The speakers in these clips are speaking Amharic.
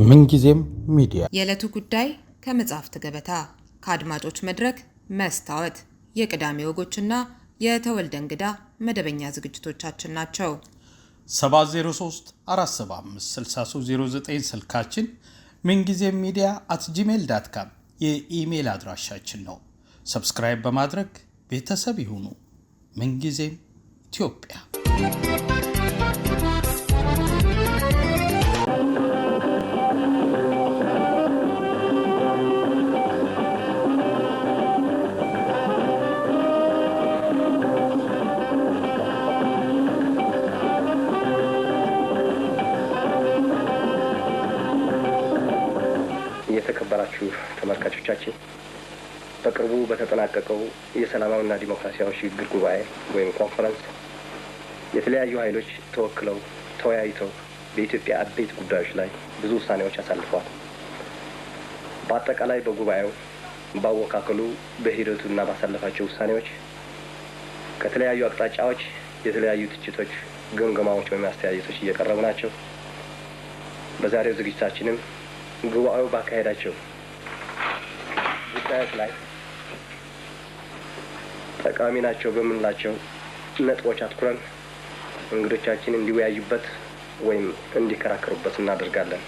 ምንጊዜም ሚዲያ የዕለቱ ጉዳይ ከመጽሐፍት ገበታ ከአድማጮች መድረክ መስታወት የቅዳሜ ወጎችና የተወልደ እንግዳ መደበኛ ዝግጅቶቻችን ናቸው። 703 475 6309 ስልካችን ምንጊዜም media@gmail.com የኢሜል አድራሻችን ነው። ሰብስክራይብ በማድረግ ቤተሰብ ይሁኑ። ምንጊዜም ኢትዮጵያ። የተከበራችሁ ተመልካቾቻችን በቅርቡ በተጠናቀቀው የሰላማዊና ዲሞክራሲያዊ ሽግግር ጉባኤ ወይም ኮንፈረንስ የተለያዩ ኃይሎች ተወክለው ተወያይተው በኢትዮጵያ አበይት ጉዳዮች ላይ ብዙ ውሳኔዎች አሳልፈዋል። በአጠቃላይ በጉባኤው ባወካከሉ በሂደቱና ባሳለፋቸው ውሳኔዎች ከተለያዩ አቅጣጫዎች የተለያዩ ትችቶች፣ ግምገማዎች ወይም አስተያየቶች እየቀረቡ ናቸው። በዛሬው ዝግጅታችንም ጉባኤው ባካሄዳቸው ጉዳዮች ላይ ጠቃሚ ናቸው በምንላቸው ነጥቦች አትኩረን እንግዶቻችን እንዲወያዩበት ወይም እንዲከራከሩበት እናደርጋለን።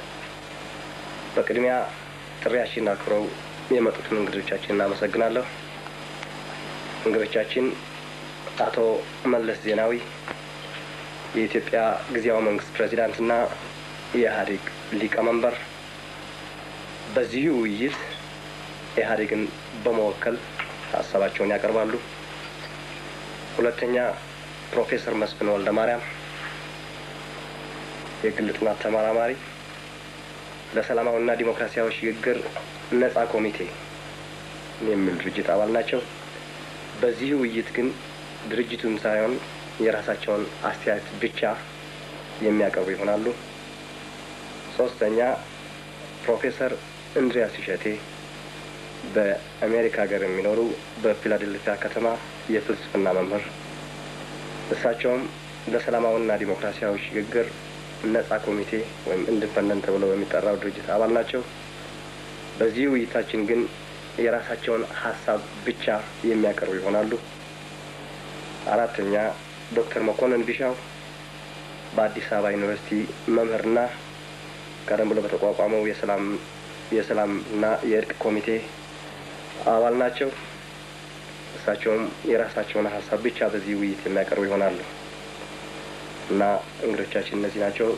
በቅድሚያ ጥሪያችንን አክብረው የመጡትን እንግዶቻችን እናመሰግናለሁ። እንግዶቻችን አቶ መለስ ዜናዊ የኢትዮጵያ ጊዜያዊ መንግስት ፕሬዚዳንትና የኢህአዴግ ሊቀመንበር በዚህ ውይይት ኢህአዴግን በመወከል ሀሳባቸውን ያቀርባሉ። ሁለተኛ ፕሮፌሰር መስፍን ወልደማርያም የግል ጥናት ተመራማሪ ለሰላማዊና ዲሞክራሲያዊ ሽግግር ነጻ ኮሚቴ የሚል ድርጅት አባል ናቸው። በዚህ ውይይት ግን ድርጅቱን ሳይሆን የራሳቸውን አስተያየት ብቻ የሚያቀርቡ ይሆናሉ። ሶስተኛ ፕሮፌሰር እንድሪያስ እሸቴ በአሜሪካ ሀገር የሚኖሩ በፊላዴልፊያ ከተማ የፍልስፍና መምህር፣ እሳቸውም ለሰላማዊና ዲሞክራሲያዊ ሽግግር ነጻ ኮሚቴ ወይም ኢንዲፔንደንት ተብለው የሚጠራው ድርጅት አባል ናቸው። በዚህ ውይይታችን ግን የራሳቸውን ሀሳብ ብቻ የሚያቀርቡ ይሆናሉ። አራተኛ ዶክተር መኮንን ቢሻው በአዲስ አበባ ዩኒቨርሲቲ መምህርና ቀደም ብሎ በተቋቋመው የሰላምና የእርቅ ኮሚቴ አባል ናቸው። እሳቸውም የራሳቸውን ሀሳብ ብቻ በዚህ ውይይት የሚያቀርቡ ይሆናሉ እና እንግዶቻችን እነዚህ ናቸው።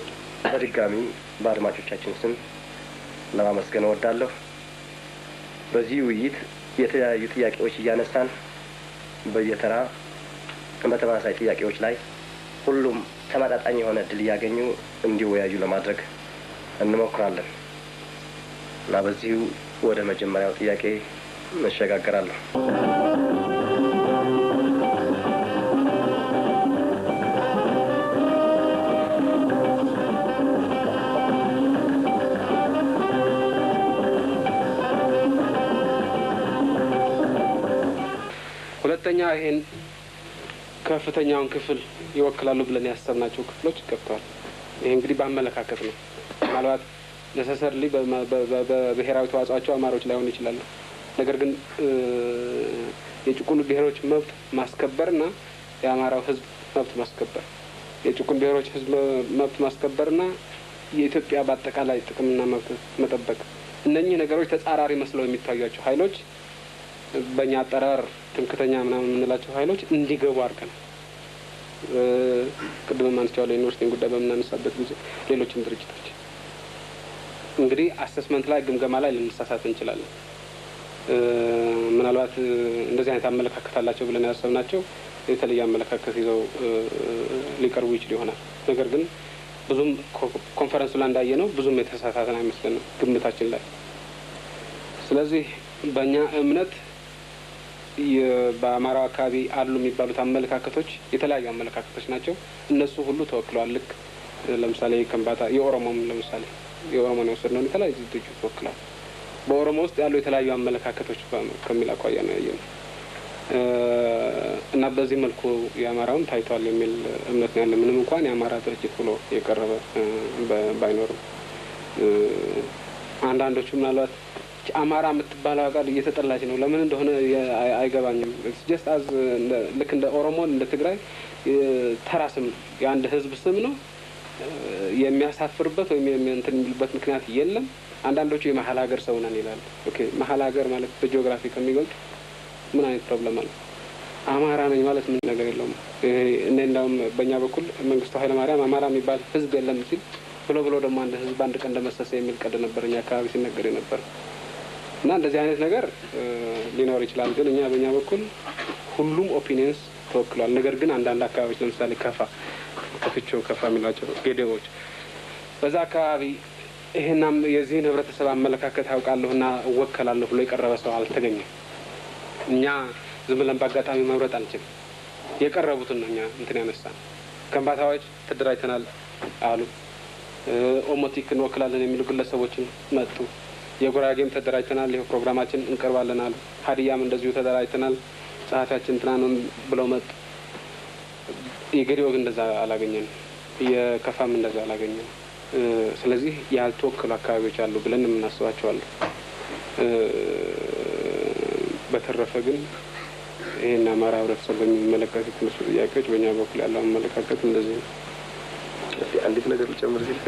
በድጋሚ በአድማጮቻችን ስም ለማመስገን እወዳለሁ። በዚህ ውይይት የተለያዩ ጥያቄዎች እያነሳን በየተራ በተመሳሳይ ጥያቄዎች ላይ ሁሉም ተመጣጣኝ የሆነ እድል እያገኙ እንዲወያዩ ለማድረግ እንሞክራለን እና በዚሁ ወደ መጀመሪያው ጥያቄ እንሸጋገራለን። ሁለተኛ ይሄን ከፍተኛውን ክፍል ይወክላሉ ብለን ያሰብናቸው ክፍሎች ገብተዋል። ይሄ እንግዲህ በአመለካከት ነው። ምናልባት ነሰሰርሊ በብሔራዊ ተዋጽኦአቸው አማሮች ላይሆኑ ይችላሉ። ነገር ግን የጭቁን ብሔሮች መብት ማስከበርና የአማራው ሕዝብ መብት ማስከበር፣ የጭቁን ብሔሮች ሕዝብ መብት ማስከበርና የኢትዮጵያ በአጠቃላይ ጥቅምና መብት መጠበቅ፣ እነኚህ ነገሮች ተጻራሪ መስለው የሚታዩቸው ኃይሎች በእኛ አጠራር ትምክተኛ ምናምን የምንላቸው ኃይሎች እንዲገቡ አድርገን ቅድም አንስቻለሁ። ዩኒቨርሲቲን ጉዳይ በምናነሳበት ጊዜ ሌሎችም ድርጅቶች እንግዲህ አሰስመንት ላይ ግምገማ ላይ ልንሳሳት እንችላለን። ምናልባት እንደዚህ አይነት አመለካከት አላቸው ብለን ያሰብናቸው የተለየ አመለካከት ይዘው ሊቀርቡ ይችል ይሆናል። ነገር ግን ብዙም ኮንፈረንሱ ላይ እንዳየነው ብዙም የተሳሳተን አይመስለንም ግምታችን ላይ። ስለዚህ በእኛ እምነት በአማራው አካባቢ አሉ የሚባሉት አመለካከቶች የተለያዩ አመለካከቶች ናቸው። እነሱ ሁሉ ተወክለዋል። ልክ ለምሳሌ ከምባታ የኦሮሞም ለምሳሌ የኦሮሞን የወሰድነው የተለያዩ ድርጅቶች ተወክለዋል። በኦሮሞ ውስጥ ያሉ የተለያዩ አመለካከቶች ከሚል አኳያ ነው ያየነው እና በዚህ መልኩ የአማራውን ታይቷል የሚል እምነት ነው ያለ። ምንም እንኳን የአማራ ድርጅት ብሎ የቀረበ ባይኖርም አንዳንዶቹ ምናልባት አማራ የምትባለው ቃል እየተጠላች ነው ለምን እንደሆነ አይገባኝም። ጀስት አዝ ልክ እንደ ኦሮሞ እንደ ትግራይ ተራ ስም ነው፣ የአንድ ህዝብ ስም ነው። የሚያሳፍርበት ወይም እንትን የሚልበት ምክንያት የለም። አንዳንዶቹ የመሀል ሀገር ሰው ነን ይላሉ። ኦኬ መሀል ሀገር ማለት በጂኦግራፊ ከሚገልጽ ምን አይነት ፕሮብለም አለ? አማራ ነኝ ማለት ምን ነገር የለውም። እኔ እንደውም በእኛ በኩል መንግስቱ ኃይለማርያም አማራ የሚባል ህዝብ የለም ሲል ብሎ ደግሞ አንድ ህዝብ አንድ ቀን እንደመሰሰ የሚል ቀድ ነበር እኛ አካባቢ ሲነገር የነበር እና እንደዚህ አይነት ነገር ሊኖር ይችላል። ግን እኛ በእኛ በኩል ሁሉም ኦፒኒየንስ ተወክሏል። ነገር ግን አንዳንድ አካባቢዎች ለምሳሌ ከፋ የሚሏቸው ጌዴዎች በዛ አካባቢ ይሄናም የዚህን ህብረተሰብ አመለካከት ያውቃለሁና እወከላለሁ ብሎ የቀረበ ሰው አልተገኘም። እኛ ዝም ብለን በአጋጣሚ መምረጥ አንችልም። የቀረቡትን ነው እኛ እንትን ያነሳን። ከምባታዎች ተደራጅተናል አሉ። ኦሞቲክ እንወክላለን የሚሉ ግለሰቦችን መጡ። የጉራጌም ተደራጅተናል ይሄ ፕሮግራማችን እንቀርባለን አሉ። ሀዲያም እንደዚሁ ተደራጅተናል ጸሐፊያችን እንትናንን ብለው መጡ። የጌዴኦ ግን እንደዛ አላገኘንም። የከፋም እንደዛ አላገኘንም። ስለዚህ ያልተወከሉ አካባቢዎች አሉ ብለን የምናስባቸዋለን። በተረፈ ግን ይሄን አማራ ህብረተሰብ በሚመለከት የተነሱ ጥያቄዎች በእኛ በኩል ያለው አመለካከት እንደዚህ ነው። አንዲት ነገር ልጨምር ሲል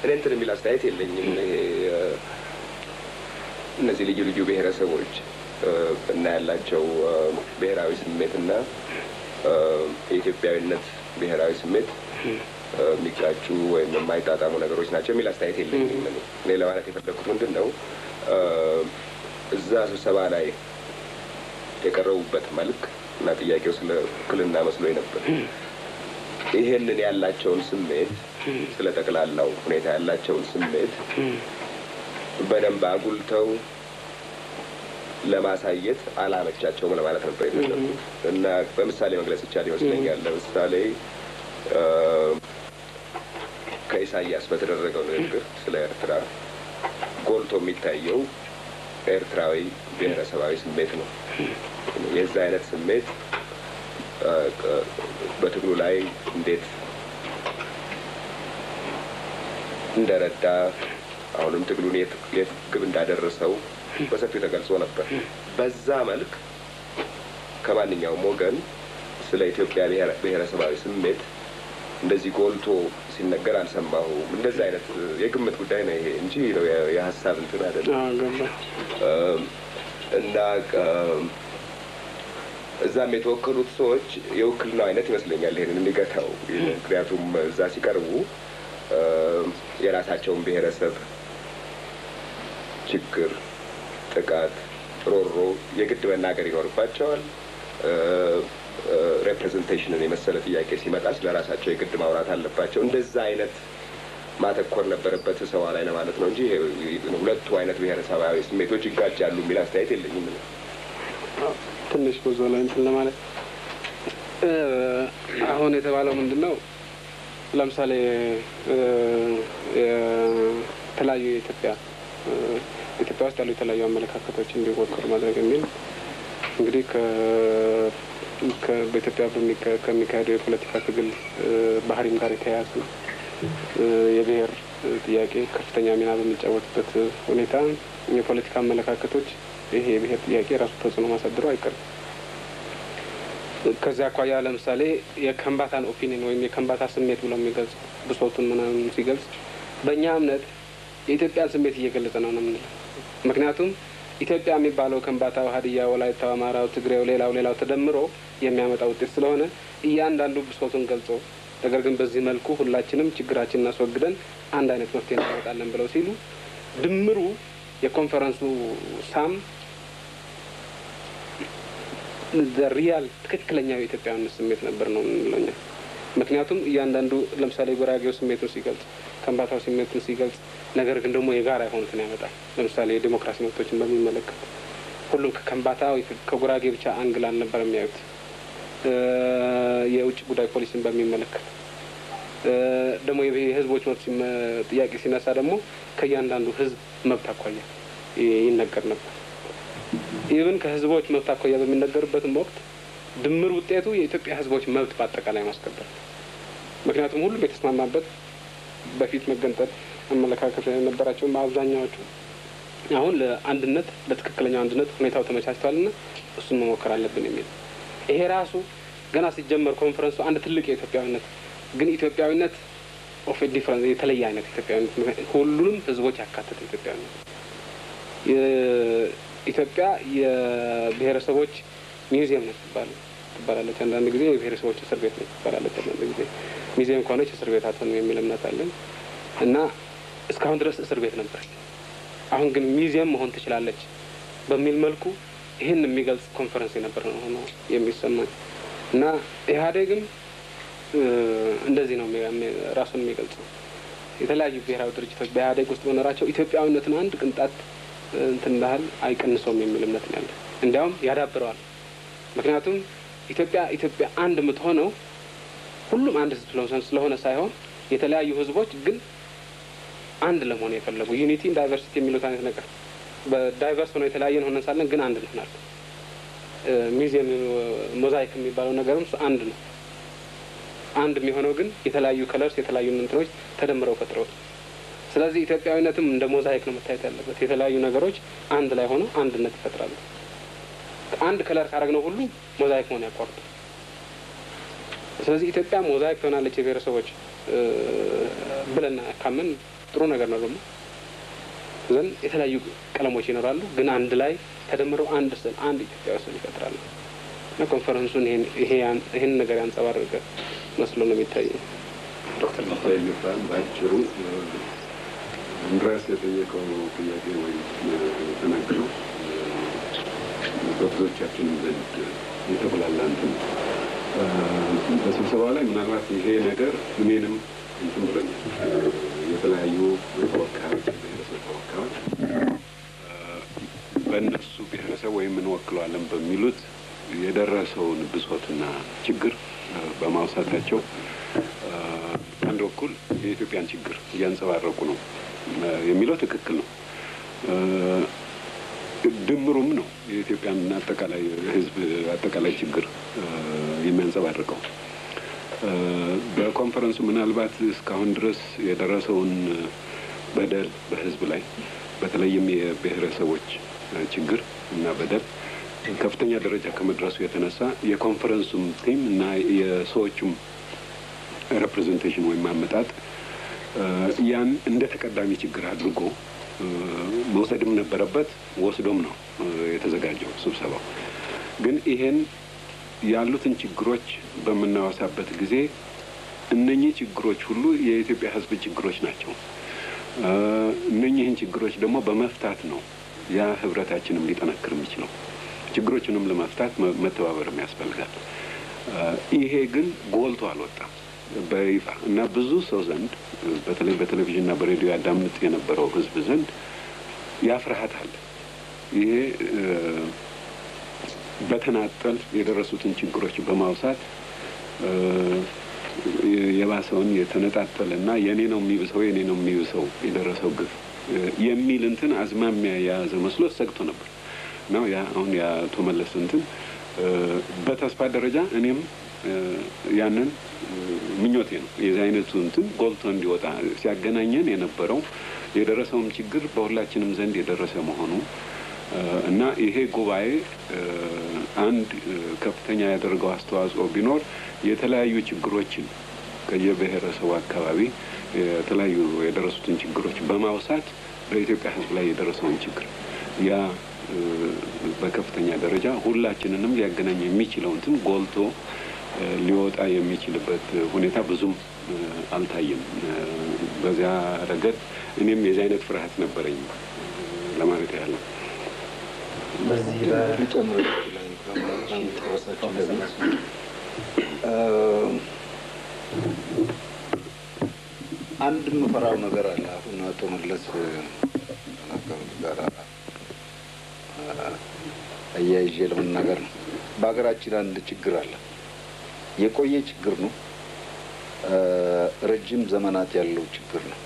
እኔ እንትን የሚል አስተያየት የለኝም። እነዚህ ልዩ ልዩ ብሔረሰቦች እና ያላቸው ብሔራዊ ስሜትና የኢትዮጵያዊነት ብሔራዊ ስሜት የሚጋጩ ወይም የማይጣጣሙ ነገሮች ናቸው የሚል አስተያየት የለኝም። እኔ ለማለት የፈለኩት ምንድን ነው እዛ ስብሰባ ላይ የቀረቡበት መልክ እና ጥያቄው ስለ ውክልና መስሎኝ ነበር። ይሄንን ያላቸውን ስሜት ስለ ጠቅላላው ሁኔታ ያላቸውን ስሜት በደንብ አጉልተው ለማሳየት አላመቻቸውም ለማለት ነበር የፈለኩት እና በምሳሌ መግለጽ ይቻል ይመስለኛል። ለምሳሌ ከኢሳያስ በተደረገው ንግግር ስለ ኤርትራ ጎልቶ የሚታየው ኤርትራዊ ብሔረሰባዊ ስሜት ነው። የዛ አይነት ስሜት በትግሉ ላይ እንዴት እንደረዳ አሁንም ትግሉን የት ግብ እንዳደረሰው በሰፊው ተገልጾ ነበር። በዛ መልክ ከማንኛውም ወገን ስለ ኢትዮጵያ ብሔረሰባዊ ስሜት እንደዚህ ጎልቶ ሲነገር አልሰማሁም። እንደዚህ አይነት የግምት ጉዳይ ነው ይሄ እንጂ የሀሳብ እንትን አይደለም። እና እዛም የተወከሉት ሰዎች የውክልናው አይነት ይመስለኛል ይሄንን የሚገታው። ምክንያቱም እዛ ሲቀርቡ የራሳቸውን ብሔረሰብ ችግር፣ ጥቃት፣ ሮሮ የግድ መናገር ይኖርባቸዋል። ሬፕሬዘንቴሽንን የመሰለ ጥያቄ ሲመጣ ስለ ራሳቸው የግድ ማውራት አለባቸው። እንደዛ አይነት ማተኮር ነበረበት ሰዋ ላይ ለማለት ነው እንጂ ሁለቱ አይነት ብሔረሰባዊ ስሜቶች ይጋጫሉ የሚል አስተያየት የለኝም። ትንሽ ብዙ ላይ እንትን ለማለት አሁን የተባለው ምንድን ነው? ለምሳሌ የተለያዩ ኢትዮጵያ ውስጥ ያሉ የተለያዩ አመለካከቶች እንዲወከሉ ማድረግ የሚል እንግዲህ በኢትዮጵያ ከሚካሄደው የፖለቲካ ትግል ባህሪም ጋር የተያያዘ ነው። የብሔር ጥያቄ ከፍተኛ ሚና በሚጫወትበት ሁኔታ የፖለቲካ አመለካከቶች ይሄ የብሔር ጥያቄ ራሱ ተጽዕኖ ማሳደሩ አይቀርም። ከዚያ አኳያ ለምሳሌ የከምባታን ኦፒኒየን ወይም የከምባታ ስሜት ብለው የሚገልጽ ብሶቱን ምናምን ሲገልጽ በእኛ እምነት የኢትዮጵያን ስሜት እየገለጸ ነው የምንለው። ምክንያቱም ኢትዮጵያ የሚባለው ከምባታው፣ ሀዲያ፣ ወላይታው፣ አማራው፣ ትግሬው፣ ሌላው ተደምሮ የሚያመጣ ውጤት ስለሆነ እያንዳንዱ ብሶቱን ገልጾ ነገር ግን በዚህ መልኩ ሁላችንም ችግራችንን እናስወግደን አንድ አይነት መፍትሄ እናመጣለን ብለው ሲሉ ድምሩ የኮንፈረንሱ ሳም ሪያል ትክክለኛው የኢትዮጵያዊነት ስሜት ነበር ነው የምንለው። ምክንያቱም እያንዳንዱ ለምሳሌ ጉራጌው ስሜቱን ሲገልጽ፣ ከምባታው ስሜቱን ሲገልጽ ነገር ግን ደግሞ የጋራ የሆኑትን ያመጣል። ለምሳሌ የዲሞክራሲ መብቶችን በሚመለከት ሁሉም ከከምባታ ከጉራጌ ብቻ አንግል አልነበር የሚያዩት። የውጭ ጉዳይ ፖሊሲን በሚመለከት ደግሞ የህዝቦች መብት ጥያቄ ሲነሳ ደግሞ ከእያንዳንዱ ህዝብ መብት አኳያ ይነገር ነበር። ኢቭን ከህዝቦች መብት አኳያ በሚነገርበትም ወቅት ድምር ውጤቱ የኢትዮጵያ ህዝቦች መብት በአጠቃላይ ማስከበር። ምክንያቱም ሁሉም የተስማማበት በፊት መገንጠል አመለካከት የነበራቸው አብዛኛዎቹ አሁን ለአንድነት ለትክክለኛው አንድነት ሁኔታው ተመቻችቷልና እሱን መሞከር አለብን የሚል ይሄ ራሱ ገና ሲጀመር ኮንፈረንሱ አንድ ትልቅ የኢትዮጵያዊነት ግን ኢትዮጵያዊነት ኦፍ ዲፈረንስ የተለየ አይነት ኢትዮጵያዊነት ሁሉንም ህዝቦች ያካተተ ኢትዮጵያዊነት የኢትዮጵያ የብሔረሰቦች ሚውዚየም ነው ትባላለች። አንዳንድ ጊዜ የብሔረሰቦች እስር ቤት ነው ትባላለች። አንዳንድ ጊዜ ሚውዚየም ከሆነች እስር ቤት አትሆንም የሚል እምነት አለን እና እስካሁን ድረስ እስር ቤት ነበረች። አሁን ግን ሚውዚየም መሆን ትችላለች በሚል መልኩ ይህን የሚገልጽ ኮንፈረንስ የነበር ነው ሆኖ የሚሰማኝ እና ኢህአዴግም እንደዚህ ነው ራሱን የሚገልጸው። የተለያዩ ብሔራዊ ድርጅቶች በኢህአዴግ ውስጥ መኖራቸው ኢትዮጵያዊነትን አንድ ቅንጣት እንትን እንዳህል አይቀንሰውም የሚል እምነት ነው ያለ። እንዲያውም ያዳብረዋል። ምክንያቱም ኢትዮጵያ አንድ የምትሆነው ሁሉም አንድ ስለሆነ ሳይሆን የተለያዩ ህዝቦች ግን አንድ ለመሆን የፈለጉ ዩኒቲ ኢን ዳይቨርሲቲ የሚሉት አይነት ነገር በዳይቨርስ ሆነው የተለያየን ሆነን ሳለን ግን አንድ እንሆናለን። ሚውዚየም ሞዛይክ የሚባለው ነገርም አንድ ነው። አንድ የሚሆነው ግን የተለያዩ ከለርስ የተለያዩ እንትኖች ተደምረው ፈጥረው። ስለዚህ ኢትዮጵያዊነትም እንደ ሞዛይክ ነው መታየት ያለበት። የተለያዩ ነገሮች አንድ ላይ ሆነው አንድነት ይፈጥራሉ። አንድ ከለር ካደረግነው ሁሉ ሞዛይክ መሆን ያቋርጣል። ስለዚህ ኢትዮጵያ ሞዛይክ ትሆናለች የብሔረሰቦች ብለን ካመን ጥሩ ነገር ነው። ደግሞ ዘን የተለያዩ ቀለሞች ይኖራሉ ግን አንድ ላይ ተደምረው አንድ ኢትዮጵያዊ ስል ይፈጥራሉ። እና ኮንፈረንሱን ይሄን ነገር ያንጸባረቀ መስሎ ነው የሚታየው። ዶክተር ሚካኤል ይባል ባጭሩ እንድራስ የጠየቀው ጥያቄ ወይ ተነግረው በብዙዎቻችን ዘንድ የተብላላ እንትን በስብሰባው ላይ ምናልባት ይሄ ነገር እኔንም እንትን ብሎኛል። የተለያዩ ተወካዮች ብሔረሰብ ተወካዮች በእነሱ ብሔረሰብ ወይም እንወክለዋለን በሚሉት የደረሰውን ብሶትና ችግር በማውሳታቸው አንድ በኩል የኢትዮጵያን ችግር እያንጸባረቁ ነው የሚለው ትክክል ነው። ድምሩም ነው የኢትዮጵያን አጠቃላይ ሕዝብ አጠቃላይ ችግር የሚያንጸባርቀው። በኮንፈረንሱ ምናልባት እስካሁን ድረስ የደረሰውን በደል በሕዝብ ላይ በተለይም የብሔረሰቦች ችግር እና በደል ከፍተኛ ደረጃ ከመድረሱ የተነሳ የኮንፈረንሱም ቲም እና የሰዎቹም ሬፕሬዘንቴሽን ወይም አመጣጥ ያን እንደ ተቀዳሚ ችግር አድርጎ መውሰድም ነበረበት። ወስዶም ነው የተዘጋጀው ስብሰባው። ግን ይሄን ያሉትን ችግሮች በምናወሳበት ጊዜ እነኚህ ችግሮች ሁሉ የኢትዮጵያ ሕዝብ ችግሮች ናቸው። እነኚህን ችግሮች ደግሞ በመፍታት ነው ያ ህብረታችንም ሊጠነክር የሚችለው። ችግሮችንም ለመፍታት መተባበርም ያስፈልጋል። ይሄ ግን ጎልቶ አልወጣም በይፋ እና ብዙ ሰው ዘንድ በተለይ በቴሌቪዥንና በሬዲዮ ያዳምጥ የነበረው ህዝብ ዘንድ ያፍርሃታል። ይሄ በተናጠል የደረሱትን ችግሮች በማውሳት የባሰውን የተነጣጠለና የኔ ነው የሚብሰው የደረሰው ግፍ የሚል እንትን አዝማሚያ የያዘ መስሎ ሰግቶ ነበር ነው ያ አሁን የአቶ መለስ እንትን በተስፋ ደረጃ እኔም ያንን ምኞቴ ነው። የዚህ አይነቱ እንትን ጎልቶ እንዲወጣ ሲያገናኘን የነበረው የደረሰውም ችግር በሁላችንም ዘንድ የደረሰ መሆኑ እና ይሄ ጉባኤ አንድ ከፍተኛ ያደረገው አስተዋጽኦ ቢኖር የተለያዩ ችግሮችን ከየብሔረሰቡ አካባቢ የተለያዩ የደረሱትን ችግሮች በማውሳት በኢትዮጵያ ሕዝብ ላይ የደረሰውን ችግር ያ በከፍተኛ ደረጃ ሁላችንንም ሊያገናኝ የሚችለው እንትን ጎልቶ ሊወጣ የሚችልበት ሁኔታ ብዙም አልታየም። በዚያ ረገድ እኔም የዚህ አይነት ፍርሃት ነበረኝ ለማለት ያህል። በዚህ ጨምሮ አንድ የምፈራው ነገር አለ። አሁን አቶ መለስ ነገሩት ጋር አያይዤ ለመናገር ነው። በሀገራችን አንድ ችግር አለ። የቆየ ችግር ነው። ረጅም ዘመናት ያለው ችግር ነው።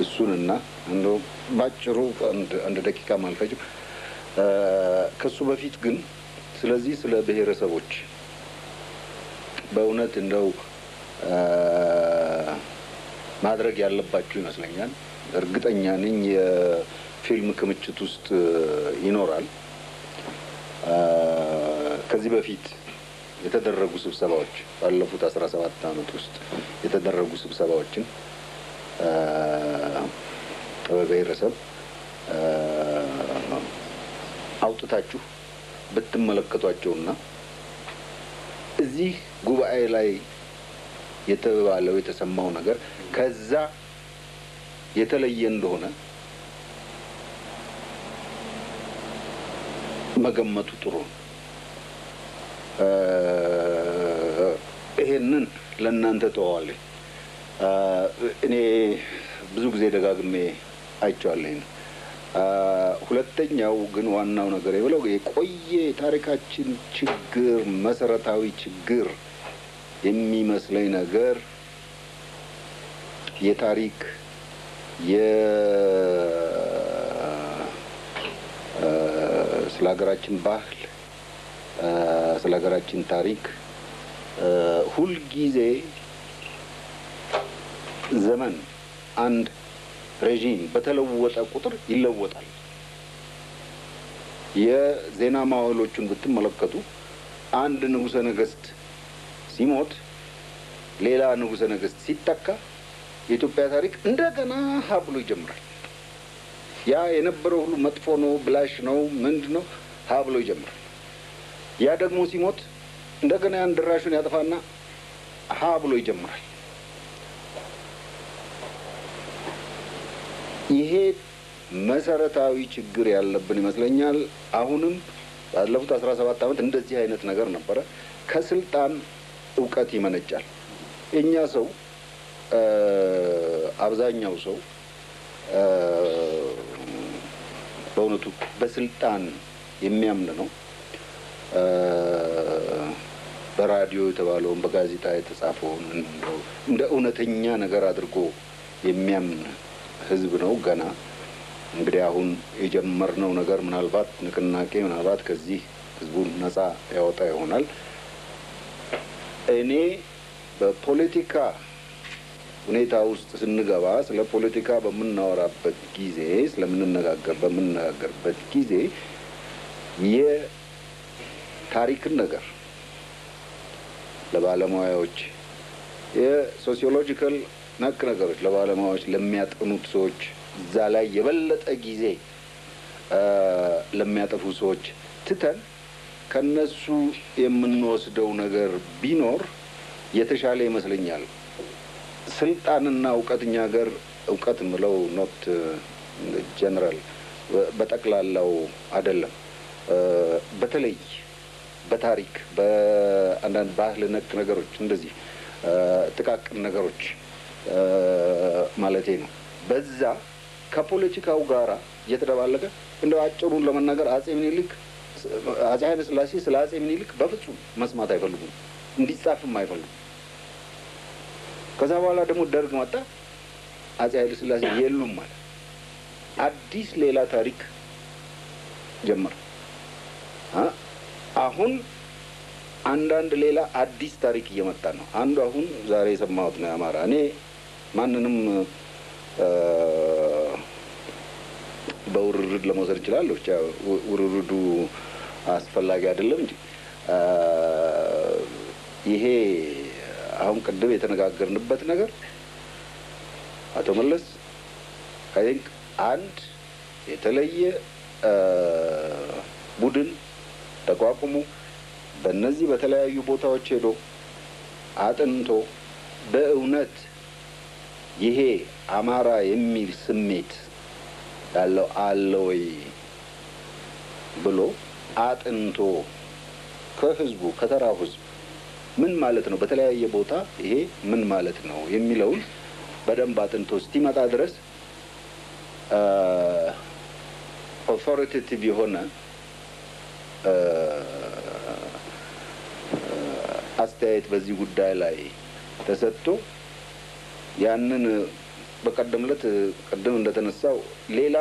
እሱንና እንደው ባጭሩ አንድ ደቂቃ ማልፈጅም ከሱ በፊት ግን ስለዚህ ስለ ብሔረሰቦች በእውነት እንደው ማድረግ ያለባችሁ ይመስለኛል። እርግጠኛ ነኝ የፊልም ክምችት ውስጥ ይኖራል። ከዚህ በፊት የተደረጉ ስብሰባዎች ባለፉት 17 ዓመት ውስጥ የተደረጉ ስብሰባዎችን በብሔረሰብ አውጥታችሁ ብትመለከቷቸውና እዚህ ጉባኤ ላይ የተባለው የተሰማው ነገር ከዛ የተለየ እንደሆነ መገመቱ ጥሩ ነው። ይሄንን ለእናንተ ተዋዋለሁ። እኔ ብዙ ጊዜ ደጋግሜ አይቼዋለሁ። ሁለተኛው ግን ዋናው ነገር የብለው የቆየ ታሪካችን ችግር መሰረታዊ ችግር የሚመስለኝ ነገር የታሪክ ስለ ሀገራችን ባህል ስለ ሀገራችን ታሪክ ሁልጊዜ ዘመን አንድ ሬጂም በተለወጠ ቁጥር ይለወጣል። የዜና ማዕከሎቹን ብትመለከቱ አንድ ንጉሠ ነገሥት ሲሞት ሌላ ንጉሠ ነገሥት ሲተካ የኢትዮጵያ ታሪክ እንደገና ሀ ብሎ ይጀምራል። ያ የነበረው ሁሉ መጥፎ ነው፣ ብላሽ ነው፣ ምንድን ነው ሀ ብሎ ይጀምራል። ያ ደግሞ ሲሞት እንደገና ያን ድራሹን ያጠፋና ሀ ብሎ ይጀምራል። ይሄ መሰረታዊ ችግር ያለብን ይመስለኛል። አሁንም ባለፉት 17 ዓመት እንደዚህ አይነት ነገር ነበረ። ከስልጣን እውቀት ይመነጫል። እኛ ሰው አብዛኛው ሰው በእውነቱ በስልጣን የሚያምን ነው። በራዲዮ የተባለውን በጋዜጣ የተጻፈውን እንደ እውነተኛ ነገር አድርጎ የሚያምን ህዝብ ነው። ገና እንግዲህ አሁን የጀመርነው ነገር ምናልባት ንቅናቄ ምናልባት ከዚህ ህዝቡን ነጻ ያወጣ ይሆናል። እኔ በፖለቲካ ሁኔታ ውስጥ ስንገባ ስለ ፖለቲካ በምናወራበት ጊዜ በምንነጋገርበት ጊዜ የታሪክን ነገር ለባለሙያዎች የሶሲዮሎጂካል ነክ ነገሮች ለባለሙያዎች ለሚያጠኑት ሰዎች እዛ ላይ የበለጠ ጊዜ ለሚያጠፉ ሰዎች ትተን ከነሱ የምንወስደው ነገር ቢኖር የተሻለ ይመስለኛል። ስልጣንና እውቀትኛ ሀገር እውቀት ምለው ኖት ጀነራል በጠቅላላው አይደለም። በተለይ በታሪክ በአንዳንድ ባህል ነክ ነገሮች እንደዚህ ጥቃቅን ነገሮች ማለቴ ነው። በዛ ከፖለቲካው ጋራ እየተደባለቀ እንደው አጭሩን ለመናገር አጼ ኃይለ ሥላሴ ስለ አጼ ምኒልክ በፍጹም መስማት አይፈልጉም፣ እንዲጻፍም አይፈልጉም። ከዛ በኋላ ደግሞ ደርግ መጣ፣ አጼ ኃይለ ሥላሴ የሉም ማለት አዲስ ሌላ ታሪክ ጀመረ። አሁን አንዳንድ ሌላ አዲስ ታሪክ እየመጣ ነው። አንዱ አሁን ዛሬ የሰማሁት ነው የአማራ። እኔ ማንንም በውርርድ ለመውሰድ እችላለሁ። ብቻ ውርርዱ አስፈላጊ አይደለም እንጂ ይሄ አሁን ቅድም የተነጋገርንበት ነገር አቶ መለስ አይ ቲንክ አንድ የተለየ ቡድን ተቋቁሞ በእነዚህ በተለያዩ ቦታዎች ሄዶ አጥንቶ በእውነት ይሄ አማራ የሚል ስሜት ያለው አለ ወይ ብሎ አጥንቶ ከህዝቡ ከተራው ህዝብ ምን ማለት ነው በተለያየ ቦታ ይሄ ምን ማለት ነው የሚለውን በደንብ አጥንቶ እስኪመጣ ድረስ ኦቶሪቴቲቭ የሆነ አስተያየት በዚህ ጉዳይ ላይ ተሰጥቶ ያንን በቀደም ዕለት ቀደም እንደተነሳው ሌላ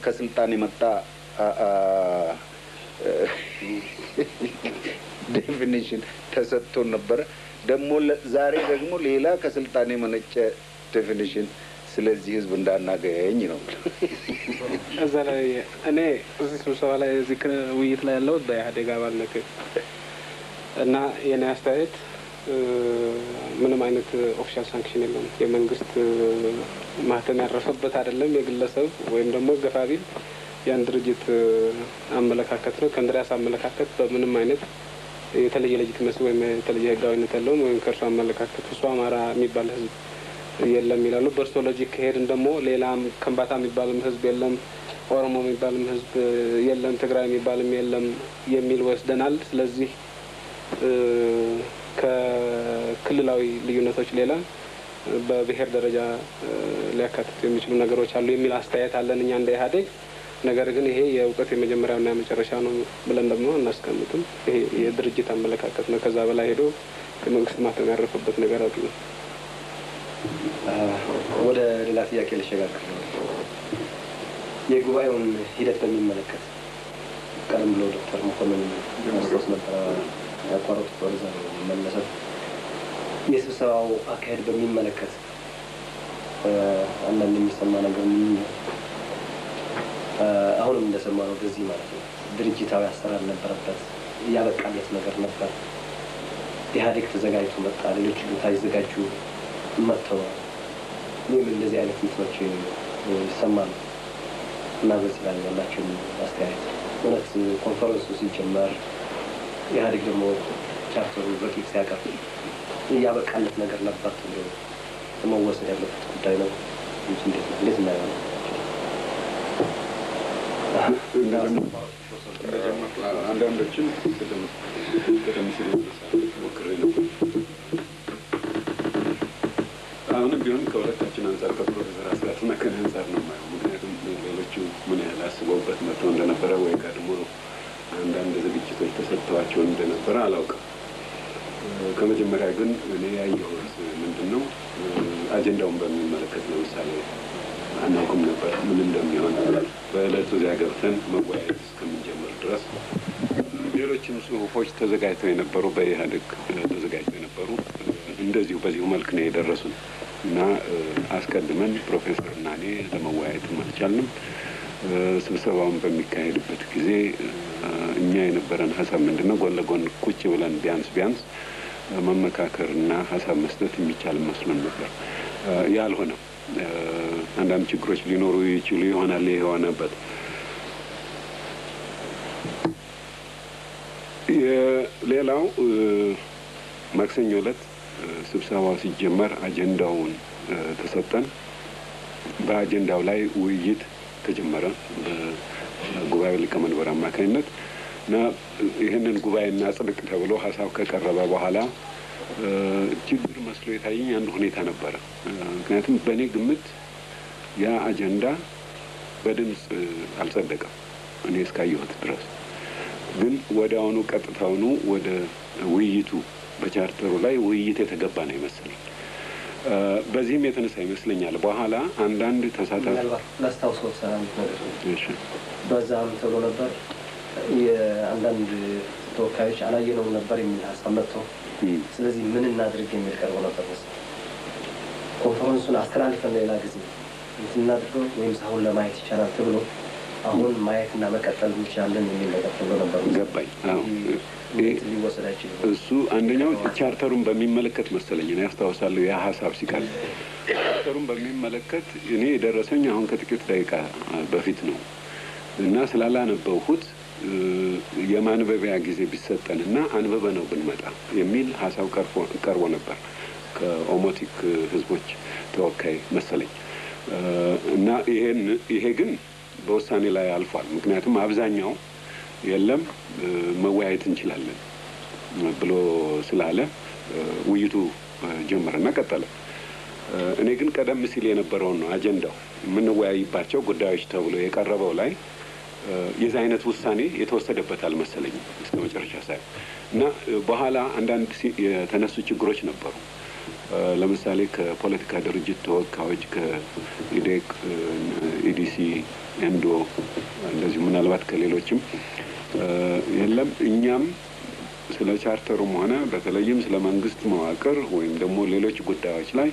ከስልጣን የመጣ ዴፊኒሽን ተሰጥቶን ነበረ። ደግሞ ዛሬ ደግሞ ሌላ ከስልጣን የመነጨ ዴፊኒሽን ስለዚህ ህዝብ እንዳናገኝ ነው። እዛ ላይ እኔ እዚህ ስብሰባ ላይ እዚህ ውይይት ላይ ያለሁት በኢህአዴግ አባልነት እና የኔ አስተያየት ምንም አይነት ኦፊሻል ሳንክሽን የለም። የመንግስት ማህተም ያረፈበት አይደለም። የግለሰብ ወይም ደግሞ ገፋቢል ያን ድርጅት አመለካከት ነው። ከእንድሪያስ አመለካከት በምንም አይነት የተለየ ሌጂቲመሲ ወይም የተለየ ህጋዊነት ያለውን ወይም ከእርሱ አመለካከት እሱ አማራ የሚባል ህዝብ የለም ይላሉ። በእርሶ ሎጂክ ከሄድን ደግሞ ሌላም ከምባታ የሚባልም ህዝብ የለም፣ ኦሮሞ የሚባልም ህዝብ የለም፣ ትግራይ የሚባልም የለም የሚል ወስደናል። ስለዚህ ከክልላዊ ልዩነቶች ሌላ በብሔር ደረጃ ሊያካትቱ የሚችሉ ነገሮች አሉ የሚል አስተያየት አለን እኛ እንደ ኢህአዴግ። ነገር ግን ይሄ የእውቀት የመጀመሪያውና የመጨረሻ ነው ብለን ደግሞ እናስቀምጥም። ይሄ የድርጅት አመለካከት ነው። ከዛ በላይ ሄዶ የመንግስት ማህተም ያረፈበት ነገር አለ። ወደ ሌላ ጥያቄ ልሸጋገር ነው። የጉባኤውን ሂደት በሚመለከት ቀደም ብሎ ዶክተር መኮንን ያስታውስ ነበር ያቋረጡት ወደዛ ነው መመለሰት። የስብሰባው አካሄድ በሚመለከት አንዳንድ የሚሰማ ነገር ምን ነው? አሁንም እንደሰማነው በዚህ ማለት ነው ድርጅታዊ አሰራር ነበረበት፣ እያበቃለት ነገር ነበር። ኢህአዴግ ተዘጋጅቶ መጣ፣ ሌሎች ቦታ ይዘጋጁ መጥተዋል። ይህም እንደዚህ አይነት እንትኖች ይሰማሉ እና በዚህ ላይ ያላቸው አስተያየት እውነት ኮንፈረንሱ ሲጀመር ኢህአዴግ ደግሞ ቻርተሩ በቂት ሲያቀርብ እያበቃለት ነገር ነበር ተብሎ መወሰድ ያለበት ጉዳይ ነው። እንዴት እናየዋለን? አንዳንዶችን ቀደም ሲል ሞክሬ ነበር። አሁንም ቢሆን ከሁለታችን አንጻር ከፕሮፌሰር አስራትና ከእኔ አንጻር ነው የማየው። ምክንያቱም ሌሎቹ ምን ያህል አስበውበት መጥተው እንደነበረ ወይ ቀድሞ አንዳንድ ዝግጅቶች ተሰጥተዋቸው እንደነበረ አላውቅም። ከመጀመሪያ ግን እኔ ያየሁት ምንድን ነው አጀንዳውን በሚመለከት ለምሳሌ አናውቅም ነበር ምን እንደሚሆን። በዕለቱ እዚያ ገብተን መወያየት እስከምንጀምር ድረስ ሌሎችም ጽሁፎች ተዘጋጅተው የነበሩ በኢህአዴግ ተዘጋጅተው የነበሩ እንደዚሁ በዚሁ መልክ ነው የደረሱን እና አስቀድመን ፕሮፌሰር እና እኔ ለመወያየትም አልቻልንም። ስብሰባውን በሚካሄድበት ጊዜ እኛ የነበረን ሀሳብ ምንድን ነው ጎን ለጎን ቁጭ ብለን ቢያንስ መመካከርና ሀሳብ መስጠት የሚቻል መስሎን ነበር። ያልሆነም አንዳንድ ችግሮች ሊኖሩ ይችሉ ይሆናል። የሆነበት ሌላው ማክሰኞ ዕለት ስብሰባው ሲጀመር አጀንዳውን ተሰጠን። በአጀንዳው ላይ ውይይት ተጀመረ በጉባኤው ሊቀመንበር አማካኝነት እና ይህንን ጉባኤ እናጽድቅ ተብሎ ሀሳብ ከቀረበ በኋላ ችግር መስሎ የታየኝ አንድ ሁኔታ ነበረ። ምክንያቱም በእኔ ግምት ያ አጀንዳ በድምፅ አልጸደቀም እኔ እስካየሁት ድረስ። ግን ወዲያውኑ ቀጥታውኑ ወደ ውይይቱ በቻርተሩ ላይ ውይይት የተገባ ነው ይመስለኝ። በዚህም የተነሳ ይመስለኛል በኋላ አንዳንድ ተሳታፊ ላስታውሶት ሰራዊት ነገር በዛም ተብሎ ነበር የአንዳንድ ተወካዮች አላየነውም ነበር የሚል ሀሳብ መጥተው ስለዚህ ምን እናድርግ የሚል ቀርቦ ነበር። ኮንፈረንሱን አስተላልፈን ሌላ ጊዜ እናድርገው ወይም አሁን ለማየት ይቻላል ተብሎ አሁን ማየትና መቀጠል እንችላለን የሚል ነገር ተብሎ ነበር። ገባኝ። ሊወሰድ አይችልም። እሱ አንደኛው ቻርተሩን በሚመለከት መሰለኝ ነው ያስታውሳለሁ። ያ ሀሳብ ሲቀር ቻርተሩን በሚመለከት እኔ የደረሰኝ አሁን ከጥቂት ደቂቃ በፊት ነው እና ስላላነበብኩት የማንበቢያ ጊዜ ቢሰጠንና አንበበ ነው ብንመጣ የሚል ሀሳብ ቀርቦ ነበር ከኦሞቲክ ህዝቦች ተወካይ መሰለኝ እና ይሄ ግን በውሳኔ ላይ አልፏል። ምክንያቱም አብዛኛው የለም መወያየት እንችላለን ብሎ ስላለ ውይይቱ ጀመረና ቀጠለ። እኔ ግን ቀደም ሲል የነበረውን ነው አጀንዳው የምንወያይባቸው ጉዳዮች ተብሎ የቀረበው ላይ የዚህ አይነት ውሳኔ የተወሰደበት አልመሰለኝም እስከ መጨረሻ ሳይሆን እና በኋላ አንዳንድ የተነሱ ችግሮች ነበሩ። ለምሳሌ ከፖለቲካ ድርጅት ተወካዮች ከኢዴቅ፣ ኢዲሲ፣ ኤንዶ እንደዚሁ ምናልባት ከሌሎችም የለም እኛም ስለ ቻርተሩም ሆነ በተለይም ስለ መንግስት መዋቅር ወይም ደግሞ ሌሎች ጉዳዮች ላይ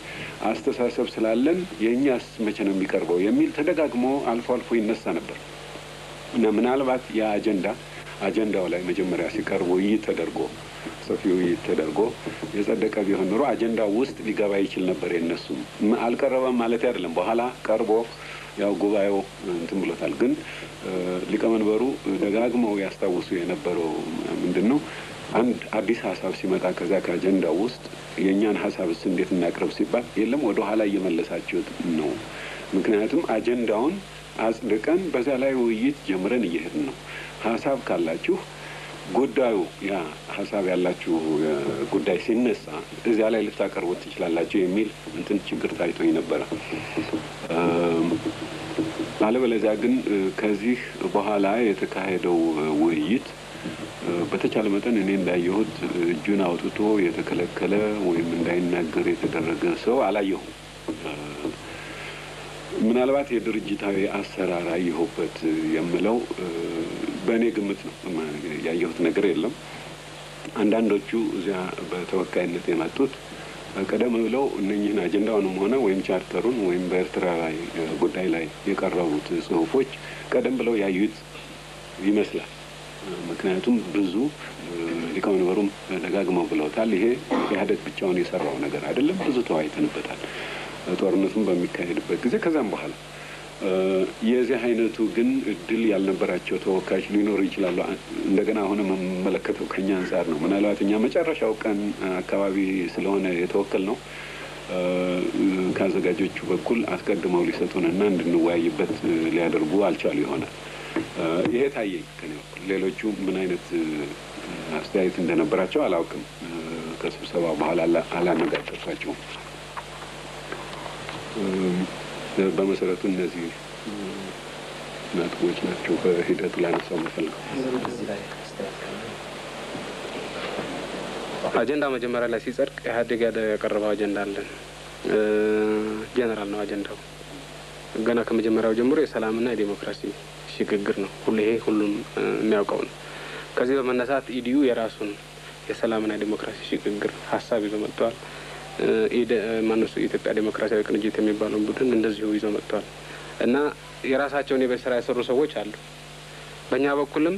አስተሳሰብ ስላለን የእኛስ መቼ ነው የሚቀርበው የሚል ተደጋግሞ አልፎ አልፎ ይነሳ ነበር እና ምናልባት አጀንዳው ላይ መጀመሪያ ሲቀርብ ውይይት ተደርጎ ሰፊ ውይይት ተደርጎ የጸደቀ ቢሆን ኖሮ አጀንዳው ውስጥ ሊገባ ይችል ነበር። የነሱም አልቀረበም ማለት አይደለም። በኋላ ቀርቦ ያው ጉባኤው እንትን ብሎታል። ግን ሊቀመንበሩ ደጋግመው ያስታውሱ የነበረው ምንድን ነው አንድ አዲስ ሀሳብ ሲመጣ ከዛ ከአጀንዳው ውስጥ የእኛን ሀሳብስ እንዴት እናቅርብ ሲባል የለም ወደ ኋላ እየመለሳችሁት ነው። ምክንያቱም አጀንዳውን አጽድቀን በዛ ላይ ውይይት ጀምረን እየሄድን ነው። ሀሳብ ካላችሁ ጉዳዩ ያ ሀሳብ ያላችሁ ጉዳይ ሲነሳ እዚያ ላይ ልታቀርቡት ትችላላችሁ የሚል እንትን ችግር ታይቶኝ ነበረ። አለበለዚያ ግን ከዚህ በኋላ የተካሄደው ውይይት በተቻለ መጠን እኔ እንዳየሁት እጁን አውጥቶ የተከለከለ ወይም እንዳይናገር የተደረገ ሰው አላየሁም። ምናልባት የድርጅታዊ አሰራር አየሁበት የምለው በእኔ ግምት ነው። ያየሁት ነገር የለም። አንዳንዶቹ እዚያ በተወካይነት የመጡት ቀደም ብለው እነኚህን አጀንዳውንም ሆነ ወይም ቻርተሩን ወይም በኤርትራ ላይ ጉዳይ ላይ የቀረቡት ጽሁፎች ቀደም ብለው ያዩት ይመስላል። ምክንያቱም ብዙ ሊቀመንበሩም ደጋግመው ብለውታል። ይሄ ኢህአዴግ ብቻውን የሰራው ነገር አይደለም፣ ብዙ ተወያይተንበታል ጦርነቱም በሚካሄድበት ጊዜ። ከዛም በኋላ የዚህ አይነቱ ግን እድል ያልነበራቸው ተወካዮች ሊኖሩ ይችላሉ። እንደገና አሁን የምመለከተው ከኛ አንጻር ነው። ምናልባት እኛ መጨረሻው ቀን አካባቢ ስለሆነ የተወከል ነው ከአዘጋጆቹ በኩል አስቀድመው ሊሰጡንና እንድንወያይበት ሊያደርጉ አልቻሉ ይሆናል። ይሄ ታየኝ ከኔ በኩል። ሌሎቹ ምን አይነት አስተያየት እንደነበራቸው አላውቅም። ከስብሰባ በኋላ አላነጋገርኳቸውም። በመሰረቱ እነዚህ ነጥቦች ናቸው በሂደቱ ላነሳው የምፈልገው። አጀንዳ መጀመሪያ ላይ ሲጸድቅ ኢህአዴግ ያቀረበው አጀንዳ አለን። ጀነራል ነው አጀንዳው። ገና ከመጀመሪያው ጀምሮ የሰላምና የዴሞክራሲ ሽግግር ነው። ሁሉም የሚያውቀው ነው። ከዚህ በመነሳት ኢዲዩ የራሱን የሰላምና የዴሞክራሲ ሽግግር ሀሳብ ይዞ መጥተዋል። ማነሱ የኢትዮጵያ ዴሞክራሲያዊ ቅንጅት የሚባለውን ቡድን እንደዚሁ ይዞ መጥተዋል እና የራሳቸውን የቤት ስራ የሰሩ ሰዎች አሉ። በእኛ በኩልም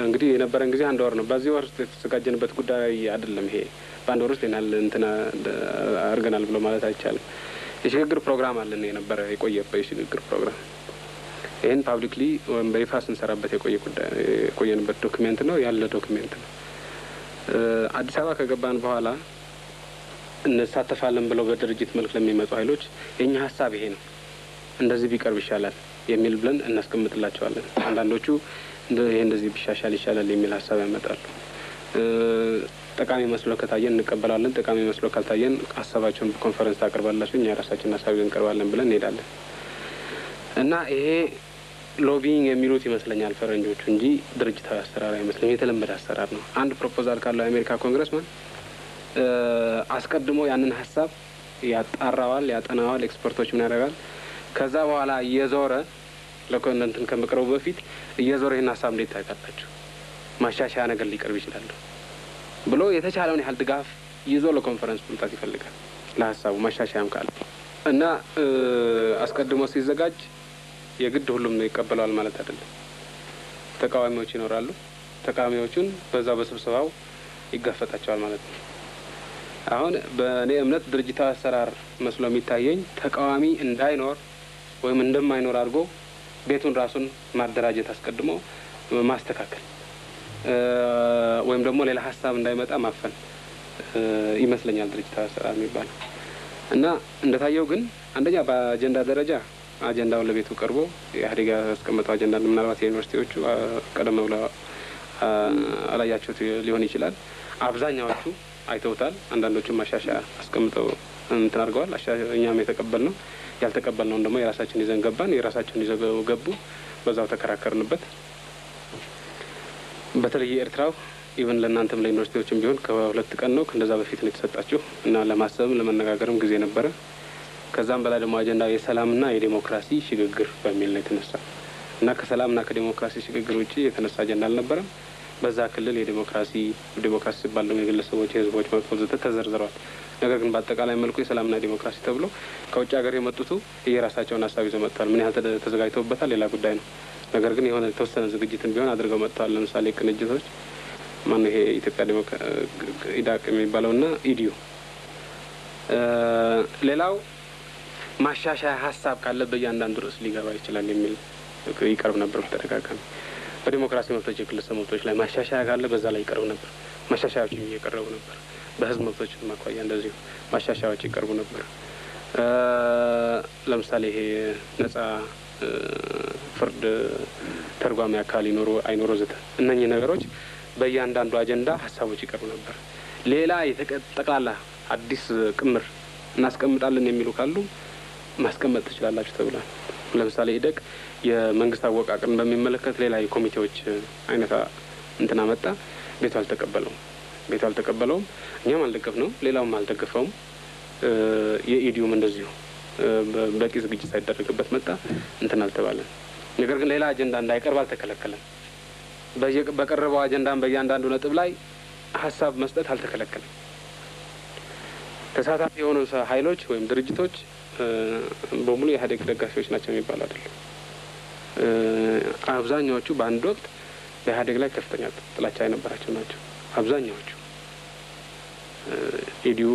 እንግዲህ የነበረን ጊዜ 1 ወር ነው። በዚህ ወር ውስጥ የተዘጋጀንበት ጉዳይ አይደለም። ይሄ በ1 ወር ውስጥ እንትና አድርገናል ብሎ ማለት አይቻልም። የሽግግር ፕሮግራም አለን የቆየበት የሽግግር ፕሮግራም። ይህን ፓብሊክሊ ወይም በይፋ ስንሰራበት የቆየንበት ዶክሜንት ነው ያለ ዶክሜንት ነው። አዲስ አበባ ከገባን በኋላ እንሳተፋለን ብለው በድርጅት መልክ ለሚመጡ ኃይሎች የኛ ሀሳብ ይሄ ነው፣ እንደዚህ ቢቀርብ ይሻላል የሚል ብለን እናስቀምጥላቸዋለን። አንዳንዶቹ ይሄ እንደዚህ ቢሻሻል ይሻላል የሚል ሀሳብ ያመጣሉ። ጠቃሚ መስሎ ከታየን እንቀበላለን። ጠቃሚ መስሎ ካልታየን ሀሳባቸውን በኮንፈረንስ ታቀርባላችሁ፣ እኛ ራሳችን ሀሳብ እንቀርባለን ብለን እንሄዳለን እና ይሄ ሎቢንግ የሚሉት ይመስለኛል ፈረንጆቹ እንጂ ድርጅታዊ አሰራር አይመስልም። የተለመደ አሰራር ነው። አንድ ፕሮፖዛል ካለው የአሜሪካ ኮንግረስማን አስቀድሞ ያንን ሀሳብ ያጣራዋል፣ ያጠናዋል፣ ኤክስፐርቶች ምን ያደርጋል። ከዛ በኋላ እየዞረ ለኮንነንትን ከመቅረቡ በፊት እየዞረ ይህን ሀሳብ እንዴት ታውቃላችሁ፣ ማሻሻያ ነገር ሊቀርብ ይችላል ብሎ የተቻለውን ያህል ድጋፍ ይዞ ለኮንፈረንስ መምጣት ይፈልጋል፣ ለሀሳቡ ማሻሻያም ካለ እና አስቀድሞ ሲዘጋጅ የግድ ሁሉም ይቀበለዋል ማለት አይደለም። ተቃዋሚዎች ይኖራሉ። ተቃዋሚዎቹን በዛ በስብሰባው ይጋፈጣቸዋል ማለት ነው። አሁን በእኔ እምነት ድርጅታዊ አሰራር መስሎ የሚታየኝ ተቃዋሚ እንዳይኖር ወይም እንደማይኖር አድርጎ ቤቱን ራሱን ማደራጀት አስቀድሞ ማስተካከል ወይም ደግሞ ሌላ ሀሳብ እንዳይመጣ ማፈን ይመስለኛል ድርጅታዊ አሰራር የሚባለው እና እንደታየው ግን አንደኛ በአጀንዳ ደረጃ አጀንዳውን ለቤቱ ቀርቦ ኢህአዴግ ያስቀመጠው አጀንዳ ምናልባት የዩኒቨርሲቲዎቹ ቀደም ብለው አላያቸውት ሊሆን ይችላል። አብዛኛዎቹ አይተውታል። አንዳንዶቹም ማሻሻያ አስቀምጠው እንትን አድርገዋል። እኛም የተቀበልነው ያልተቀበልነውን ደግሞ የራሳችን ይዘን ገባን። የራሳቸውን ይዘው ገቡ። በዛው ተከራከርንበት። በተለይ የኤርትራው ኢቨን ለእናንተም ለዩኒቨርሲቲዎችም ቢሆን ከ2 ቀን ነው ከእንደዛ በፊት ነው የተሰጣችሁ እና ለማሰብም ለመነጋገርም ጊዜ ነበረ። ከዛም በላይ ደግሞ አጀንዳ የሰላምና የዴሞክራሲ ሽግግር በሚል ነው የተነሳ እና ከሰላምና ከዴሞክራሲ ሽግግር ውጪ የተነሳ አጀንዳ አልነበረም። በዛ ክልል ዲሞክራሲ ሲባል ደግሞ የግለሰቦች የህዝቦች መብት ወዘተ ተዘርዝረዋል። ነገር ግን በአጠቃላይ መልኩ የሰላምና ዲሞክራሲ ተብሎ ከውጭ ሀገር የመጡት የራሳቸውን ሀሳብ ይዘው መጥተዋል። ምን ያህል ተዘጋጅተውበታል ሌላ ጉዳይ ነው። ነገር ግን የሆነ የተወሰነ ዝግጅትን ቢሆን አድርገው መጥተዋል። ለምሳሌ ቅንጅቶች ማነው ይሄ ኢትዮጵያ ኢዳቅ የሚባለውና ኢዲዩ። ሌላው ማሻሻያ ሀሳብ ካለ በእያንዳንዱ ርዕስ ሊገባ ይችላል የሚል ይቀርብ ነበር በተደጋጋሚ። በዲሞክራሲ መብቶች የግለሰብ መብቶች ላይ ማሻሻያ ካለ በዛ ላይ ይቀርብ ነበር። ማሻሻያዎችም እየቀረቡ ነበር። በህዝብ መብቶች ማኳያ እንደዚሁ ማሻሻያዎች ይቀርቡ ነበር። ለምሳሌ ይሄ ነጻ ፍርድ ተርጓሚ አካል ይኖሩ አይኖሩ ዘተ እነኚህ ነገሮች በእያንዳንዱ አጀንዳ ሀሳቦች ይቀርቡ ነበር። ሌላ ጠቅላላ አዲስ ቅምር እናስቀምጣለን የሚሉ ካሉ ማስቀመጥ ትችላላችሁ ተብሏል። ለምሳሌ ኢደቅ የመንግስት አወቃቀርን በሚመለከት ሌላ የኮሚቴዎች አይነት እንትና መጣ። ቤቱ አልተቀበለውም። እኛም አልደገፍ ነው፣ ሌላውም አልደገፈውም። የኢዲዩም እንደዚሁ በቂ ዝግጅት ሳይደረግበት መጣ፣ እንትን አልተባለም። ነገር ግን ሌላ አጀንዳ እንዳይቀርብ አልተከለከለም። በቀረበው አጀንዳም በእያንዳንዱ ነጥብ ላይ ሀሳብ መስጠት አልተከለከለም። ተሳታፊ የሆኑ ኃይሎች ወይም ድርጅቶች በሙሉ የኢህአዴግ ደጋፊዎች ናቸው የሚባሉ አይደለም። አብዛኛዎቹ በአንድ ወቅት በኢህአዴግ ላይ ከፍተኛ ጥላቻ የነበራቸው ናቸው። አብዛኛዎቹ ኢዲዩ፣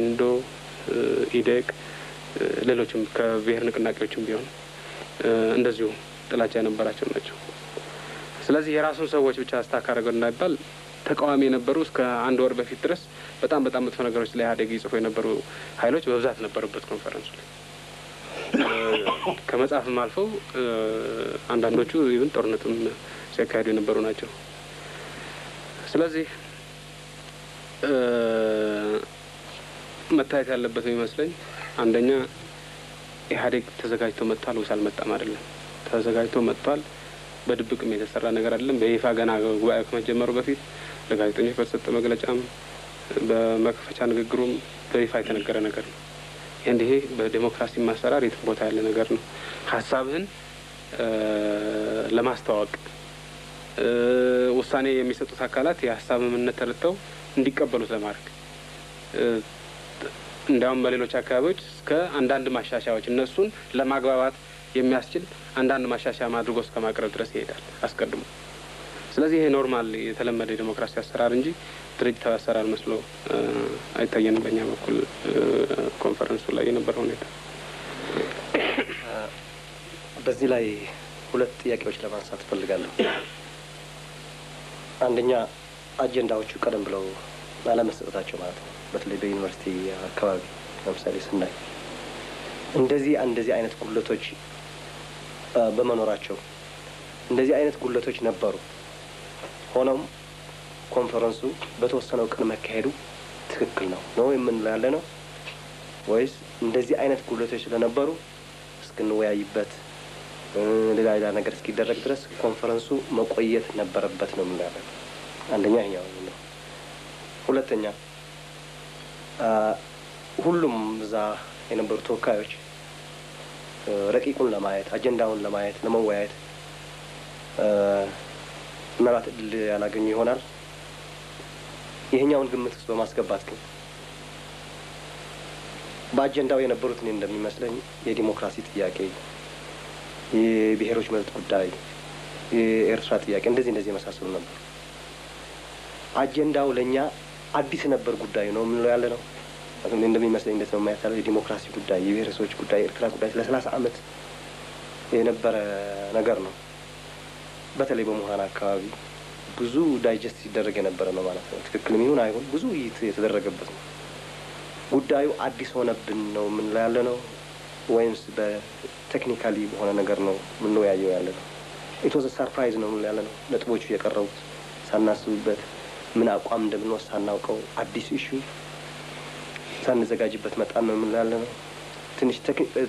ኢንዶ፣ ኢዴቅ፣ ሌሎችም ከብሔር ንቅናቄዎችም ቢሆን እንደዚሁ ጥላቻ የነበራቸው ናቸው። ስለዚህ የራሱን ሰዎች ብቻ አስታካረገው እንዳይባል ተቃዋሚ የነበሩ እስከ አንድ ወር በፊት ድረስ በጣም መጥፎ ነገሮች ላይ ኢህአዴግ ይጽፉ የነበሩ ኃይሎች በብዛት ነበሩበት ኮንፈረንሱ ላይ። ከመጻፍም አልፈው አንዳንዶቹ ይሁን ጦርነቱም ሲያካሂዱ የነበሩ ናቸው። ስለዚህ መታየት ያለበት የሚመስለኝ አንደኛ ኢህአዴግ ተዘጋጅቶ መጥቷል ወይስ አልመጣም አይደለም። ተዘጋጅቶ መጥቷል። በድብቅም የተሰራ ነገር አይደለም። በይፋ ገና ጉባኤው ከመጀመሩ በፊት ለጋዜጠኞች በተሰጠ መግለጫም በመክፈቻ ንግግሩም በይፋ የተነገረ ነገር ነው። ይሄ በዲሞክራሲ ማሰራር የት ቦታ ያለ ነገር ነው። ሀሳብህን ለማስተዋወቅ ውሳኔ የሚሰጡት አካላት የሀሳብ ምንነት ተረድተው እንዲቀበሉት ለማድረግ እንዲያውም በሌሎች አካባቢዎች እስከ አንዳንድ ማሻሻያዎች እነሱን ለማግባባት የሚያስችል አንዳንድ ማሻሻያ አድርጎ እስከ ማቅረብ ድረስ ይሄዳል አስቀድሞ። ስለዚህ ይሄ ኖርማል የተለመደ የዲሞክራሲ አሰራር እንጂ ድርጅታዊ አሰራር መስሎ አይታየንም በእኛ በኩል ኮንፈረንሱ ላይ የነበረው ሁኔታ። በዚህ ላይ ሁለት ጥያቄዎች ለማንሳት እፈልጋለሁ። አንደኛ አጀንዳዎቹ ቀደም ብለው አለመሰጠታቸው ማለት ነው። በተለይ በዩኒቨርሲቲ አካባቢ ለምሳሌ ስናይ እንደዚህ አይነት ጉድለቶች በመኖራቸው እንደዚህ አይነት ጉድለቶች ነበሩ። ሆኖም ኮንፈረንሱ በተወሰነው ቀን መካሄዱ ትክክል ነው የምንለው ያለ ነው ወይስ እንደዚህ አይነት ጉድለቶች ስለነበሩ እስክንወያይበት ሌላ ነገር እስኪደረግ ድረስ ኮንፈረንሱ መቆየት ነበረበት ነው የምንለው ያለ ነው? አንደኛ ይሄኛው ነው። ሁለተኛ ሁሉም እዛ የነበሩ ተወካዮች ረቂቁን ለማየት አጀንዳውን ለማየት ለመወያየት ምናልባት እድል ያላገኙ ይሆናል። ይሄኛውን ግምት ውስጥ በማስገባት ግን በአጀንዳው የነበሩት እኔ እንደሚመስለኝ የዲሞክራሲ ጥያቄ፣ የብሔሮች መብት ጉዳይ፣ የኤርትራ ጥያቄ እንደዚህ የመሳሰሉ ነበሩ። አጀንዳው ለእኛ አዲስ ነበር ጉዳዩ ነው የምንለው ያለ ነው። እንደሚመስለኝ እንደት ነው የማያታለው የዲሞክራሲ ጉዳይ፣ የብሔረሰቦች ጉዳይ፣ የኤርትራ ጉዳይ ለ30 ዓመት የነበረ ነገር ነው። በተለይ በሙሃና አካባቢ ብዙ ዳይጀስት ሲደረግ የነበረ ነው ማለት ነው። ትክክል ይሁን አይሁን ብዙ የተደረገበት ነው። ጉዳዩ አዲስ ሆነብን ነው የምንለው ያለ ነው ወይስ በቴክኒካሊ በሆነ ነገር ነው የምንወያየው ያለ ነው? ኢት ዋዝ ሰርፕራይዝ ነው የምንለው ያለ ነው። ነጥቦቹ የቀረቡት ሳናስብበት ምን አቋም እንደምንወስድ ሳናውቀው አዲስ ኢሹ ሳንዘጋጅበት መጣን ነው የምንለው ያለ ነው። ትንሽ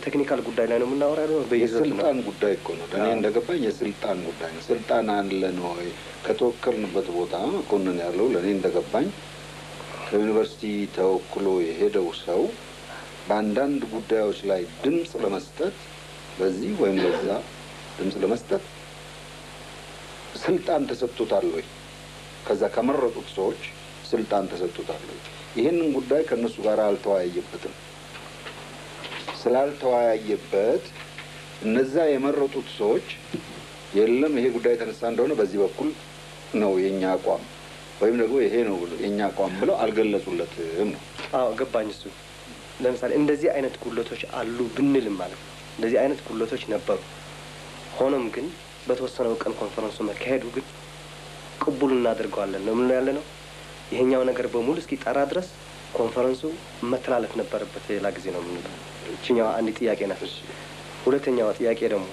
ቴክኒካል ጉዳይ ላይ ነው የምናወራው። የስልጣን ጉዳይ እኮ ነው። እኔ እንደገባኝ የስልጣን ጉዳይ ነው። ስልጣን አለን ወይ ከተወከልንበት ቦታ መኮንን ያለው ለእኔ እንደገባኝ ከዩኒቨርሲቲ ተወክሎ የሄደው ሰው በአንዳንድ ጉዳዮች ላይ ድምፅ ለመስጠት በዚህ ወይም በዛ ድምፅ ለመስጠት ስልጣን ተሰጥቶታል ወይ ከዛ ከመረጡት ሰዎች ስልጣን ተሰጥቶታል። ይህንን ጉዳይ ከእነሱ ጋር አልተወያየበትም። ስላልተወያየበት እነዛ የመረጡት ሰዎች የለም ይሄ ጉዳይ የተነሳ እንደሆነ በዚህ በኩል ነው የኛ አቋም ወይም ደግሞ ይሄ ነው የኛ አቋም ብለው አልገለጹለትም ነው። አዎ ገባኝ። እሱ ለምሳሌ እንደዚህ አይነት ጉድለቶች አሉ ብንልም ማለት ነው እንደዚህ አይነት ጉድለቶች ነበሩ። ሆኖም ግን በተወሰነው ቀን ኮንፈረንሱ መካሄዱ ግን ቅቡል እናደርገዋለን ነው ምን ያለ ነው። ይሄኛው ነገር በሙሉ እስኪጠራ ድረስ ኮንፈረንሱ መተላለፍ ነበረበት። ሌላ ጊዜ ነው ምን እቺኛው አንድ ጥያቄ ናት። ሁለተኛው ጥያቄ ደግሞ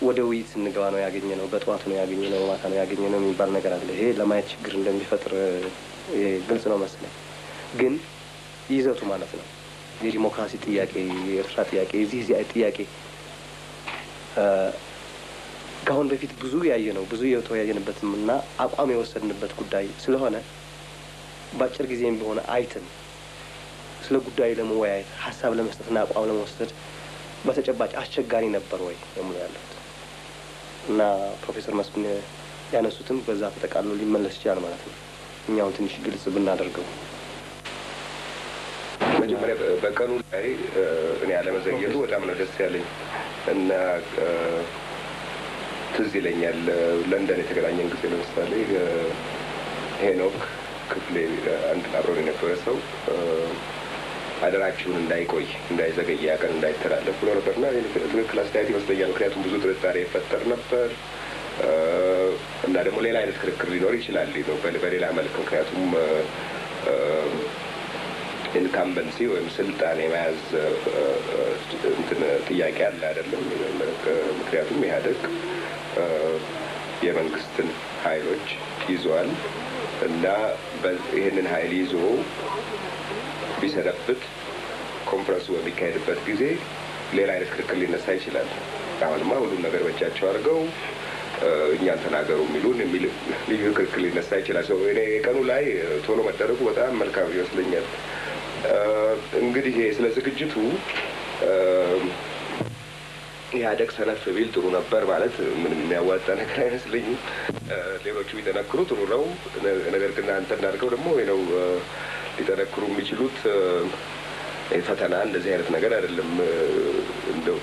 ወደ ውይይት እንገባ ነው ያገኘነው። በጠዋት ነው ያገኘነው፣ ማታ ነው ያገኘነው የሚባል ነገር አለ። ይሄ ለማየት ችግር እንደሚፈጥር ግልጽ ነው መሰለኝ። ግን ይዘቱ ማለት ነው የዲሞክራሲ ጥያቄ፣ የኤርትራ ጥያቄ፣ የዚህ ጥያቄ ከአሁን በፊት ብዙ ያየነው ብዙ የተወያየንበትም እና አቋም የወሰድንበት ጉዳይ ስለሆነ በአጭር ጊዜም ቢሆን አይተን ስለ ጉዳዩ ለመወያየት ሀሳብ ለመስጠትና አቋም ለመወሰድ በተጨባጭ አስቸጋሪ ነበር ወይ ነው ያሉት እና ፕሮፌሰር መስፍን ያነሱትም በዛ ተጠቃሎ ሊመለስ ይችላል ማለት ነው። እኛውን ትንሽ ግልጽ ብናደርገው መጀመሪያ በቀኑ ላይ እኔ ያለመዘግየቱ በጣም ነው ደስ ያለኝ እና ትዝ ይለኛል ለንደን የተገናኘን ጊዜ ለምሳሌ ሄኖክ ክፍሌ አንድ አብሮን የነበረ ሰው አደራችሁን እንዳይቆይ እንዳይዘገይ ያቀን እንዳይተላለፍ ብሎ ነበርና ትክክል አስተያየት ይመስለኛል። ምክንያቱም ብዙ ጥርጣሬ ይፈጠር ነበር እና ደግሞ ሌላ አይነት ክርክር ሊኖር ይችላል ነው በሌላ መልክ። ምክንያቱም ኢንካምበንሲ ወይም ስልጣን የመያዝ እንትን ጥያቄ አለ አይደለም። ምክንያቱም ኢህአዴግ የመንግስትን ኃይሎች ይዟል እና ይህንን ኃይል ይዞ ቢሰነብት ኮንፈረንሱ በሚካሄድበት ጊዜ ሌላ አይነት ክርክር ሊነሳ ይችላል። አሁንማ ሁሉም ነገር በእጃቸው አድርገው እኛን ተናገሩ የሚሉን የሚል ልዩ ክርክር ሊነሳ ይችላል። ሰው እኔ ቀኑ ላይ ቶሎ መደረጉ በጣም መልካም ይመስለኛል። እንግዲህ ስለ ዝግጅቱ ኢህአዴግ ሰነፍ ቢል ጥሩ ነበር ማለት ምንም የሚያዋጣ ነገር አይመስለኝም። ሌሎቹ ቢጠነክሩ ጥሩ ነው። ነገር ግን አንተ እንዳልከው ደግሞ ነው ሊጠነክሩ የሚችሉት ፈተና እንደዚህ አይነት ነገር አይደለም። እንደው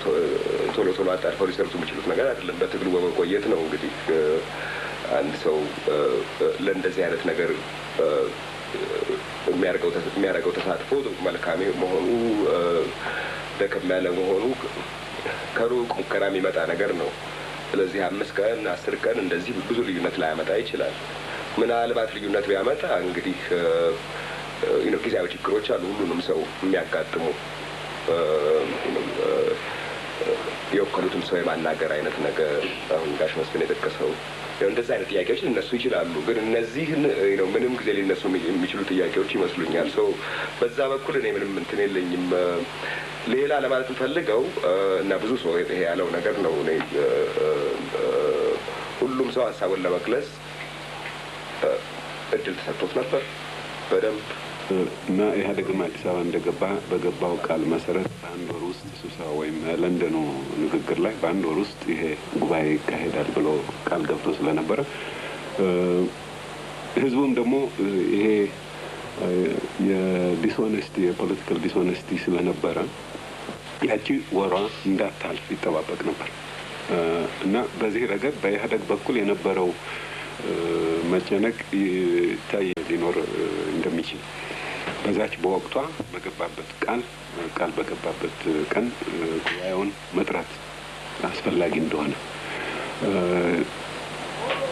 ቶሎ ቶሎ አጣርፈው ሊሰርቱ የሚችሉት ነገር አይደለም። በትግሉ በመቆየት ነው እንግዲህ አንድ ሰው ለእንደዚህ አይነት ነገር የሚያደርገው ተሳትፎ መልካም መሆኑ ደከም ያለ መሆኑ ከሩቅ ሙከራ የሚመጣ ነገር ነው። ስለዚህ 5 ቀን 10 ቀን እንደዚህ ብዙ ልዩነት ላያመጣ ይችላል። ምናልባት ልዩነት ቢያመጣ እንግዲህ ጊዜያዊ ችግሮች አሉ ሁሉንም ሰው የሚያጋጥሙ የወከሉትም ሰው የማናገር አይነት ነገር አሁን ጋሽ መስፍን የጠቀሰው እንደዚህ አይነት ጥያቄዎች ሊነሱ ይችላሉ። ግን እነዚህ ምንም ጊዜ ሊነሱ የሚችሉ ጥያቄዎች ይመስሉኛል። ሰው በዛ በኩል እኔ ምንም እንትን የለኝም። ሌላ ለማለት እንፈልገው እና ብዙ ሰው ይሄ ያለው ነገር ነው። እኔ ሁሉም ሰው ሀሳቡን ለመግለጽ እድል ተሰጥቶት ነበር በደንብ እና ኢህአዴግም አዲስ አበባ እንደገባ በገባው ቃል መሰረት በአንድ ወር ውስጥ ስብሰባ ወይም ለንደኑ ንግግር ላይ በአንድ ወር ውስጥ ይሄ ጉባኤ ይካሄዳል ብሎ ቃል ገብቶ ስለነበረ ህዝቡም ደግሞ ይሄ የዲስሆነስቲ የፖለቲካል ዲስሆነስቲ ስለነበረ ያቺ ወሯ እንዳታልፍ ይጠባበቅ ነበር እና በዚህ ረገድ በኢህአዴግ በኩል የነበረው መጨነቅ ይታይ ሊኖር እንደሚችል በዛች በወቅቷ በገባበት ቃል በገባበት ቀን ጉባኤውን መጥራት አስፈላጊ እንደሆነ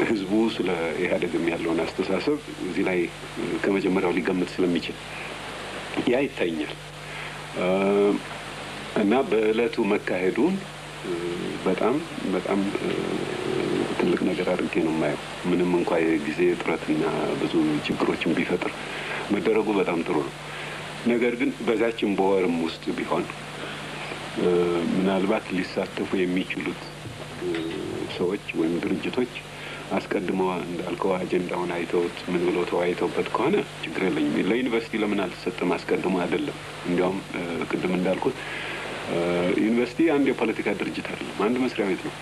ህዝቡ ስለ ኢህአዴግም ያለውን አስተሳሰብ እዚህ ላይ ከመጀመሪያው ሊገምት ስለሚችል ያ ይታይኛል እና በእለቱ መካሄዱን በጣም ትልቅ ነገር አድርጌ ነው የማየው። ምንም እንኳ የጊዜ እጥረትና ብዙ ችግሮችን ቢፈጥር መደረጉ በጣም ጥሩ ነው። ነገር ግን በዛችን በወርም ውስጥ ቢሆን ምናልባት ሊሳተፉ የሚችሉት ሰዎች ወይም ድርጅቶች አስቀድመው እንዳልከው አጀንዳውን አይተውት ምን ብለው ተወያይተውበት ከሆነ ችግር የለኝም። ለዩኒቨርሲቲ ለምን አልተሰጠም አስቀድሞ አይደለም። እንዲያውም ቅድም እንዳልኩት ዩኒቨርሲቲ አንድ የፖለቲካ ድርጅት አይደለም፣ አንድ መስሪያ ቤት ነው።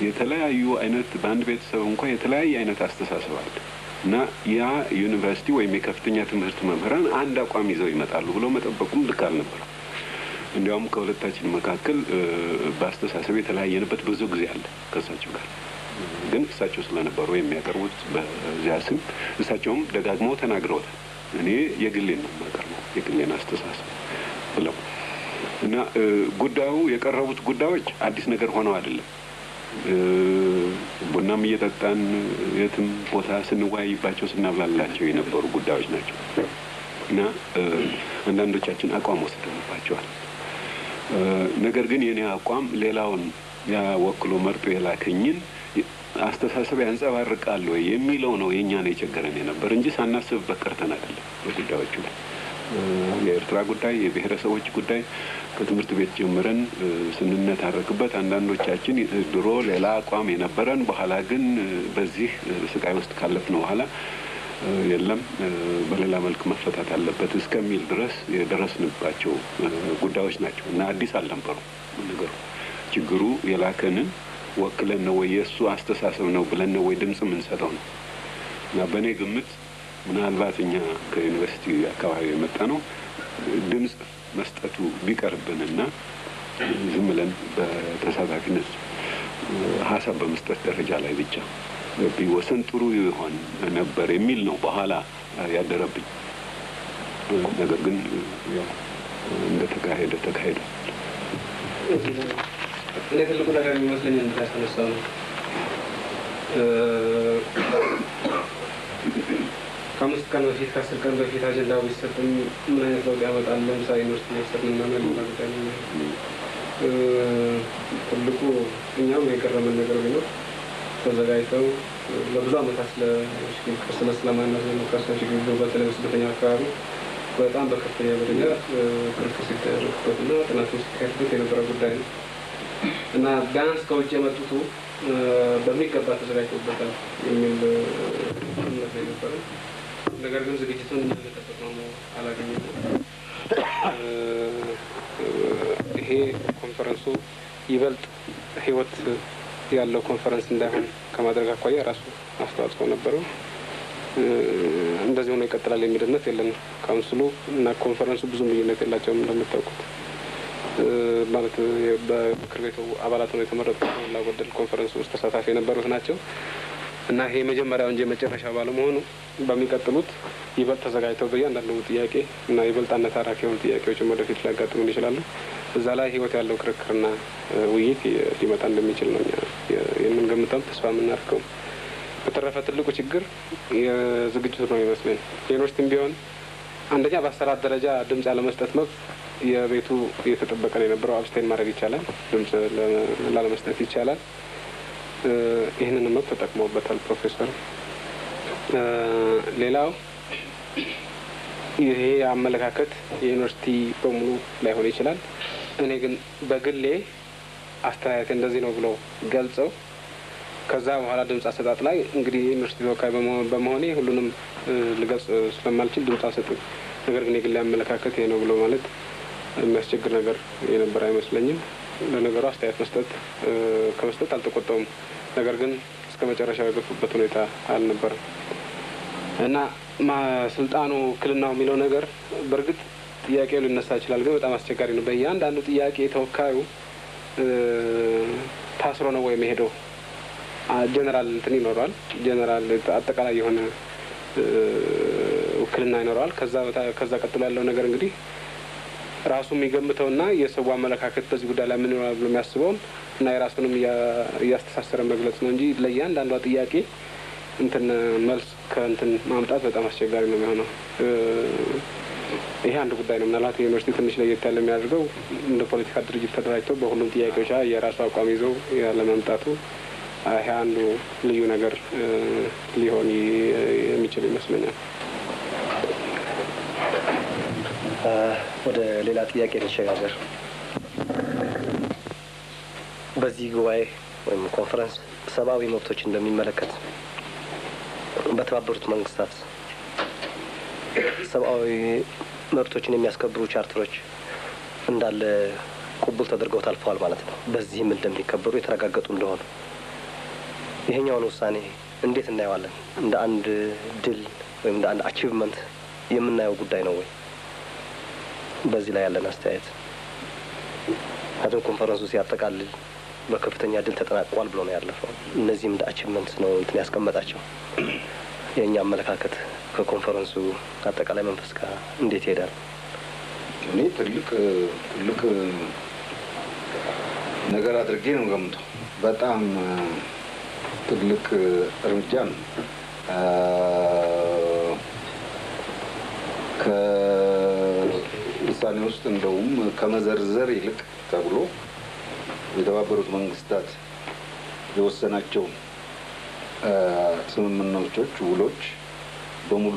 የተለያዩ አይነት በአንድ ቤተሰብ እንኳ የተለያየ አይነት አስተሳሰብ አለ እና ያ ዩኒቨርሲቲ ወይም የከፍተኛ ትምህርት መምህራን አንድ አቋም ይዘው ይመጣሉ ብሎ መጠበቁም ልክ አልነበረም። እንዲያውም ከሁለታችን መካከል በአስተሳሰብ የተለያየንበት ብዙ ጊዜ አለ ከእሳቸው ጋር። ግን እሳቸው ስለነበሩ የሚያቀርቡት በዚያ ስም እሳቸውም ደጋግመው ተናግረውታል። እኔ የግሌን ነው የማቀርበው የግሌን አስተሳሰብ ብለው እና ጉዳዩ የቀረቡት ጉዳዮች አዲስ ነገር ሆነው አይደለም። ቡናም እየጠጣን የትም ቦታ ስንወያይባቸው ስናብላላቸው የነበሩ ጉዳዮች ናቸው እና አንዳንዶቻችን አቋም ወስደንባቸዋል። ነገር ግን የኔ አቋም ሌላውን ያወክሎ መርጦ የላከኝን አስተሳሰብ ያንጸባርቃል ወይ የሚለው ነው የእኛን የቸገረን የነበር እንጂ ሳናስብበት ቀርተን አይደለም። በጉዳዮቹ ላይ የኤርትራ ጉዳይ፣ የብሔረሰቦች ጉዳይ ከትምህርት ቤት ጀምረን ስንነታረክበት አንዳንዶቻችን ድሮ ሌላ አቋም የነበረን በኋላ ግን በዚህ ስቃይ ውስጥ ካለፍን በኋላ የለም በሌላ መልክ መፈታት አለበት እስከሚል ድረስ የደረስንባቸው ጉዳዮች ናቸው እና አዲስ አልነበሩም። ነገሩ ችግሩ የላከንን ወክለን ነው ወይ የእሱ አስተሳሰብ ነው ብለን ነው ወይ ድምጽ የምንሰጠው ነው እና በእኔ ግምት ምናልባት እኛ ከዩኒቨርሲቲ አካባቢ የመጣ ነው ድምጽ መስጠቱ ቢቀርብንና ዝም ብለን በተሳታፊነት ሀሳብ በመስጠት ደረጃ ላይ ብቻ ቢወሰን ጥሩ ይሆን ነበር የሚል ነው በኋላ ያደረብኝ። ነገር ግን ያው እንደተካሄደ ተካሄደ። እኔ ትልቁ ነገር የሚመስለኝ እንዳያስነሳው ነው ከአምስት ቀን በፊት ከ10 ቀን በፊት አጀንዳው ቢሰጥም ምን አይነት ለውጥ ያመጣል? ለምሳሌ ዩኒቨርሲቲ መሰረት ምናምን ጉዳይ ነው። ትልቁ እኛም የገረመን ነገር ቢኖር ተዘጋጅተው ለብዙ ዓመታት ስለ ሰላምና ዲሞክራሲ ሽግግር በተለይ በስደተኛ አካባቢ በጣም በከፍተኛ ደረጃ ክርክር ሲደረግበትና ጥናት ሲካሄድበት የነበረ ጉዳይ ነው እና ቢያንስ ከውጭ የመጡት በሚገባ ተዘጋጅተውበታል የሚል እምነት ነው የነበረ። ነገር ግን ዝግጅቱን እንደተጠበቅነው አላገኘንም። ይሄ ኮንፈረንሱ ይበልጥ ህይወት ያለው ኮንፈረንስ እንዳይሆን ከማድረግ አኳያ ራሱ አስተዋጽኦ ነበረው። እንደዚህ ሆኖ ይቀጥላል የሚል እምነት የለንም። ካውንስሉ እና ኮንፈረንሱ ብዙም ልዩነት የላቸውም እንደምታውቁት። ማለት በምክር ቤቱ አባላት ነው የተመረጡት እና ጎደል ኮንፈረንስ ውስጥ ተሳታፊ የነበሩት ናቸው እና ይሄ መጀመሪያው እንጂ መጨረሻ ባለመሆኑ በሚቀጥሉት ይበልጥ ተዘጋጅተው በእያንዳንዱ ጥያቄ እና ይበልጥ አነታራኪ የሆኑ ጥያቄዎችን ወደፊት ሊያጋጥሙን ይችላሉ። እዛ ላይ ህይወት ያለው ክርክርና ውይይት ሊመጣ እንደሚችል ነው የምንገምተው፣ ተስፋ የምናደርገው። በተረፈ ትልቁ ችግር የዝግጅቱ ነው ይመስለኝ። ዩኒቨርሲቲም ቢሆን አንደኛ በአሰራር ደረጃ ድምጽ ያለመስጠት መብት የቤቱ እየተጠበቀ ነው የነበረው። አብስቴን ማድረግ ይቻላል፣ ድምጽ ላለመስጠት ይቻላል። ይህንን መብት ተጠቅመውበታል ፕሮፌሰር። ሌላው ይሄ አመለካከት የዩኒቨርሲቲ በሙሉ ላይሆን ይችላል። እኔ ግን በግሌ አስተያየት እንደዚህ ነው ብለው ገልጸው ከዛ በኋላ ድምጽ አሰጣጥ ላይ እንግዲህ ዩኒቨርሲቲ ተወካይ በመሆኔ ሁሉንም ልገልጽ ስለማልችል ድምጽ አልሰጥም። ነገር ግን የግሌ አመለካከት ይሄ ነው ብሎ ማለት የሚያስቸግር ነገር የነበረ አይመስለኝም። ለነገሩ አስተያየት መስጠት ከመስጠት አልተቆጠውም። ነገር ግን እስከ መጨረሻው የገፉበት ሁኔታ አልነበረም እና ስልጣኑ ውክልናው የሚለው ነገር በእርግጥ ጥያቄው ሊነሳ ይችላል፣ ግን በጣም አስቸጋሪ ነው። በእያንዳንዱ ጥያቄ ተወካዩ ታስሮ ነው ወይ የሚሄደው? ጀነራል እንትን ይኖረዋል፣ ጀነራል አጠቃላይ የሆነ ውክልና ይኖረዋል። ከዛ ቀጥሎ ያለው ነገር እንግዲህ ራሱ የሚገምተውና የሰው አመለካከት በዚህ ጉዳይ ላይ ምን ይሆናል ብሎ የሚያስበውን እና የራሱንም እያስተሳሰረ መግለጽ ነው እንጂ ለእያንዳንዷ ጥያቄ እንትን መልስ ከእንትን ማምጣት በጣም አስቸጋሪ ነው የሚሆነው። ይሄ አንድ ጉዳይ ነው። ምናልባት ዩኒቨርሲቲ ትንሽ ለየት ያለ የሚያደርገው እንደ ፖለቲካ ድርጅት ተደራጅተው በሁሉም ጥያቄዎች ላይ የራሱ አቋም ይዘው ያለመምጣቱ ይሄ አንዱ ልዩ ነገር ሊሆን የሚችል ይመስለኛል። ወደ ሌላ ጥያቄ እንሸጋገር። በዚህ ጉባኤ ወይም ኮንፈረንስ ሰብአዊ መብቶችን እንደሚመለከት በተባበሩት መንግስታት ሰብአዊ መብቶችን የሚያስከብሩ ቻርተሮች እንዳለ ቁቡል ተደርገው ታልፈዋል ማለት ነው። በዚህም እንደሚከበሩ የተረጋገጡ እንደሆነ ይሄኛውን ውሳኔ እንዴት እናየዋለን? እንደ አንድ ድል ወይም እንደ አንድ አቺቭመንት የምናየው ጉዳይ ነው ወይ? በዚህ ላይ ያለን አስተያየት። አቶ ኮንፈረንሱ ሲያጠቃልል በከፍተኛ ድል ተጠናቋል ብሎ ነው ያለፈው። እነዚህም እንደ አቺቭመንት ነው እንትን ያስቀመጣቸው። የእኛ አመለካከት ከኮንፈረንሱ አጠቃላይ መንፈስ ጋር እንዴት ይሄዳል? እኔ ትልቅ ነገር አድርጌ ነው ገምተው። በጣም ትልቅ እርምጃ ነው። ከውሳኔ ውስጥ እንደውም ከመዘርዘር ይልቅ ተብሎ የተባበሩት መንግስታት የወሰናቸውን ስምምነቶች፣ ውሎች በሙሉ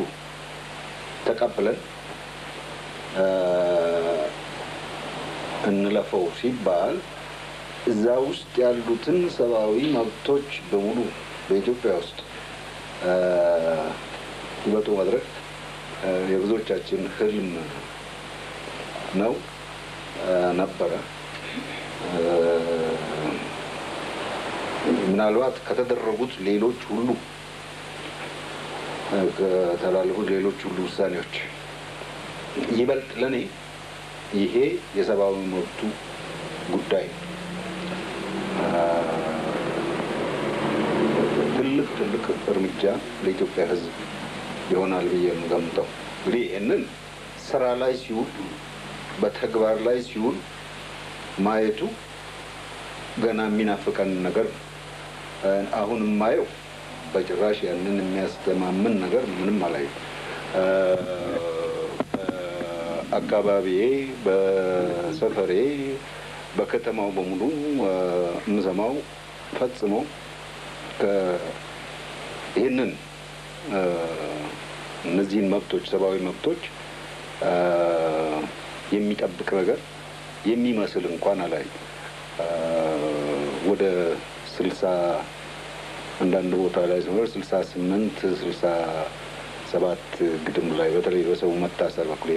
ተቀብለን እንለፈው ሲባል እዛ ውስጥ ያሉትን ሰብአዊ መብቶች በሙሉ በኢትዮጵያ ውስጥ ይበጡ ማድረግ የብዙዎቻችን ህልም ነው ነበረ። ምናልባት ከተደረጉት ሌሎች ሁሉ ከተላለፉት ሌሎች ሁሉ ውሳኔዎች ይበልጥ ለኔ ይሄ የሰብአዊ መብቱ ጉዳይ ትልቅ እርምጃ ለኢትዮጵያ ህዝብ ይሆናል ብዬ የምገምተው። እንግዲህ ይህንን ስራ ላይ ሲውል በተግባር ላይ ሲውል ማየቱ ገና የሚናፍቀን ነገር። አሁን የማየው በጭራሽ ያንን የሚያስተማምን ነገር ምንም አላየም። አካባቢዬ፣ በሰፈሬ፣ በከተማው በሙሉ የምሰማው ፈጽሞ ይህንን እነዚህን መብቶች፣ ሰብአዊ መብቶች የሚጠብቅ ነገር የሚመስል እንኳን አላየም። ወደ 60 አንዳንድ ቦታ ላይ ሲኖር 68 67 ግድም ላይ በተለይ በሰው መታሰር በኩል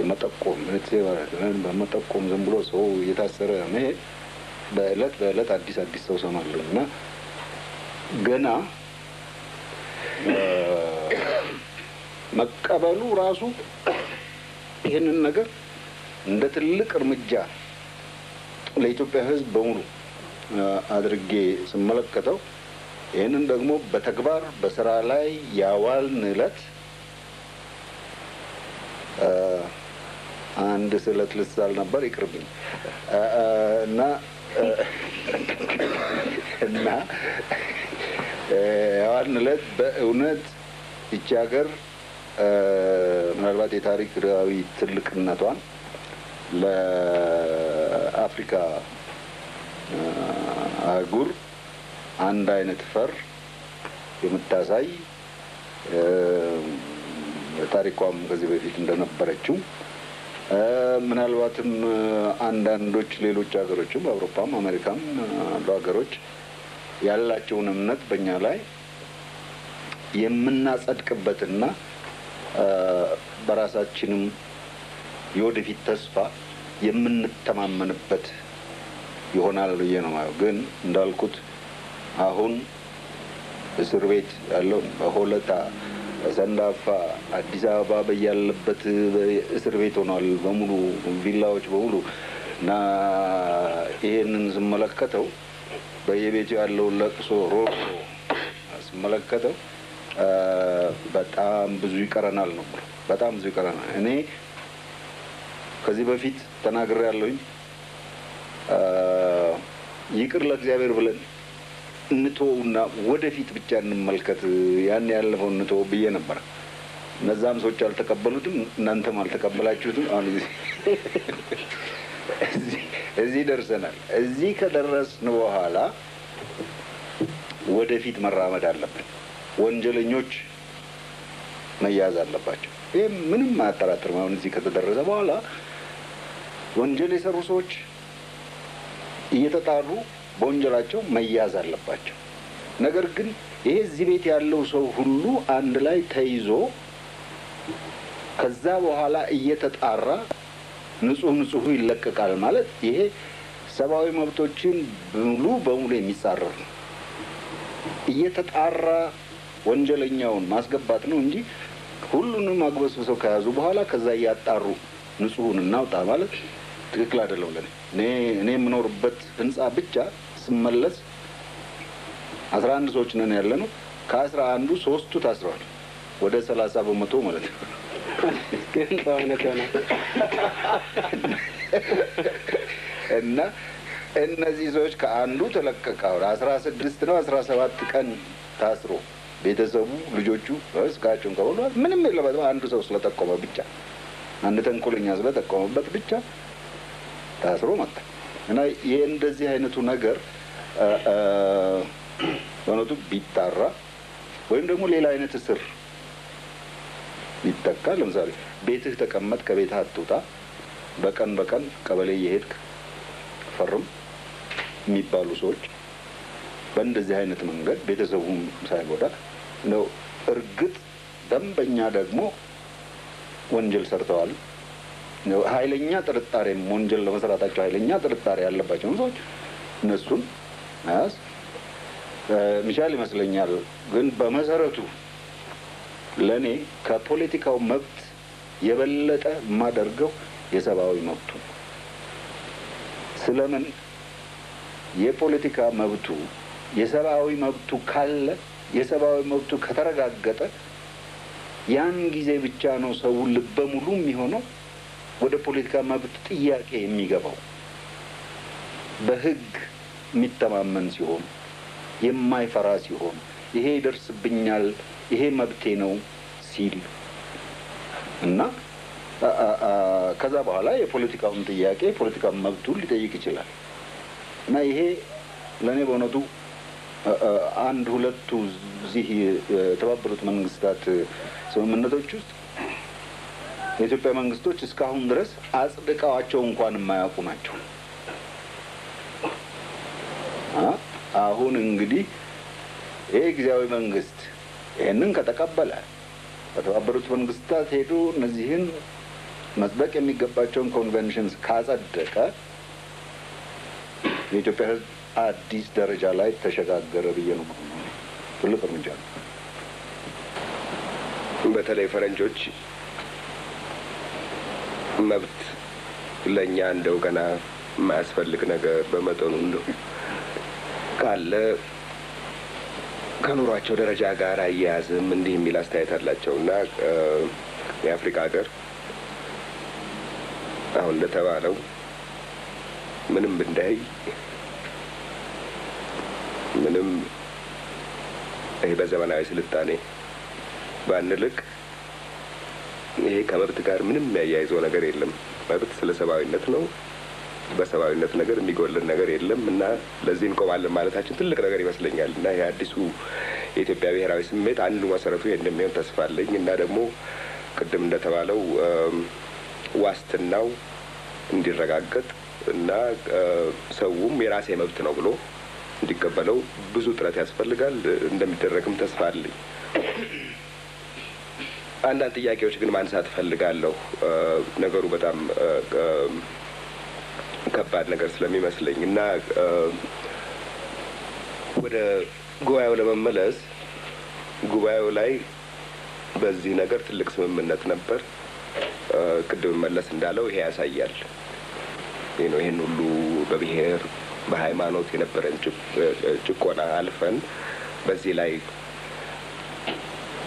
በመጠቆም ዝም ብሎ ሰው እየታሰረ መሄድ በእለት አዲስ ሰው ሰማለሁ እና ገና መቀበሉ ራሱ ይህንን ነገር እንደ ትልቅ እርምጃ ለኢትዮጵያ ህዝብ በሙሉ አድርጌ ስመለከተው ይህንን ደግሞ በተግባር በስራ ላይ ያዋልን ዕለት አንድ ስለት ልሳል ነበር ይቅርብኝ እና ያዋልን ዕለት በእውነት ይቺ ሀገር ምናልባት የታሪካዊ ትልቅነቷን ለአፍሪካ አህጉር አንድ አይነት ፈር የምታሳይ ታሪኳም ከዚህ በፊት እንደነበረችው ምናልባትም አንዳንዶች ሌሎች ሀገሮችም በአውሮፓም አሜሪካም ያሉ ሀገሮች ያላቸውን እምነት በእኛ ላይ የምናጸድቅበትና በራሳችንም የወደፊት ተስፋ የምንተማመንበት ይሆናል ብዬ ነው ማለት። ግን እንዳልኩት አሁን እስር ቤት ያለው በሆለታ፣ በሰንዳፋ፣ አዲስ አበባ በያለበት እስር ቤት ሆኗል በሙሉ ቪላዎች በሙሉ እና ይሄንን ስመለከተው በየቤቱ ያለውን ለቅሶ ሮሮ ስመለከተው በጣም ብዙ ይቀረናል ነው። በጣም ብዙ ይቀረናል። እኔ ከዚህ በፊት ተናግሬ ያለሁኝ ይቅር ለእግዚአብሔር ብለን እንተውና ወደፊት ብቻ እንመልከት፣ ያን ያለፈው እንተው ብዬ ነበር። እነዛም ሰዎች አልተቀበሉትም፣ እናንተም አልተቀበላችሁትም። አሁን እዚህ ደርሰናል። እዚህ ከደረስን በኋላ ወደፊት መራመድ አለብን። ወንጀለኞች መያዝ አለባቸው። ይህ ምንም አያጠራጥርም። አሁን እዚህ ከተደረሰ በኋላ ወንጀል የሰሩ ሰዎች እየተጣሩ በወንጀላቸው መያዝ አለባቸው። ነገር ግን ይሄ እዚህ ቤት ያለው ሰው ሁሉ አንድ ላይ ተይዞ ከዛ በኋላ እየተጣራ ንጹህ ይለቀቃል ማለት ይሄ ሰብአዊ መብቶችን ሙሉ በሙሉ የሚጻረር ነው። እየተጣራ ወንጀለኛውን ማስገባት ነው እንጂ ሁሉንም አግበስብሰው ከያዙ በኋላ ከዛ እያጣሩ ንጹሑን እናውጣ ማለት ትክክል አይደለም። እኔ የምኖርበት ህንጻ ብቻ ስመለስ 11 ሰዎች ነን ያለ ነው። ከ11 3ቱ ታስረዋል። ወደ 30 በመቶ ማለት ነው። ግን በእውነት ነው እና እነዚህ ሰዎች ከአንዱ ተለቀቀ። 16 ነው 17 ቀን ታስሮ ቤተሰቡ ልጆቹ እስካቸውን ከሆኑ ምንም የለበትም። አንዱ ሰው ስለጠቆመ ብቻ አንድ ተንኮለኛ ስለጠቆመበት ብቻ ታስሮ መጣ እና ይህ እንደዚህ አይነቱ ነገር በእውነቱ ቢጣራ ወይም ደግሞ ሌላ አይነት እስር ቢተካ፣ ለምሳሌ ቤትህ ተቀመጥ፣ ከቤትህ አትውጣ፣ በቀን በቀን ቀበሌ እየሄድክ ፈርም የሚባሉ ሰዎች በእንደዚህ አይነት መንገድ ቤተሰቡም ሳይጎዳ ነው። እርግጥ ደንበኛ ደግሞ ወንጀል ሰርተዋል፣ ኃይለኛ ጥርጣሬም ወንጀል ለመስራታቸው ኃይለኛ ጥርጣሬ ያለባቸውን ሰዎች እነሱን መያዝ ሚሻል ይመስለኛል። ግን በመሰረቱ ለእኔ ከፖለቲካው መብት የበለጠ የማደርገው የሰብአዊ መብቱ። ስለምን የፖለቲካ መብቱ የሰብአዊ መብቱ ካለ የሰብአዊ መብቱ ከተረጋገጠ ያን ጊዜ ብቻ ነው ሰው ልበ ሙሉ የሚሆነው ወደ ፖለቲካ መብት ጥያቄ የሚገባው። በህግ የሚተማመን ሲሆን፣ የማይፈራ ሲሆን፣ ይሄ ይደርስብኛል፣ ይሄ መብቴ ነው ሲል እና ከዛ በኋላ የፖለቲካውን ጥያቄ የፖለቲካውን መብቱን ሊጠይቅ ይችላል እና ይሄ ለእኔ በእውነቱ አንድ ሁለቱ እዚህ የተባበሩት መንግስታት ስምምነቶች ውስጥ የኢትዮጵያ መንግስቶች እስካሁን ድረስ አጽድቀዋቸው እንኳን የማያውቁ ናቸው። አሁን እንግዲህ ይሄ ጊዜያዊ መንግስት ይህንን ከተቀበለ በተባበሩት መንግስታት ሄዶ እነዚህን መጽደቅ የሚገባቸውን ኮንቬንሽንስ ካጸደቀ የኢትዮጵያ ሕዝብ አዲስ ደረጃ ላይ ተሸጋገረ ብዬ ነው። ትልቅ እርምጃ ነው። በተለይ ፈረንጆች መብት ለእኛ እንደው ገና የማያስፈልግ ነገር በመጠኑ እንደው ካለ ከኑሯቸው ደረጃ ጋር አያያዝም እንዲህ የሚል አስተያየት አላቸው እና የአፍሪካ ሀገር አሁን እንደተባለው ምንም ብንዳይ ምንም ይሄ በዘመናዊ ስልጣኔ ባንልቅ ይሄ ከመብት ጋር ምንም የሚያያይዘው ነገር የለም። መብት ስለ ሰብአዊነት ነው። በሰብአዊነት ነገር የሚጎልን ነገር የለም እና ለዚህ እንቆማለን ማለታችን ትልቅ ነገር ይመስለኛል እና ይሄ አዲሱ የኢትዮጵያ ብሔራዊ ስሜት አንዱ መሰረቱ እንደሚሆን ተስፋ አለኝ እና ደግሞ ቅድም እንደተባለው ዋስትናው እንዲረጋገጥ እና ሰውም የራሴ መብት ነው ብሎ እንዲቀበለው ብዙ ጥረት ያስፈልጋል። እንደሚደረግም ተስፋ አለኝ። አንዳንድ ጥያቄዎች ግን ማንሳት እፈልጋለሁ። ነገሩ በጣም ከባድ ነገር ስለሚመስለኝ እና ወደ ጉባኤው ለመመለስ ጉባኤው ላይ በዚህ ነገር ትልቅ ስምምነት ነበር። ቅድም መለስ እንዳለው ይሄ ያሳያል ነው ይሄን ሁሉ በብሔር በሃይማኖት የነበረን ጭቆና አልፈን በዚህ ላይ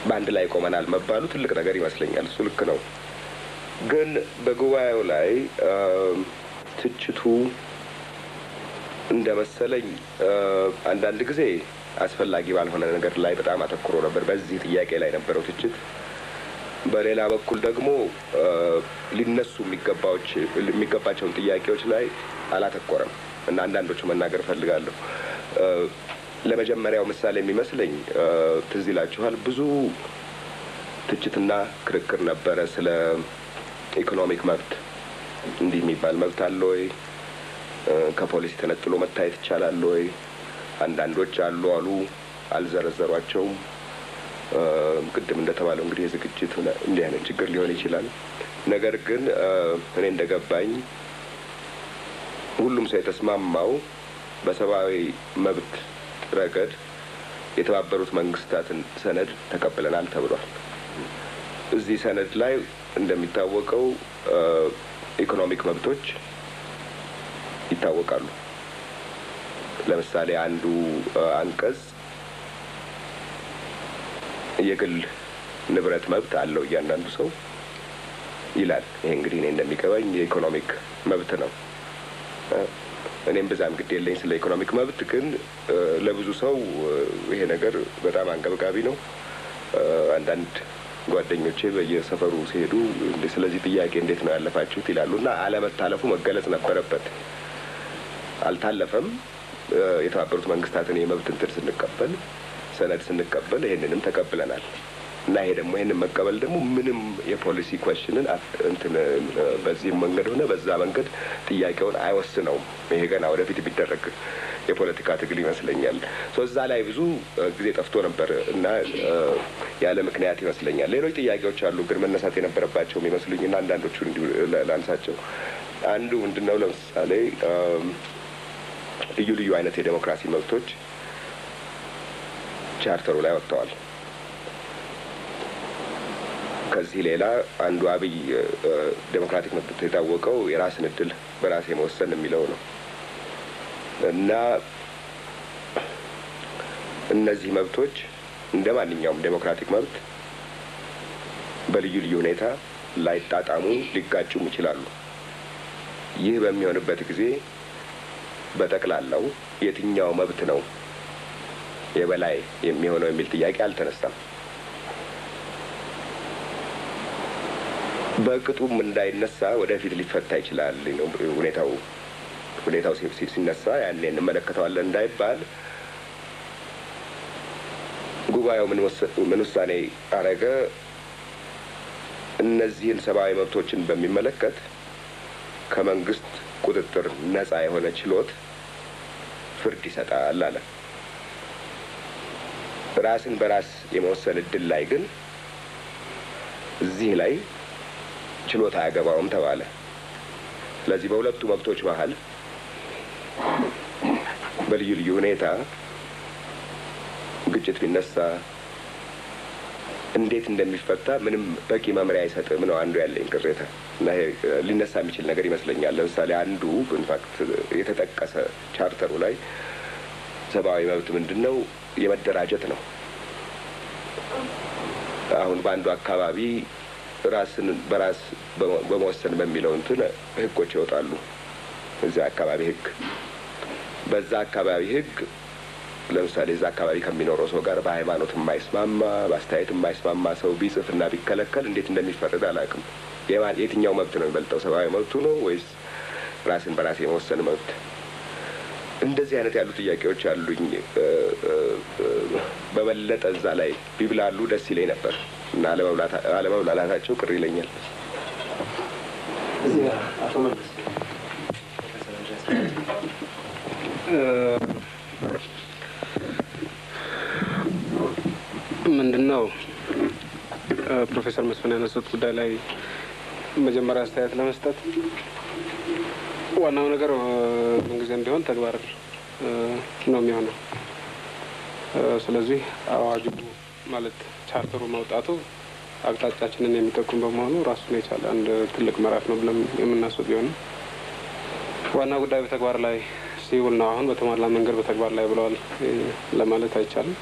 በአንድ ላይ ቆመናል መባሉ ትልቅ ነገር ይመስለኛል። እሱ ልክ ነው። ግን በጉባኤው ላይ ትችቱ እንደመሰለኝ አንዳንድ ጊዜ አስፈላጊ ባልሆነ ነገር ላይ በጣም አተኩሮ ነበር። በዚህ ጥያቄ ላይ ነበረው ትችት። በሌላ በኩል ደግሞ ሊነሱ የሚገባቸውን ጥያቄዎች ላይ አላተኮረም እና አንዳንዶቹ መናገር እፈልጋለሁ። ለመጀመሪያው ምሳሌ የሚመስለኝ ትዝ ይላችኋል፣ ብዙ ትችትና ክርክር ነበረ ስለ ኢኮኖሚክ መብት። እንዲህ የሚባል መብት አለ ወይ? ከፖሊሲ ተነጥሎ መታየት ይቻላል ወይ? አንዳንዶች አሉ አሉ፣ አልዘረዘሯቸውም። ቅድም እንደተባለው እንግዲህ የዝግጅት እንዲህ አይነት ችግር ሊሆን ይችላል። ነገር ግን እኔ እንደገባኝ ሁሉም ሰው የተስማማው በሰብአዊ መብት ረገድ የተባበሩት መንግስታትን ሰነድ ተቀብለናል ተብሏል። እዚህ ሰነድ ላይ እንደሚታወቀው ኢኮኖሚክ መብቶች ይታወቃሉ። ለምሳሌ አንዱ አንቀጽ የግል ንብረት መብት አለው እያንዳንዱ ሰው ይላል። ይሄ እንግዲህ እኔ እንደሚገባኝ የኢኮኖሚክ መብት ነው። እኔም በዛም ግድ የለኝ ስለ ኢኮኖሚክ መብት፣ ግን ለብዙ ሰው ይሄ ነገር በጣም አንገብጋቢ ነው። አንዳንድ ጓደኞቼ በየሰፈሩ ሲሄዱ ስለዚህ ጥያቄ እንዴት ነው ያለፋችሁት ይላሉ። እና አለመታለፉ መገለጽ ነበረበት። አልታለፈም። የተባበሩት መንግስታትን የመብት እንትን ስንቀበል ሰነድ ስንቀበል ይሄንንም ተቀብለናል። እና ይሄ ደግሞ ይሄንን መቀበል ደግሞ ምንም የፖሊሲ ኮሽንን እንትን በዚህ መንገድ ሆነ በዛ መንገድ ጥያቄውን አይወስነውም። ይሄ ገና ወደፊት የሚደረግ የፖለቲካ ትግል ይመስለኛል። እዛ ላይ ብዙ ጊዜ ጠፍቶ ነበር እና ያለ ምክንያት ይመስለኛል። ሌሎች ጥያቄዎች አሉ ግን መነሳት የነበረባቸው የሚመስሉኝ እና አንዳንዶቹ እንዲሁ ላንሳቸው። አንዱ ምንድነው፣ ለምሳሌ ልዩ ልዩ አይነት የዴሞክራሲ መብቶች ቻርተሩ ላይ ወጥተዋል። ከዚህ ሌላ አንዱ አብይ ዴሞክራቲክ መብት የታወቀው የራስን እድል በራስ የመወሰን የሚለው ነው እና እነዚህ መብቶች እንደ ማንኛውም ዴሞክራቲክ መብት በልዩ ልዩ ሁኔታ ላይጣጣሙ ሊጋጩም ይችላሉ። ይህ በሚሆንበት ጊዜ በጠቅላላው የትኛው መብት ነው የበላይ የሚሆነው የሚል ጥያቄ አልተነሳም። በቅጡም እንዳይነሳ ወደፊት ሊፈታ ይችላል። ሁኔታው ሲነሳ ያኔ እንመለከተዋለን እንዳይባል ጉባኤው ምን ውሳኔ አረገ? እነዚህን ሰብአዊ መብቶችን በሚመለከት ከመንግስት ቁጥጥር ነጻ የሆነ ችሎት ፍርድ ይሰጣል አለ። ራስን በራስ የመወሰን እድል ላይ ግን እዚህ ላይ ችሎታ አያገባውም ተባለ። ስለዚህ በሁለቱ መብቶች መሀል በልዩ ልዩ ሁኔታ ግጭት ቢነሳ እንዴት እንደሚፈታ ምንም በቂ መምሪያ አይሰጥም ነው አንዱ ያለኝ ቅሬታ። እና ሊነሳ የሚችል ነገር ይመስለኛል። ለምሳሌ አንዱ ኢንፋክት የተጠቀሰ ቻርተሩ ላይ ሰብአዊ መብት ምንድን ነው? የመደራጀት ነው። አሁን በአንዱ አካባቢ ራስን በራስ በመወሰን በሚለው እንትን ህጎች ይወጣሉ። እዚያ አካባቢ ህግ በዛ አካባቢ ህግ ለምሳሌ እዛ አካባቢ ከሚኖረው ሰው ጋር በሃይማኖት የማይስማማ በአስተያየት የማይስማማ ሰው ቢጽፍና ቢከለከል እንዴት እንደሚፈረድ አላውቅም። የትኛው መብት ነው የሚበልጠው? ሰብአዊ መብቱ ነው ወይስ ራስን በራስ የመወሰን መብት? እንደዚህ አይነት ያሉ ጥያቄዎች አሉኝ። በበለጠ እዛ ላይ ቢብላሉ ደስ ይለኝ ነበር እና አለመብላላታቸው ቅር ይለኛል። ምንድን ነው ፕሮፌሰር መስፍን ያነሱት ጉዳይ ላይ መጀመሪያ አስተያየት ለመስጠት ዋናው ነገር ምንጊዜም ቢሆን ተግባር ነው የሚሆነው። ስለዚህ አዋጁ ማለት ቻርተሩ መውጣቱ አቅጣጫችንን የሚጠቁም በመሆኑ ራሱን የቻለ አንድ ትልቅ ምዕራፍ ነው ብለን የምናስብ ቢሆንም ዋና ጉዳይ በተግባር ላይ ሲውል ነው። አሁን በተሟላ መንገድ በተግባር ላይ ብለዋል ለማለት አይቻልም።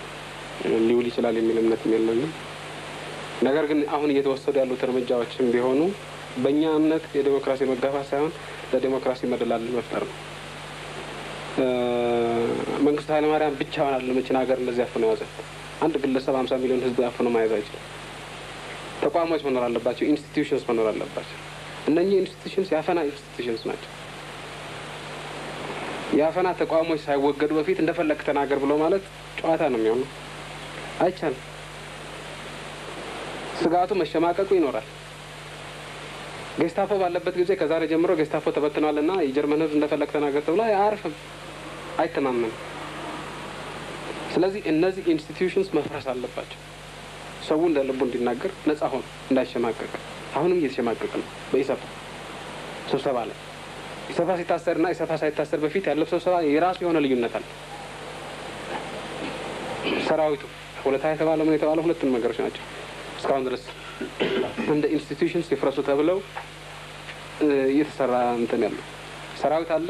ሊውል ይችላል የሚል እምነት የለንም። ነገር ግን አሁን እየተወሰዱ ያሉት እርምጃዎችም ቢሆኑ በእኛ እምነት የዴሞክራሲ መጋፋት ሳይሆን ለዴሞክራሲ መደላደል መፍጠር ነው። መንግስቱ ኃይለማርያም ብቻውን አይደለም ይህችን ሀገር እንደዚህ አፍኖ ያዘ። አንድ ግለሰብ 50 ሚሊዮን ህዝብ አፍኖ መያዝ አይችልም። ተቋሞች መኖር አለባቸው። ኢንስቲትዩሽንስ መኖር አለባቸው። እነኚህ ኢንስቲትዩሽንስ የአፈና ኢንስቲትዩሽንስ ናቸው። የአፈና ተቋሞች ሳይወገዱ በፊት እንደፈለግ ተናገር ብሎ ማለት ጨዋታ ነው የሚሆነው። አይቻልም። ስጋቱ መሸማቀቁ ይኖራል። ጌስታፖ ባለበት ጊዜ ከዛሬ ጀምሮ ጌስታፖ ተበትኗልና የጀርመን ህዝብ እንደፈለግ ተናገር ተብሎ አያርፍም፣ አይተማመንም። ስለዚህ እነዚህ ኢንስቲትዩሽንስ መፍረስ አለባቸው። ሰው እንደ ልቡ እንዲናገር ነጻ ሆኖ እንዳይሸማቀቅ። አሁንም እየተሸማቀቅ ነው። በኢሰፓ ስብሰባ ላይ ኢሰፓ ሲታሰርና ኢሰፓ ሳይታሰር በፊት ያለው ስብሰባ የራሱ የሆነ ልዩነት አለ። ሰራዊቱ ሁለታ የተባለው ምን የተባለው ሁለቱም ነገሮች ናቸው። እስካሁን ድረስ እንደ ኢንስቲትዩሽንስ ይፍረሱ ተብለው እየተሰራ እንትን ያለው ሰራዊት አለ።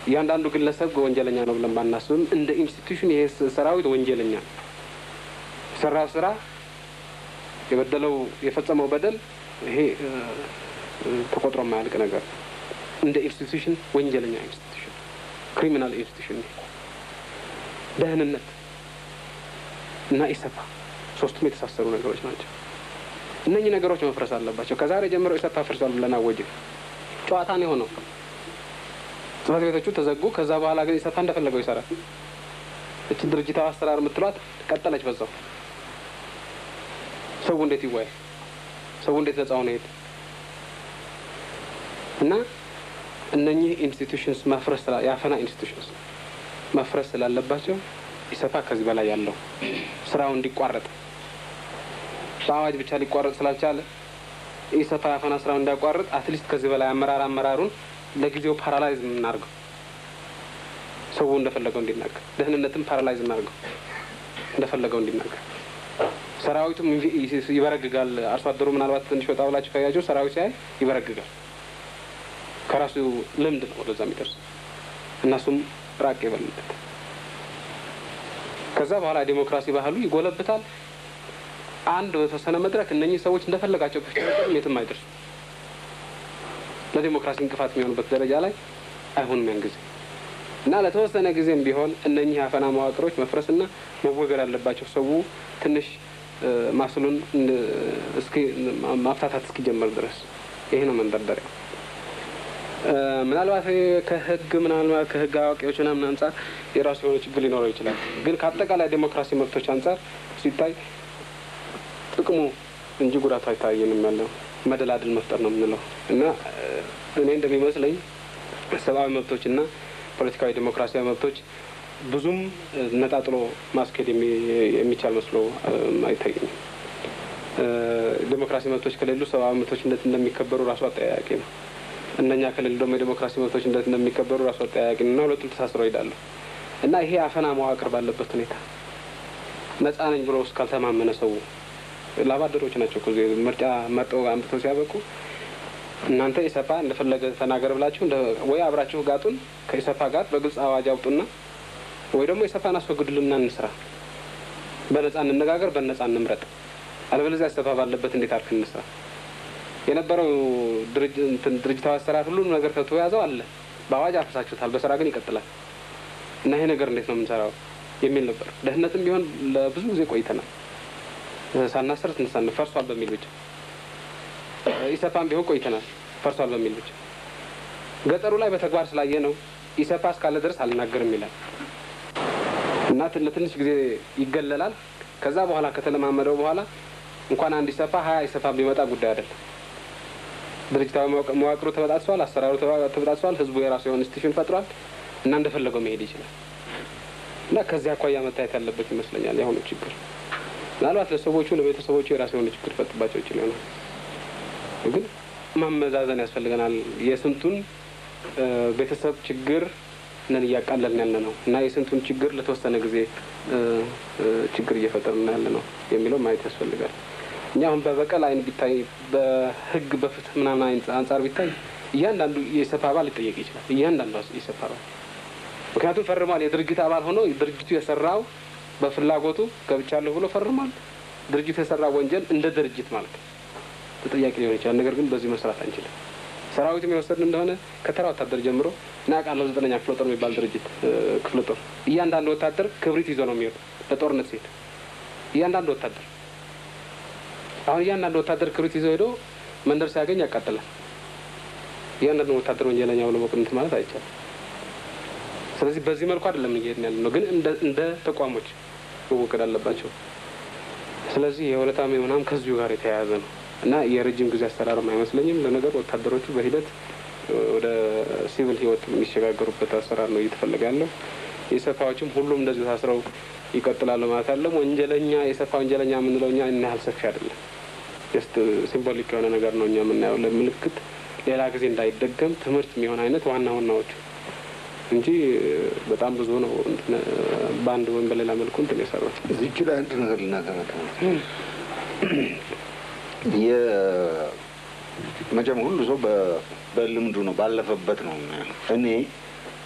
እያንዳንዱ ግለሰብ ወንጀለኛ ነው ብለን ባናስብም እንደ ኢንስቲትዩሽን ይሄ ሰራዊት ወንጀለኛ ነው። የሰራው ስራ የበደለው የፈጸመው በደል ይሄ ተቆጥሮ የማያልቅ ነገር እንደ ኢንስቲትዩሽን ወንጀለኛ ኢንስቲትዩሽን ክሪሚናል ኢንስቲትዩሽን ደህንነት እና ኢሰፓ ሶስቱም የተሳሰሩ ነገሮች ናቸው። እነኚህ ነገሮች መፍረስ አለባቸው። ከዛሬ ጀምሮ ኢሰፓ ፈርሷል ብለን አወጅን። ጨዋታ ነው የሆነው። ጽሕፈት ቤቶቹ ተዘጉ። ከዛ በኋላ ግን ኢሰፓ እንደፈለገው ይሰራል። እቺ ድርጅታዊ አሰራር የምትሏት ቀጠለች በዛው። ሰው እንዴት ይወያይ? ሰው እንዴት ነፃ ሆነ ይሄድ? እና እነኚህ ኢንስቲትዩሽንስ መፍረስ ያፈና ኢንስቲትዩሽንስ መፍረስ ስላለባቸው ኢሰፓ ከዚህ በላይ ያለው ስራው እንዲቋረጥ በአዋጅ ብቻ ሊቋረጥ ስላልቻለ ኢሰፓ ያፈና ስራው እንዲያቋርጥ አትሊስት ከዚህ በላይ አመራሩን ለጊዜው ፓራላይዝ እናድርገው። ሰው እንደፈለገው እንዲናገር፣ ደህንነትም ፓራላይዝ እናድርገው እንደፈለገው እንዲናገር። ሰራዊቱም ይበረግጋል። አርሶ አደሩ ምናልባት ትንሽ ወጣ ብላችሁ ካያችሁ ሰራዊት ሲያይ ይበረግጋል። ከራሱ ልምድ ነው ወደዛ የሚደርስ እናሱም ራቅ ይበልበት። ከዛ በኋላ ዲሞክራሲ ባህሉ ይጎለብታል። አንድ በተወሰነ መድረክ እነኚህ ሰዎች እንደፈለጋቸው ከሽተው የትም አይደርሱ። ለዲሞክራሲ እንቅፋት የሚሆኑበት ደረጃ ላይ አይሆንም ያን ጊዜ እና ለተወሰነ ጊዜም ቢሆን እነኚህ አፈና መዋቅሮች መፍረስና መወገድ አለባቸው። ሰው ትንሽ ማስሉን እስኪ ማፍታታት እስኪጀምር ድረስ ይሄ ነው መንደርደሪያው። ምናልባት ከህግ አዋቂዎች ምናምን አንጻር የራሱ የሆነ ችግር ሊኖረው ይችላል። ግን ከአጠቃላይ ዴሞክራሲ መብቶች አንጻር ሲታይ ጥቅሙ እንጂ ጉዳቱ አይታየንም። ያለው መደላድል መፍጠር ነው የምንለው እና እኔ እንደሚመስለኝ ሰብአዊ መብቶችና ፖለቲካዊ ዴሞክራሲያዊ መብቶች ብዙም ነጣጥሎ ማስኬድ የሚቻል መስሎ አይታየኝም። ዴሞክራሲ መብቶች ከሌሉ ሰብአዊ መብቶች እንዴት እንደሚከበሩ ራሱ አጠያያቂ ነው። እነኛ ከሌሉ ደግሞ የዴሞክራሲ መብቶች እንዴት እንደሚከበሩ ራሱ አጠያያቂ ነው እና ሁለቱም ተሳስረው ይሄዳሉ እና ይሄ አፈና መዋቅር ባለበት ሁኔታ ነፃ ነኝ ብሎ እስካልተማመነ ሰው ላባደሮች ናቸው እኮ ምርጫ መርጠው አምጥተው ሲያበቁ እናንተ ኢሰፓ እንደፈለገ ተናገር ብላችሁ ወይ አብራችሁ ጋጡን ከኢሰፓ ጋር በግልጽ አዋጅ አውጡና ወይ ደግሞ ኢሰፓን አስወግዱልና እንስራ፣ በነፃ እንነጋገር፣ በነፃ እንምረጥ። አለበለዚያ ኢሰፓ ባለበት እንዴት አድርገን እንስራ? የነበረው ድርጅታዊ አሰራር ሁሉም ነገር ከተያዘው አለ። በአዋጅ አፍሳችሁታል፣ በስራ ግን ይቀጥላል እና ይሄ ነገር እንዴት ነው የምንሰራው የሚል ነበር። ደህንነትም ቢሆን ለብዙ ጊዜ ቆይተናል ሳናስር ስንሳን ፈርሷል በሚል ብቻ። ኢሰፓም ቢሆን ቆይተናል ፈርሷል በሚል ብቻ። ገጠሩ ላይ በተግባር ስላየ ነው ኢሰፓ እስካለ ድረስ አልናገርም ይላል እና ለትንሽ ጊዜ ይገለላል። ከዛ በኋላ ከተለማመደው በኋላ እንኳን አንድ ኢሰፓ 20 ኢሰፓ ቢመጣ ጉዳይ አይደለም። ድርጅታዊ መዋቅሩ ተበጣጥሷል፣ አሰራሩ ተበጣጥሷል፣ ህዝቡ የራሱ የሆነ ኢንስቲትዩሽን ፈጥሯል እና እንደፈለገው መሄድ ይችላል እና ከዚያ አኳያ መታየት ያለበት ይመስለኛል የሆነ ችግር። ምናልባት ለሰዎቹ ለቤተሰቦቹ የራሱ የሆነ ችግር ፈጥባቸው ይችላል። ግን ማመዛዘን ያስፈልገናል። የስንቱን ቤተሰብ ችግር ነን እያቃለልን ያለ ነው እና የስንቱን ችግር ለተወሰነ ጊዜ ችግር እየፈጠርን ያለ ነው የሚለው ማየት ያስፈልጋል። እኛ አሁን በበቀል አይን ቢታይ፣ በህግ በፍትህ ምናምን አንጻር ቢታይ እያንዳንዱ የኢሰፓ አባል ሊጠየቅ ይችላል። እያንዳንዱ የኢሰፓ አባል ምክንያቱም ፈርሟል። የድርጅት አባል ሆኖ ድርጅቱ የሰራው በፍላጎቱ ገብቻለሁ ብሎ ፈርሟል። ድርጅቱ የሰራ ወንጀል እንደ ድርጅት ማለት ተጠያቂ ሊሆን ይችላል። ነገር ግን በዚህ መስራት አንችልም። ሰራዊትም የወሰድን እንደሆነ ከተራ ወታደር ጀምሮ እና ቃለው 9ኛ ክፍለ ጦር የሚባል ድርጅት ክፍለ ጦር እያንዳንዱ ወታደር ክብሪት ይዞ ነው የሚሄድ ለጦርነት ሲሄድ። እያንዳንዱ ወታደር እያንዳንዱ ወታደር ክብሪት ይዞ ሄዶ መንደር ሲያገኝ ያቃጥላል። እያንዳንዱ ወታደር ወንጀለኛ ብሎ መቅንት ማለት አይቻልም። ስለዚህ በዚህ መልኩ አይደለም እየሄድን ያለ ነው። ግን እንደ ተቋሞች መወገድ አለባቸው። ስለዚህ የሁለት ዓመት ምናምን ከዚሁ ጋር የተያያዘ ነው እና የረጅም ጊዜ አሰራርም አይመስለኝም። ለነገር ወታደሮቹ በሂደት ወደ ሲቪል ህይወት የሚሸጋገሩበት አሰራር ነው እየተፈለገ ያለው። የኢሰፓዎችም ሁሉም እንደዚሁ ታስረው ይቀጥላሉ ማለት አለም። ወንጀለኛ የኢሰፓ ወንጀለኛ የምንለው እኛ እና ያህል ሰፊ አይደለም። ጀስት ሲምቦሊክ የሆነ ነገር ነው እኛ የምናየው ለምልክት ሌላ ጊዜ እንዳይደገም ትምህርት የሚሆን አይነት ዋና ዋናዎቹ እንጂ በጣም ብዙ ነው በአንድ ወይም በሌላ መልኩ እንትን የሰራው። እዚች ላይ አንድ ነገር ልናገራት መቼም ሁሉ ሰው በልምዱ ነው ባለፈበት ነው የሚያየው። እኔ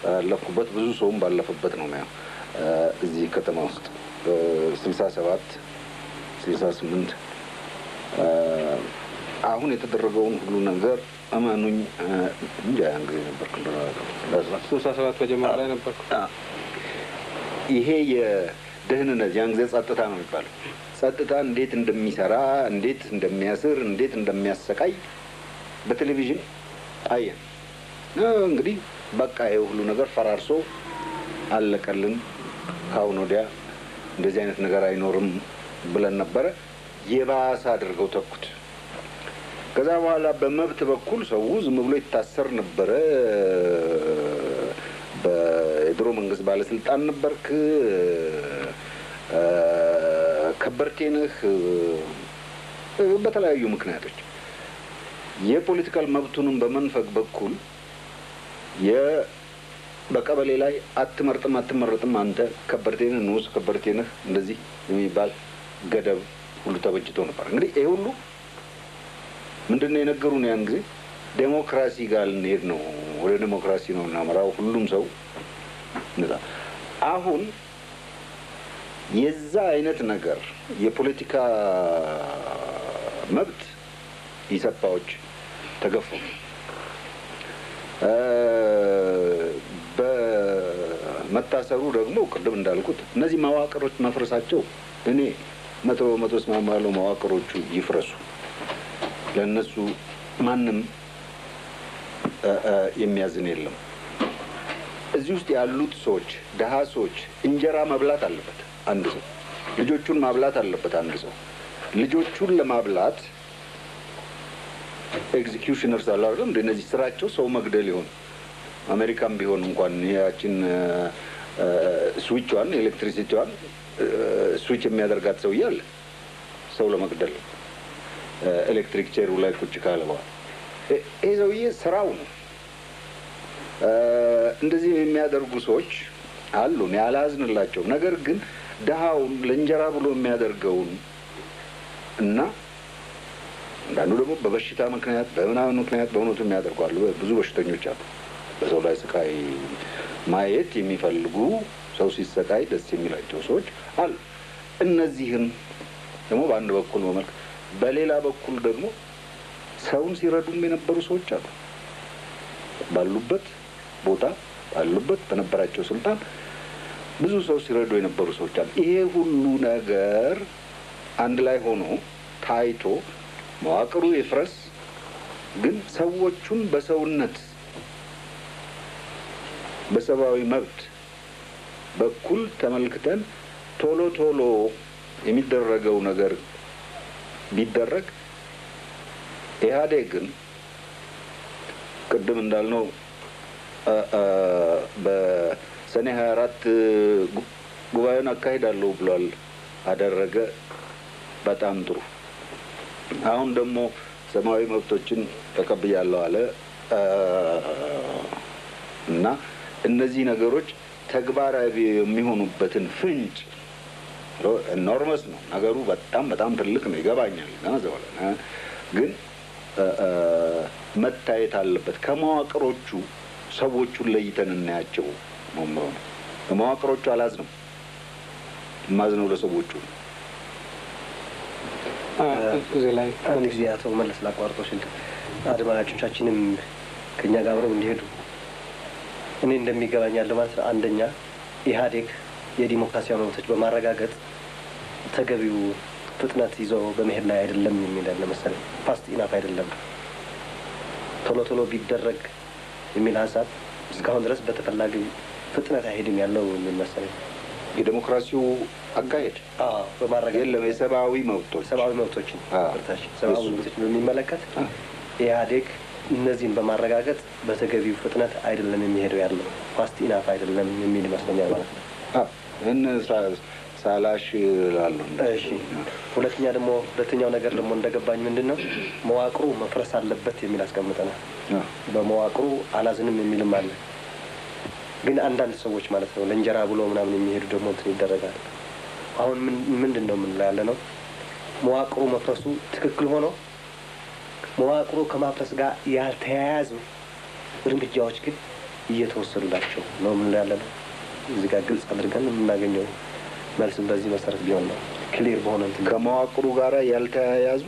ባለፍኩበት ብዙ ሰውም ባለፈበት ነው የሚያየው። እዚህ ከተማ ውስጥ 67 68 አሁን የተደረገውን ሁሉ ነገር እመኑኝ እንጃ ያን ጊዜ ነበርኩ 67 መጀመሪያ ላይ ነበርኩ። ይሄ የደህንነት ያን ጊዜ ጸጥታ ነው የሚባለው። ጸጥታ እንዴት እንደሚሰራ፣ እንዴት እንደሚያስር፣ እንዴት እንደሚያሰቃይ በቴሌቪዥን አየን። እንግዲህ በቃ ይሄ ሁሉ ነገር ፈራርሶ አለቀልን፣ ካሁን ወዲያ እንደዚህ አይነት ነገር አይኖርም ብለን ነበረ። የባሰ አድርገው ተኩት። ከዛ በኋላ በመብት በኩል ሰው ዝም ብሎ ይታሰር ነበረ። በድሮ መንግስት ባለስልጣን ነበርክ፣ ከበርቴ ነህ፣ በተለያዩ ምክንያቶች የፖለቲካል መብቱንም በመንፈግ በኩል በቀበሌ ላይ አትመርጥም አትመረጥም፣ አንተ ከበርቴ ነህ፣ ንዑስ ከበርቴ ነህ፣ እንደዚህ የሚባል ገደብ ሁሉ ተበጅቶ ነበር። እንግዲህ ይሄ ሁሉ ምንድን ነው የነገሩን? ያን ጊዜ ዴሞክራሲ ጋር ልንሄድ ነው፣ ወደ ዴሞክራሲ ነው እናመራው፣ ሁሉም ሰው ነዛ። አሁን የዛ አይነት ነገር የፖለቲካ መብት ኢሰፓዎች ተገፉ። በመታሰሩ ደግሞ ቅድም እንዳልኩት እነዚህ መዋቅሮች መፍረሳቸው እኔ መቶ እስማማለሁ። መዋቅሮቹ ይፍረሱ፣ ለእነሱ ማንም የሚያዝን የለም። እዚህ ውስጥ ያሉት ሰዎች ደሃ ሰዎች እንጀራ መብላት አለበት አንድ ሰው፣ ልጆቹን ማብላት አለበት አንድ ሰው። ልጆቹን ለማብላት ኤግዚኪዩሽነርስ አሉ አይደል? እነዚህ ስራቸው ሰው መግደል ይሆን። አሜሪካም ቢሆን እንኳን ያችን ስዊቿን ኤሌክትሪሲቲዋን ስዊች የሚያደርጋት ሰውዬ አለ፣ ሰው ለመግደል ኤሌክትሪክ ቼሩ ላይ ቁጭ ካለ በኋላ ይሄ ሰውዬ ስራው ነው። እንደዚህ የሚያደርጉ ሰዎች አሉ፣ እኔ አላዝንላቸውም። ነገር ግን ድሃውን ለእንጀራ ብሎ የሚያደርገውን እና አንዳንዱ ደግሞ በበሽታ ምክንያት በምናምን ምክንያት በእውነቱ የሚያደርጉ አሉ። ብዙ በሽተኞች አሉ፣ በሰው ላይ ስቃይ ማየት የሚፈልጉ፣ ሰው ሲሰቃይ ደስ የሚላቸው ሰዎች አሉ። እነዚህን ደግሞ በአንድ በኩል መመልከት፣ በሌላ በኩል ደግሞ ሰውን ሲረዱም የነበሩ ሰዎች አሉ። ባሉበት ቦታ ባሉበት በነበራቸው ስልጣን ብዙ ሰው ሲረዱ የነበሩ ሰዎች አሉ። ይሄ ሁሉ ነገር አንድ ላይ ሆኖ ታይቶ መዋቅሩ ይፍረስ፣ ግን ሰዎቹን በሰውነት በሰብአዊ መብት በኩል ተመልክተን ቶሎ ቶሎ የሚደረገው ነገር ቢደረግ ኢህአዴግን ቅድም እንዳልነው በሰኔ 24 ጉባኤውን አካሂዳለሁ ብሏል፣ አደረገ። በጣም ጥሩ። አሁን ደግሞ ሰብአዊ መብቶችን ተቀብያለሁ አለ እና እነዚህ ነገሮች ተግባራዊ የሚሆኑበትን ፍንጭ ኤኖርመስ ነው ነገሩ። በጣም ትልቅ ነው፣ ይገባኛል። ግን መታየት አለበት። ከመዋቅሮቹ ሰዎቹን ለይተን እናያቸው ነው የምለው። ከመዋቅሮቹ አላዝንም፣ የማዝነው ለሰዎቹ። እዚህ ላይ አንድ ጊዜ አቶ መለስ ላቋርጦ ስል አድማጮቻችንም ከእኛ ጋር አብረው እንዲሄዱ እኔ እንደሚገባኝ ያለው ማለት ነው። አንደኛ ኢህአዴግ የዲሞክራሲያዊ መብቶች በማረጋገጥ ተገቢው ፍጥነት ይዞ በመሄድ ላይ አይደለም የሚለን መሰለኝ። ፋስት ኢናፍ አይደለም፣ ቶሎ ቶሎ ቢደረግ የሚል ሀሳብ እስካሁን ድረስ በተፈላጊ ፍጥነት አይሄድም ያለው መሰለኝ። የዲሞክራሲው አካሄድ በማረጋገጥ የለም። የሰብአዊ መብቶችን በሚመለከት ኢህአዴግ እነዚህን በማረጋገጥ በተገቢው ፍጥነት አይደለም የሚሄደው ያለው፣ ፋስት ኢናፍ አይደለም የሚል ይመስለኛል ማለት ነው። ይህን ሳላሽ ላለሁ። እሺ፣ ሁለተኛው ነገር ደግሞ እንደገባኝ ምንድን ነው መዋቅሩ መፍረስ አለበት የሚል አስቀምጠናል። በመዋቅሩ አላዝንም የሚልም አለ። ግን አንዳንድ ሰዎች ማለት ነው ለእንጀራ ብሎ ምናምን የሚሄዱ ደግሞ እንትን ይደረጋል። አሁን ምንድን ነው የምንለው ያለ ነው መዋቅሩ መፍረሱ ትክክል ሆኖ መዋቅሩ ከማፍረስ ጋር ያልተያያዙ እርምጃዎች ግን እየተወሰዱ ናቸው ነው የምንለው ያለ ነው። እዚህ ጋር ግልጽ አድርገን የምናገኘው መልስም በዚህ መሰረት ቢሆን ነው ክሊር በሆነ እንትን ከመዋቅሩ ጋር ያልተያያዙ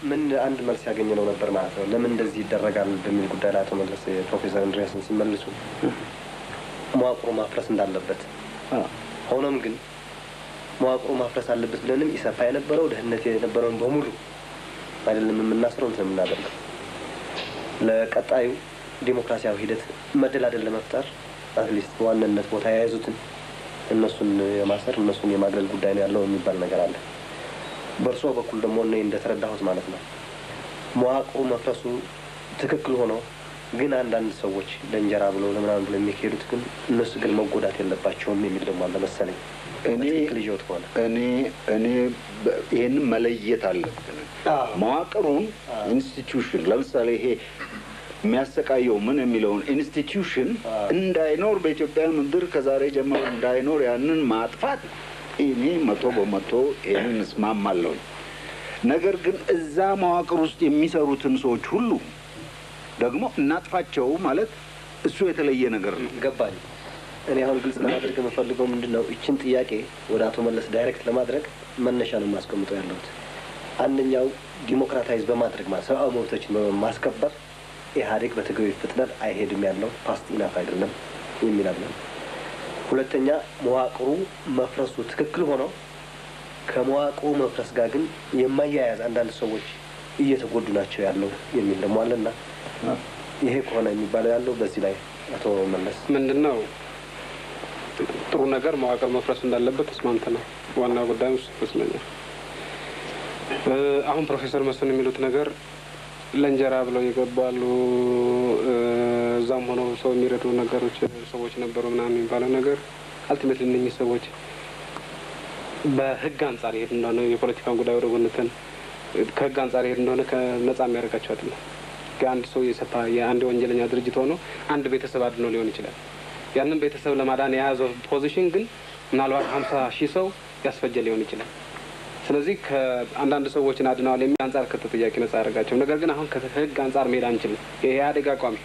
ምን አንድ መልስ ያገኘነው ነበር ማለት ነው። ለምን እንደዚህ ይደረጋል በሚል ጉዳይ ላይ ተመለሰ ፕሮፌሰር እንድሪያስን ሲመልሱ መዋቅሩ ማፍረስ እንዳለበት ሆኖም ግን መዋቅሩ ማፍረስ አለበት ብለንም ኢሰፓ የነበረው ደህንነት የነበረውን በሙሉ አይደለም የምናስረው እንትን የምናደርገው ለቀጣዩ ዲሞክራሲያዊ ሂደት መደላደል ለመፍጠር አትሊስት ዋናነት ቦታ የያዙትን እነሱን የማሰር እነሱን የማግለል ጉዳይ ነው ያለው የሚባል ነገር አለ። በእርሶ በኩል ደግሞ እኔ እንደተረዳሁት ማለት ነው መዋቅሩ መፍረሱ ትክክል ሆኖ ግን አንዳንድ ሰዎች ለእንጀራ ብለው ለምናምን ብለው የሚካሄዱት ግን እነሱ ግን መጎዳት የለባቸውም የሚል ደግሞ አለ መሰለኝ። እኔ ይሄንን መለየት አለብን። መዋቅሩን ኢንስቲትዩሽን ለምሳሌ ይሄ የሚያሰቃየው ምን የሚለውን ኢንስቲትዩሽን እንዳይኖር በኢትዮጵያ ምድር ከዛሬ ጀምሮ እንዳይኖር ያንን ማጥፋት እኔ 100% ይሄንን እስማማለሁ። ነገር ግን እዛ መዋቅር ውስጥ የሚሰሩትን ሰዎች ሁሉ ደግሞ እናጥፋቸው ማለት እሱ የተለየ ነገር ነው። ገባኝ። እኔ አሁን ግልጽ ለማድረግ የምፈልገው ምንድነው እቺን ጥያቄ ወደ አቶ መለስ ዳይሬክት ለማድረግ መነሻ ነው የማስቀምጠው ያለሁት። አንደኛው ዲሞክራታይዝ በማድረግ ማለት ሰብአዊ መብቶችን በማስከበር ኢህአዴግ በተገቢ ፍጥነት አይሄድም ያለው ፓስት ኢናፍ አይደለም የሚል አለ። ሁለተኛ መዋቅሩ መፍረሱ ትክክል ሆኖ ከመዋቅሩ መፍረስ ጋር ግን የማያያዝ አንዳንድ ሰዎች እየተጎዱ ናቸው ያለው የሚል ደግሞ አለና ይሄ ከሆነ የሚባለው ያለው በዚህ ላይ አቶ መለስ ምንድነው ጥሩ ነገር መዋቅር መፍረስ እንዳለበት ተስማምተናል። ዋና ጉዳዩ እሱ ይመስለኛል። አሁን ፕሮፌሰር መስፍን የሚሉት ነገር ለእንጀራ ብለው ይገባሉ እዛም ሆነው ሰው የሚረዱ ነገሮች ሰዎች ነበሩ ምናምን የሚባለው ነገር አልቲሜትሊ እነኚህ ሰዎች በህግ አንጻር ይሄድ እንደሆነ የፖለቲካን ጉዳይ ወደ ጎንተን ከህግ አንጻር ይሄድ እንደሆነ ከነጻ የሚያደርጋቸው አይደለም። ከአንድ ሰው የሰፋ የአንድ ወንጀለኛ ድርጅት ሆኖ አንድ ቤተሰብ አድኖ ሊሆን ይችላል። ያንን ቤተሰብ ለማዳን የያዘው ፖዚሽን ግን ምናልባት 50,000 ሰው ያስፈጀ ሊሆን ይችላል። ስለዚህ ከአንዳንድ ሰዎችን አድነዋል የሚል አንጻር ከተጠያቂ ነጻ ያደርጋቸው። ነገር ግን አሁን ከህግ አንጻር መሄድ አንችልም። ይሄ ኢህአዴግ አቋም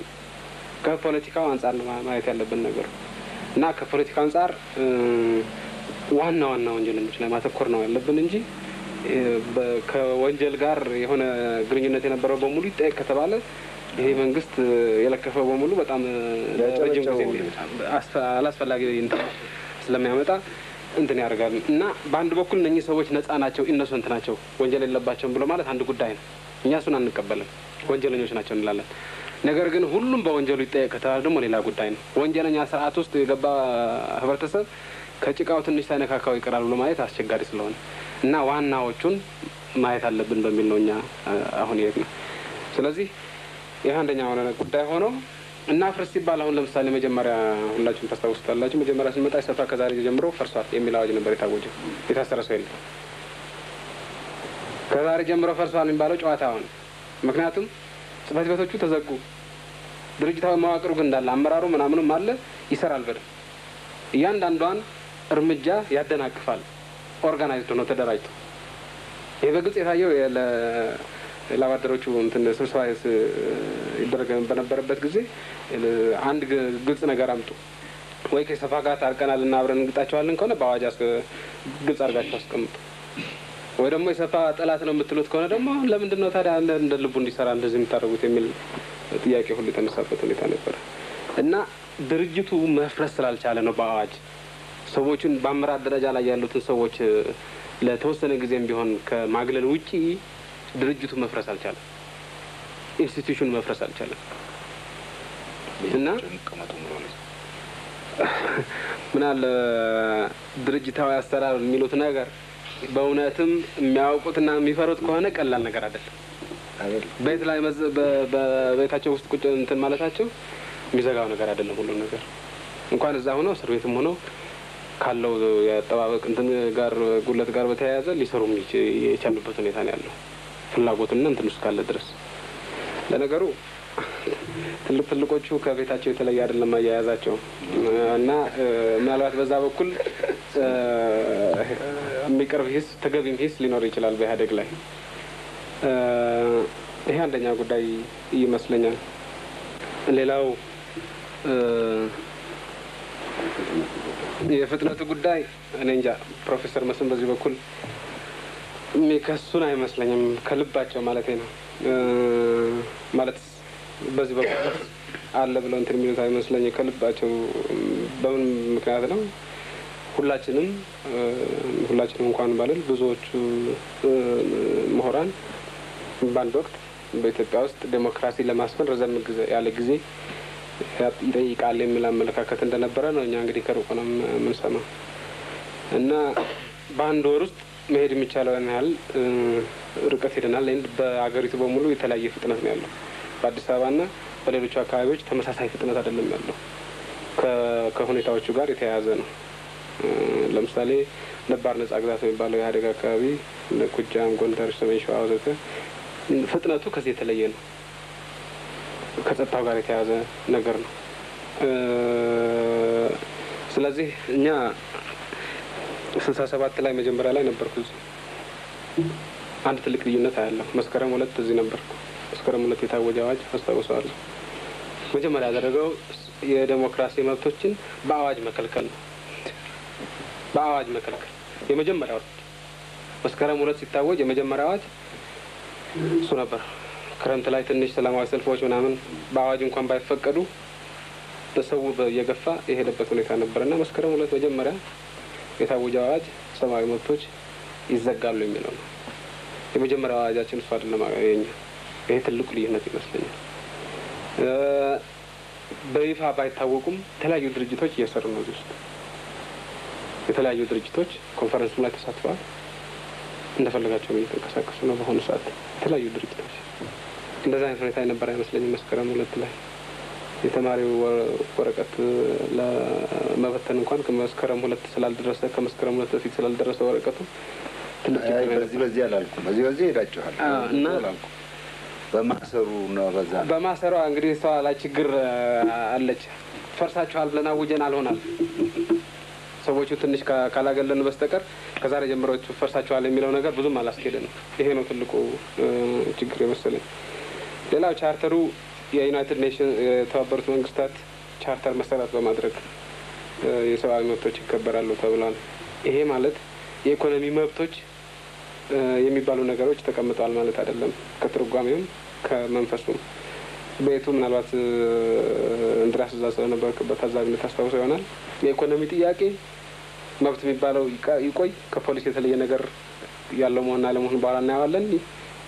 ከፖለቲካው አንጻር ማየት ያለብን ነገር እና ከፖለቲካው አንጻር ዋና ወንጀለኞች ላይ ማተኮር ነው ያለብን እንጂ ከወንጀል ጋር የሆነ ግንኙነት የነበረው በሙሉ ይጠየቅ ከተባለ ይሄ መንግስት የለከፈው በሙሉ በጣም ረጅም ጊዜ አላስፈላጊ ስለሚያመጣ እንትን ያደርጋል እና በአንድ በኩል እነኚህ ሰዎች ነጻ ናቸው፣ ኢኖሰንት ናቸው፣ ወንጀል የለባቸውም ብሎ ማለት አንድ ጉዳይ ነው። እኛ እሱን አንቀበልም፣ ወንጀለኞች ናቸው እንላለን። ነገር ግን ሁሉም በወንጀሉ ይጠየቅ ከተባለ ደግሞ ሌላ ጉዳይ ነው። ወንጀለኛ ስርዓት ውስጥ የገባ ህብረተሰብ ከጭቃው ትንሽ ሳይነካካው ይቀራል ብሎ ማየት አስቸጋሪ ስለሆነ እና ዋናዎቹን ማየት አለብን በሚል ነው እኛ አሁን ይሄድ ነው። ስለዚህ ይህ አንደኛው ጉዳይ ሆኖ እና ፍርስ ሲባል አሁን ለምሳሌ መጀመሪያ ሁላችሁም ታስታውሱታላችሁ። መጀመሪያ ስንመጣ ሰፋ ከዛሬ ጀምሮ ፈርሷል የሚል አዋጅ ነበር የታወጀው። የታሰረ ሰው የለም። ከዛሬ ጀምሮ ፈርሷል የሚባለው ጨዋታ ሆነ። ምክንያቱም ጽሕፈት ቤቶቹ ተዘጉ። ድርጅታዊ መዋቅሩ ግን እንዳለ አመራሩ ምናምኑም አለ፣ ይሰራል በደንብ እያንዳንዷን እርምጃ ያደናቅፋል። ኦርጋናይዝድ ሆኖ ተደራጅቶ ይሄ በግልጽ የታየው ለአባደሮቹ እንትን ስብሰባ ይደረግ በነበረበት ጊዜ አንድ ግልጽ ነገር አምጡ ወይ ከሰፋ ጋር ታርቀናል እና አብረን እንግጣቸዋለን ከሆነ በአዋጅ ግልጽ አድርጋችሁ አስቀምጡ፣ ወይ ደግሞ የሰፋ ጠላት ነው የምትሉት ከሆነ ደግሞ ለምንድን ነው ታዲያ እንደ ልቡ እንዲሰራ እንደዚህ የምታደርጉት የሚል ጥያቄ ሁሉ የተነሳበት ሁኔታ ነበረ እና ድርጅቱ መፍረስ ስላልቻለ ነው በአዋጅ ሰዎችን በአመራር ደረጃ ላይ ያሉትን ሰዎች ለተወሰነ ጊዜም ቢሆን ከማግለል ውጪ ድርጅቱ መፍረስ አልቻለም። ኢንስቲትዩሽኑ መፍረስ አልቻለም እና ምን አለ ድርጅታዊ አሰራር የሚሉት ነገር በእውነትም የሚያውቁትና የሚፈሩት ከሆነ ቀላል ነገር አይደለም። ቤት ላይ በቤታቸው ውስጥ ቁጭ እንትን ማለታቸው የሚዘጋው ነገር አይደለም። ሁሉ ነገር እንኳን እዛ ሆነው እስር ቤትም ሆነው ካለው የአጠባበቅ እንትን ጋር ጉለት ጋር በተያያዘ ሊሰሩም የቻሉበት ሁኔታ ነው ያለው ፍላጎትና እንትን ውስጥ ካለ ድረስ ለነገሩ ትልቆቹ ከቤታቸው የተለየ አይደለም አያያዛቸው እና ምናልባት በዛ በኩል የሚቀርብ ሂስ ተገቢም ሂስ ሊኖር ይችላል በኢህአዴግ ላይ። ይሄ አንደኛ ጉዳይ ይመስለኛል። ሌላው የፍጥነቱ ጉዳይ እኔ እንጃ ፕሮፌሰር መስፍን በዚህ በኩል የሚከሱን አይመስለኝም ከልባቸው ማለት ነው። ማለት በዚህ በኩል አለ ብለው እንትን የሚሉት አይመስለኝም ከልባቸው። በምን ምክንያት ነው? ሁላችንም እንኳን ባለን ብዙዎቹ ምሁራን በአንድ ወቅት በኢትዮጵያ ውስጥ ዴሞክራሲ ለማስፈን ረዘም ያለ ጊዜ ይጠይቃል የሚል አመለካከት እንደነበረ ነው እኛ እንግዲህ ከሩቅ ነው የምንሰማው። እና በአንድ ወር ውስጥ መሄድ የሚቻለውን ያህል ርቀት ሄደናል። በአገሪቱ በሙሉ የተለያየ ፍጥነት ነው ያለው። በአዲስ አበባና በሌሎቹ አካባቢዎች ተመሳሳይ ፍጥነት አይደለም ያለው፣ ከሁኔታዎቹ ጋር የተያያዘ ነው። ለምሳሌ ነባር ነጻ ግዛት የሚባለው የኢህአዴግ አካባቢ ጎጃም፣ ጎንደር፣ ሰሜን ሸዋ ወዘተ ፍጥነቱ ከዚህ የተለየ ነው። ከጸጥታው ጋር የተያያዘ ነገር ነው። ስለዚህ እኛ 67 ላይ መጀመሪያ ላይ ነበርኩ እዚህ። አንድ ትልቅ ልዩነት አያለሁ። መስከረም 2 እዚህ ነበርኩ። መስከረም 2 የታወጀ አዋጅ አስታውሰዋለሁ። መጀመሪያ ያደረገው የዴሞክራሲ መብቶችን በአዋጅ መከልከል ነው። በአዋጅ መከልከል የመጀመሪያው መስከረም 2 ሲታወጅ የመጀመሪያ አዋጅ እሱ ነበር። ክረምት ላይ ትንሽ ሰላማዊ ሰልፎች ምናምን በአዋጅ እንኳን ባይፈቀዱ ለሰው እየገፋ የሄደበት ሁኔታ ነበር እና መስከረም 2 መጀመሪያ የታወጀ አዋጅ ሰብአዊ መብቶች ይዘጋሉ የሚለው ነው። የመጀመሪያው አዋጃችን እሱ አይደለም የኛ። ይሄ ትልቁ ልዩነት ይመስለኛል። በይፋ ባይታወቁም የተለያዩ ድርጅቶች እየሰሩ ነው እዚህ ውስጥ። የተለያዩ ድርጅቶች ኮንፈረንስ ላይ ተሳትፈዋል። እንደፈለጋቸው እየተንቀሳቀሱ ነው በአሁኑ ሰዓት የተለያዩ ድርጅቶች። እንደዛ አይነት ሁኔታ የነበረ አይመስለኝም። መስከረም 2 ላይ የተማሪው ወረቀት ለመበተን እንኳን ከመስከረም 2 ስላልደረሰ ከመስከረም 2 በፊት ስላልደረሰ ወረቀቱ በዚህ አላልኩም። በዚህ ሄዳችኋል እና በማሰሩ ነው። በማሰሯ እንግዲህ እሷ ላይ ችግር አለች። ፈርሳችኋል ብለን አውጀን አልሆናል። ሰዎቹ ትንሽ ካላገለን በስተቀር ከዛሬ ጀምሮ ፈርሳችኋል የሚለው ነገር ብዙም አላስኬደንም። ይሄ ነው ትልቁ ችግር የመሰለኝ። ሌላው ቻርተሩ የዩናይትድ ኔሽን የተባበሩት መንግስታት ቻርተር መሰረት በማድረግ የሰብአዊ መብቶች ይከበራሉ ተብሏል። ይሄ ማለት የኢኮኖሚ መብቶች የሚባሉ ነገሮች ተቀምጠዋል ማለት አይደለም። ከትርጓሜውም ከመንፈሱም በየቱ ምናልባት እንድራስ እዛ ስለነበርክበት ታዛቢነት አስታውሰው ይሆናል። የኢኮኖሚ ጥያቄ መብት የሚባለው ይቆይ፣ ከፖሊሲ የተለየ ነገር ያለው መሆንና አለመሆን በኋላ እናየዋለን።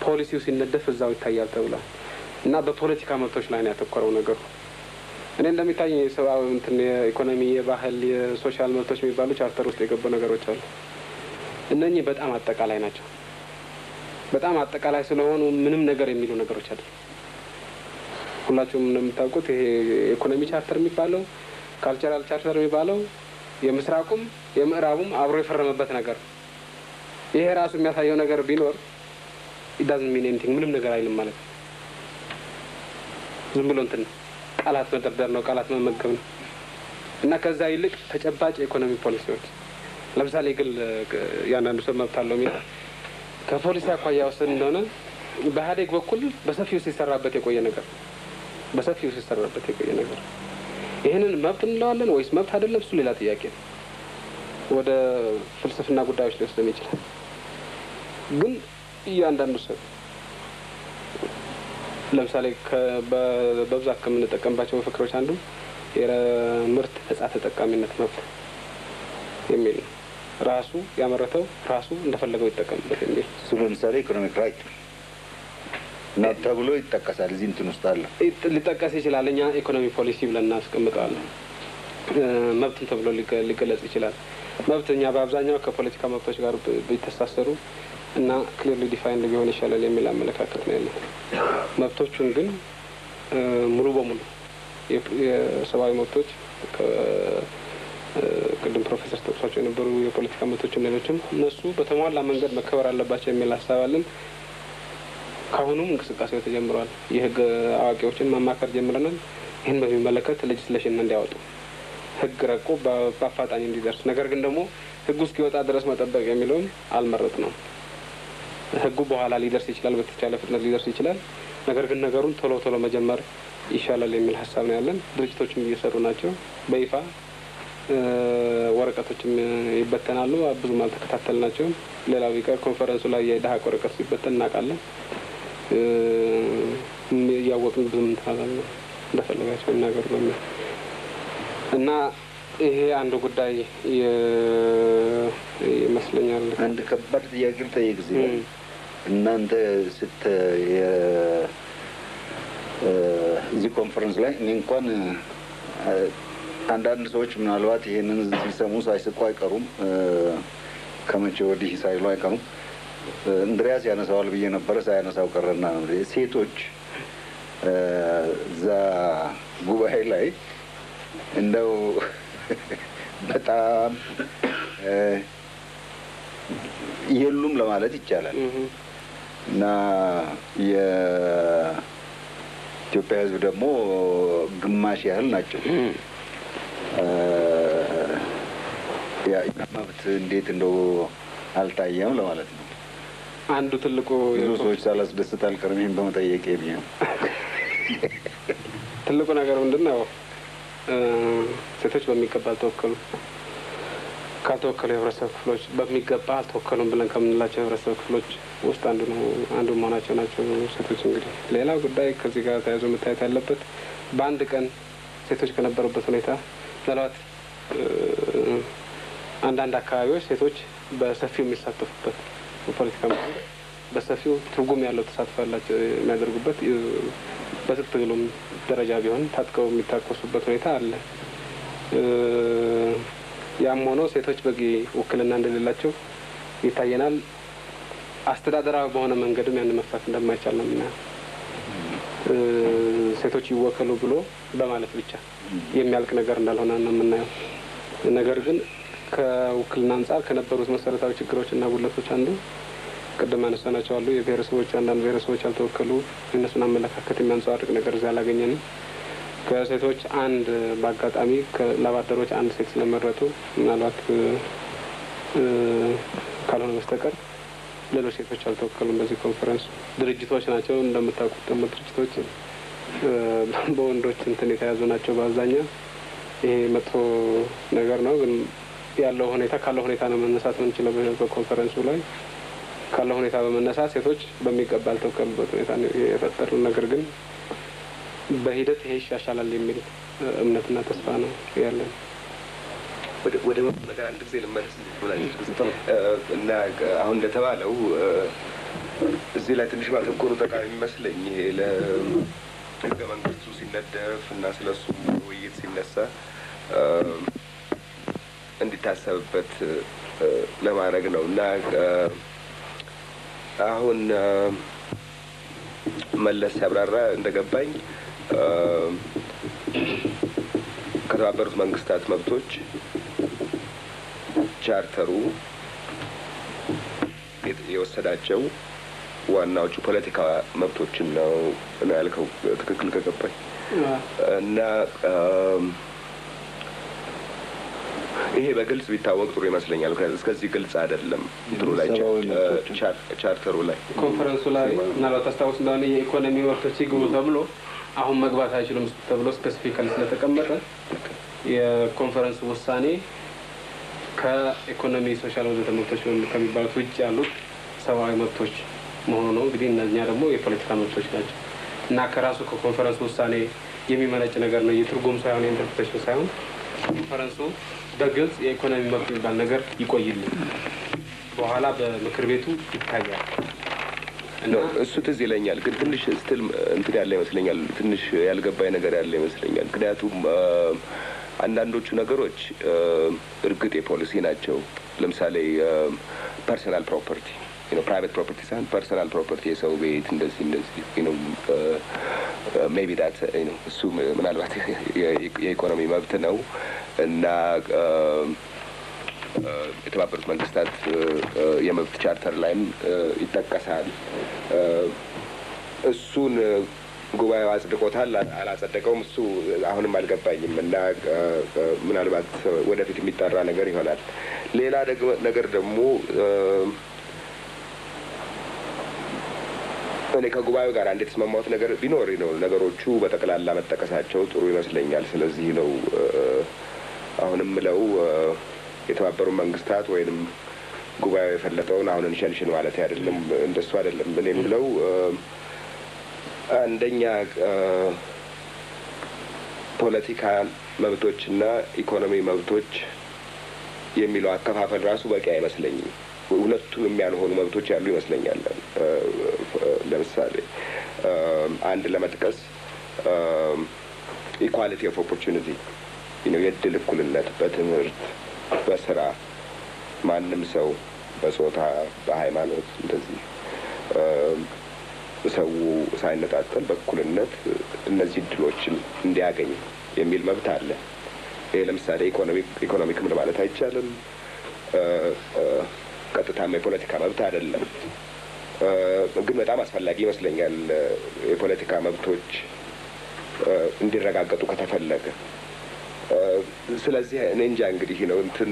ፖሊሲው ሲነደፍ እዛው ይታያል ተብሏል እና በፖለቲካ መብቶች ላይ ነው ያተኮረው ነገሩ። እኔ እንደሚታየኝ የሰብአዊ እንትን የኢኮኖሚ፣ የባህል፣ የሶሻል መብቶች የሚባሉ ቻርተር ውስጥ የገቡ ነገሮች አሉ። እነኚህ በጣም አጠቃላይ ናቸው። በጣም አጠቃላይ ስለሆኑ ምንም ነገር የሚሉ ነገሮች አይደሉም። ሁላችሁም እንደምታውቁት ይሄ ኢኮኖሚ ቻርተር የሚባለው ካልቸራል ቻርተር የሚባለው የምስራቁም የምዕራቡም አብሮ የፈረመበት ነገር። ይሄ ራሱ የሚያሳየው ነገር ቢኖር it doesn't mean anything፣ ምንም ነገር አይልም ማለት ነው። ዝም ብሎ እንትን ቃላት መደርደር ነው፣ ቃላት መመገብ ነው እና ከዛ ይልቅ ተጨባጭ የኢኮኖሚ ፖሊሲዎች ለምሳሌ ግል ያንዳንዱ ሰው መብት አለው የሚል ከፖሊሲ አኳያ ወሰን እንደሆነ በኢህአዴግ በኩል በሰፊው ሲሰራበት የቆየ ነገር ይህንን መብት እንለዋለን ወይስ መብት አይደለም? እሱ ሌላ ጥያቄ ነው። ወደ ፍልስፍና ጉዳዮች ሊወስደን ይችላል። ግን እያንዳንዱ ሰው ለምሳሌ በብዛት ከምንጠቀምባቸው መፈክሮች አንዱ የምርት ነጻ ተጠቃሚነት መብት የሚል ነው። ራሱ ያመረተው ራሱ እንደፈለገው ይጠቀምበት የሚል እሱ ለምሳሌ ኢኮኖሚክ ራይት እና ተብሎ ይጠቀሳል። እዚህ እንትን ውስጥ አለ ሊጠቀስ ይችላል። እኛ ኢኮኖሚ ፖሊሲ ብለን እናስቀምጠዋለን። መብትን ተብሎ ሊገለጽ ይችላል። መብት እኛ በአብዛኛው ከፖለቲካ መብቶች ጋር ቢተሳሰሩ እና ክሊርሊ ዲፋይንድ ቢሆን ይሻላል የሚል አመለካከት ነው ያለው። መብቶቹን ግን ሙሉ በሙሉ የሰብአዊ መብቶች ቅድም ፕሮፌሰር ጠቅሷቸው የነበሩ የፖለቲካ መብቶችም ሌሎችም እነሱ በተሟላ መንገድ መከበር አለባቸው የሚል ሀሳብ አለን። ካሁኑም እንቅስቃሴው ተጀምሯል። የህግ አዋቂዎችን ማማከር ጀምረናል። ይህን በሚመለከት ሌጅስሌሽን እንዲያወጡ ህግ ረቆ በአፋጣኝ እንዲደርስ። ነገር ግን ደግሞ ህጉ እስኪወጣ ድረስ መጠበቅ የሚለውን አልመረጥ ነው። ህጉ በኋላ ሊደርስ ይችላል፣ በተቻለ ፍጥነት ሊደርስ ይችላል። ነገር ግን ነገሩን ቶሎ ቶሎ መጀመር ይሻላል የሚል ሀሳብ ነው ያለን። ድርጅቶችም እየሰሩ ናቸው። በይፋ ወረቀቶችም ይበተናሉ። ብዙም አልተከታተልናቸውም። ሌላው ቢቀር ኮንፈረንሱ ላይ የደሀቅ ወረቀት ሲበተን እናውቃለን። እያወቅን ብዙም እንትናለን እንደፈለጋቸው ይናገሩ በሚል እና ይሄ አንዱ ጉዳይ ይመስለኛል። አንድ ከባድ ጥያቄ ልጠይቅ ጊዜ እናንተ እዚህ ኮንፈረንስ ላይ እኔ እንኳን አንዳንድ ሰዎች ምናልባት ይሄንን ሲሰሙ ሳይስቁ አይቀሩም፣ ከመቼ ወዲህ ሳይሉ አይቀሩም። እንድሪያስ ያነሳዋል ብዬ ነበረ፣ ሳያነሳው ቀረና ነው። ሴቶች እዛ ጉባኤ ላይ እንደው በጣም የሉም ለማለት ይቻላል እና የኢትዮጵያ ሕዝብ ደግሞ ግማሽ ያህል ናቸው። መብት እንዴት እንደው አልታየም ለማለት ነው። አንዱ ትልቁ ብዙ ሰዎች ሳላስደስት አልቀርም ይሄን በመጠየቄ ብዬ ነው። ትልቁ ነገር ምንድን ነው? ሴቶች በሚገባ አልተወከሉ ካልተወከሉ የህብረተሰብ ክፍሎች በሚገባ አልተወከሉም ብለን ከምንላቸው የህብረተሰብ ክፍሎች ውስጥ አንዱ መሆናቸው ናቸው ሴቶች። እንግዲህ ሌላ ጉዳይ ከዚህ ጋር ተያይዞ መታየት ያለበት በአንድ ቀን ሴቶች ከነበሩበት ሁኔታ ምናልባት አንዳንድ አካባቢዎች ሴቶች በሰፊው የሚሳተፉበት ፖለቲካ በሰፊው ትርጉም ያለው ተሳትፎ ያላቸው የሚያደርጉበት በትጥቅ ትግሉም ደረጃ ቢሆን ታጥቀው የሚታኮሱበት ሁኔታ አለ። ያም ሆኖ ሴቶች በቂ ውክልና እንደሌላቸው ይታየናል። አስተዳደራዊ በሆነ መንገድም ያን መፍታት እንደማይቻል ነው የምናየው። ሴቶች ይወከሉ ብሎ በማለት ብቻ የሚያልቅ ነገር እንዳልሆነ ነው የምናየው። ነገር ግን ከውክልና አንጻር ከነበሩት መሰረታዊ ችግሮች እና ጉድለቶች አንዱ ቅድም አነሳናቸው አሉ። የብሔረሰቦች አንዳንድ ብሔረሰቦች አልተወከሉ፣ እነሱን አመለካከት የሚያንጸባርቅ ነገር እዚያ አላገኘንም። ከሴቶች አንድ በአጋጣሚ ለአባደሮች አንድ ሴት ስለመረጡ ምናልባት ካልሆነ በስተቀር ሌሎች ሴቶች አልተወከሉም በዚህ ኮንፈረንስ። ድርጅቶች ናቸው እንደምታውቁት ደግሞ ድርጅቶች በወንዶች እንትን የተያዙ ናቸው በአብዛኛው። ይሄ መጥፎ ነገር ነው። ግን ያለው ሁኔታ ካለው ሁኔታ ነው መነሳት የምንችለው። በኮንፈረንሱ ላይ ካለው ሁኔታ በመነሳት ሴቶች በሚገባ አልተወከሉበት ሁኔታ ነው የፈጠሩ። ነገር ግን በሂደት ይሄ ይሻሻላል የሚል እምነትና ተስፋ ነው ያለን። ወደ ነገር አንድ ጊዜ ልመለስ እና አሁን እንደተባለው እዚህ ላይ ትንሽ ማተኮሩ ጠቃሚ የሚመስለኝ ይሄ ለህገ መንግስቱ ሲነደፍ እና ስለሱ ውይይት ሲነሳ እንዲታሰብበት ለማድረግ ነው እና አሁን መለስ ሲያብራራ እንደገባኝ ከተባበሩት መንግስታት መብቶች ቻርተሩ የወሰዳቸው ዋናዎቹ ፖለቲካ መብቶችን ነው ያልከው ትክክል ከገባኝ እና ይሄ በግልጽ ቢታወቅ ጥሩ ይመስለኛል። እስከዚህ ግልጽ አይደለም እንትኑ ላይ ቻርተሩ ላይ ኮንፈረንሱ ላይ ምናልባት ታስታውስ እንደሆነ የኢኮኖሚ መብቶች ይግቡ ተብሎ አሁን መግባት አይችሉም ተብሎ ስፔሲፊካሊ ስለተቀመጠ የኮንፈረንሱ ውሳኔ ከኢኮኖሚ ሶሻል ወዘተ መብቶች ከሚባሉት ውጭ ያሉት ሰብአዊ መብቶች መሆኑ ነው። እንግዲህ እነኛ ደግሞ የፖለቲካ መብቶች ናቸው እና ከራሱ ከኮንፈረንሱ ውሳኔ የሚመነጭ ነገር ነው። የትርጉም ሳይሆን የኢንተርፕሬሽን ሳይሆን ኮንፈረንሱ በግልጽ የኢኮኖሚ መብት የሚባል ነገር ይቆይልን፣ በኋላ በምክር ቤቱ ይታያል። እሱ ትዝ ይለኛል። ግን ትንሽ ስትል እንትን ያለ ይመስለኛል፣ ትንሽ ያልገባኝ ነገር ያለ ይመስለኛል። ምክንያቱም አንዳንዶቹ ነገሮች እርግጥ የፖሊሲ ናቸው። ለምሳሌ ፐርሰናል ፕሮፐርቲ ፕራይቬት ፕሮፐርቲ ሳይሆን ፐርሰናል ፕሮፐርቲ የሰው ቤት እንደዚህ ሜይ ቢ ዳት እሱ ምናልባት የኢኮኖሚ መብት ነው እና የተባበሩት መንግስታት የመብት ቻርተር ላይም ይጠቀሳል። እሱን ጉባኤው አጽድቆታል አላጸደቀውም፣ እሱ አሁንም አልገባኝም እና ምናልባት ወደፊት የሚጠራ ነገር ይሆናል። ሌላ ነገር ደግሞ እኔ ከጉባኤው ጋር አንድ የተስማማሁት ነገር ቢኖር ነው ነገሮቹ በጠቅላላ መጠቀሳቸው ጥሩ ይመስለኛል። ስለዚህ ነው አሁንም ምለው የተባበሩት መንግስታት ወይንም ጉባኤው የፈለጠውን አሁን እንሸንሽን ማለት አይደለም፣ እንደሱ አይደለም። እኔ ምለው አንደኛ ፖለቲካ መብቶችና ኢኮኖሚ መብቶች የሚለው አከፋፈል ራሱ በቂ አይመስለኝም። ሁለቱንም ያልሆኑ መብቶች ያሉ ይመስለኛል። ለምሳሌ አንድ ለመጥቀስ ኢኳሊቲ ኦፍ ኦፖርቹኒቲ የእድል እኩልነት በትምህርት፣ በስራ ማንም ሰው በጾታ፣ በሃይማኖት እንደዚህ ሰው ሳይነጣጠል በእኩልነት እነዚህ እድሎችን እንዲያገኝ የሚል መብት አለ። ይሄ ለምሳሌ ኢኮኖሚክ ምን ማለት አይቻልም፣ ቀጥታም የፖለቲካ መብት አይደለም፣ ግን በጣም አስፈላጊ ይመስለኛል የፖለቲካ መብቶች እንዲረጋገጡ ከተፈለገ። ስለዚህ እኔ እንጃ እንግዲህ ነው እንትን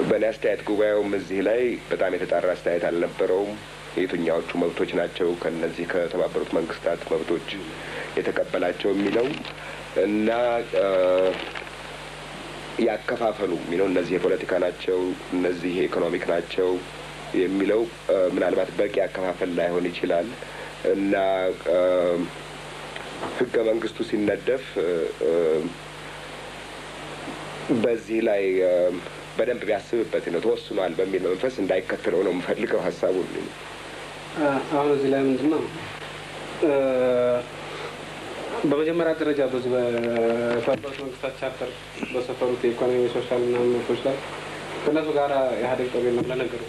በእኔ አስተያየት ጉባኤውም እዚህ ላይ በጣም የተጣራ አስተያየት አልነበረውም። የትኛዎቹ መብቶች ናቸው ከነዚህ ከተባበሩት መንግስታት መብቶች የተቀበላቸው የሚለው እና ያከፋፈሉ የሚለው እነዚህ የፖለቲካ ናቸው፣ እነዚህ የኢኮኖሚክ ናቸው የሚለው ምናልባት በቂ አከፋፈል ላይሆን ይችላል እና ህገ መንግስቱ ሲነደፍ በዚህ ላይ በደንብ ቢያስብበት ነው ተወስኗል በሚል መንፈስ እንዳይከተለው ነው የምፈልገው ሀሳቡን። አሁን እዚህ ላይ ምንድን ነው በመጀመሪያ ደረጃ በዚህ በተባበሩት መንግስታት ቻርተር በሰፈሩት የኢኮኖሚ ሶሻል እና መብቶች ላይ ከእነሱ ጋር ኢህአዴግ ጠብ የለም። ለነገሩ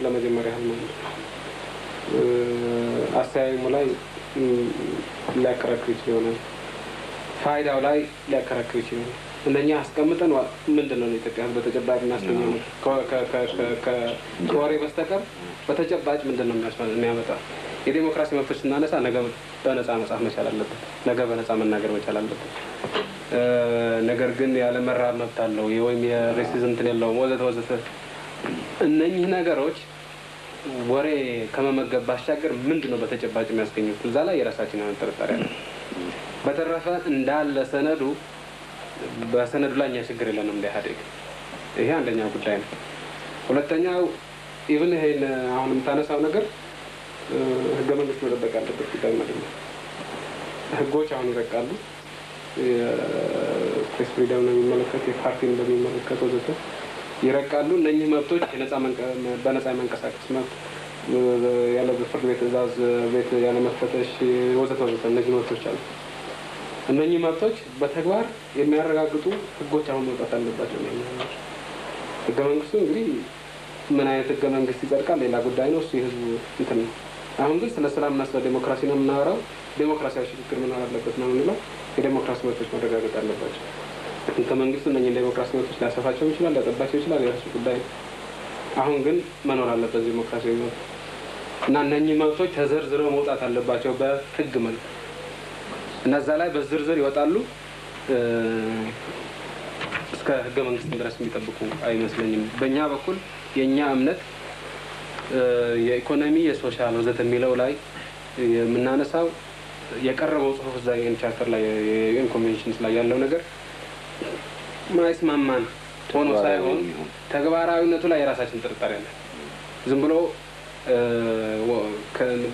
ለመጀመሪያ ያህል ማለት አስተያየሙ ላይ ሊያከራክር ይችል ይሆናል፣ ፋይዳው ላይ ሊያከራክር ይችል ይሆናል። እነኛ አስቀምጠን ምንድን ነው ኢትዮጵያ በተጨባጭ እናስገኘው ከወሬ በስተቀር በተጨባጭ ምንድን ነው የሚያመጣ? የዴሞክራሲ መብቶች ስናነሳ ነገ በነጻ መጻፍ መቻል አለበት፣ ነገ በነጻ መናገር መቻል አለበት። ነገር ግን ያለ መራብ መብት አለው ወይም የሬሲዝም እንትን የለውም ወዘተ ወዘተ። እነኚህ ነገሮች ወሬ ከመመገብ ባሻገር ምንድን ነው በተጨባጭ የሚያስገኙት? እዛ ላይ የራሳችን የሆነ ጥርጣሬ አለ። በተረፈ እንዳለ ሰነዱ በሰነዱ ላይ እኛ ችግር የለንም እንደ ኢህአዴግ። ይሄ አንደኛው ጉዳይ ነው። ሁለተኛው ኢቭን ይሄን አሁን የምታነሳው ነገር ህገ መንግስት መጠበቅ ያለበት ጉዳይ ማለት ነው። ህጎች አሁን ይረቃሉ። የፕሬስ ፍሪደም ነው የሚመለከት፣ የፓርቲን በሚመለከት ወዘተ ይረቃሉ። እነኚህ መብቶች በነጻ የመንቀሳቀስ መብት፣ ያለ ፍርድ ቤት ትዕዛዝ ቤት ያለ መፈተሽ ወዘተ ወዘተ እነዚህ መብቶች አሉ። እነኚህ መብቶች በተግባር የሚያረጋግጡ ህጎች አሁን መውጣት አለባቸው ነው። ህገ መንግስቱ እንግዲህ ምን አይነት ህገ መንግስት ይጸድቃል ሌላ ጉዳይ ነው። እሱ የህዝቡ እንትን ነው። አሁን ግን ስለ ሰላምና ስለ ዴሞክራሲ ነው የምናወራው። ዴሞክራሲያዊ ሽግግር መኖር አለበት ነው የምንለው። የዴሞክራሲ መብቶች መረጋገጥ አለባቸው። ህገ መንግስቱ እነኚህን ዴሞክራሲ መብቶች ሊያሰፋቸው ይችላል፣ ሊያጠባቸው ይችላል፣ የራሱ ጉዳይ። አሁን ግን መኖር አለበት ዴሞክራሲያዊ መብት እና እነኚህ መብቶች ተዘርዝረው መውጣት አለባቸው በህግ መልክ። እነዛ ላይ በዝርዝር ይወጣሉ። እስከ ህገ መንግስት ድረስ የሚጠብቁ አይመስለኝም። በእኛ በኩል የእኛ እምነት የኢኮኖሚ የሶሻል ወዘተ የሚለው ላይ የምናነሳው የቀረበው ጽሁፍ እዛ የዩኤን ቻርተር ላይ የዩኤን ኮንቬንሽንስ ላይ ያለው ነገር ማይስማማን ሆኖ ሳይሆን ተግባራዊነቱ ላይ የራሳችን ጥርጣሬ አለ። ዝም ብሎ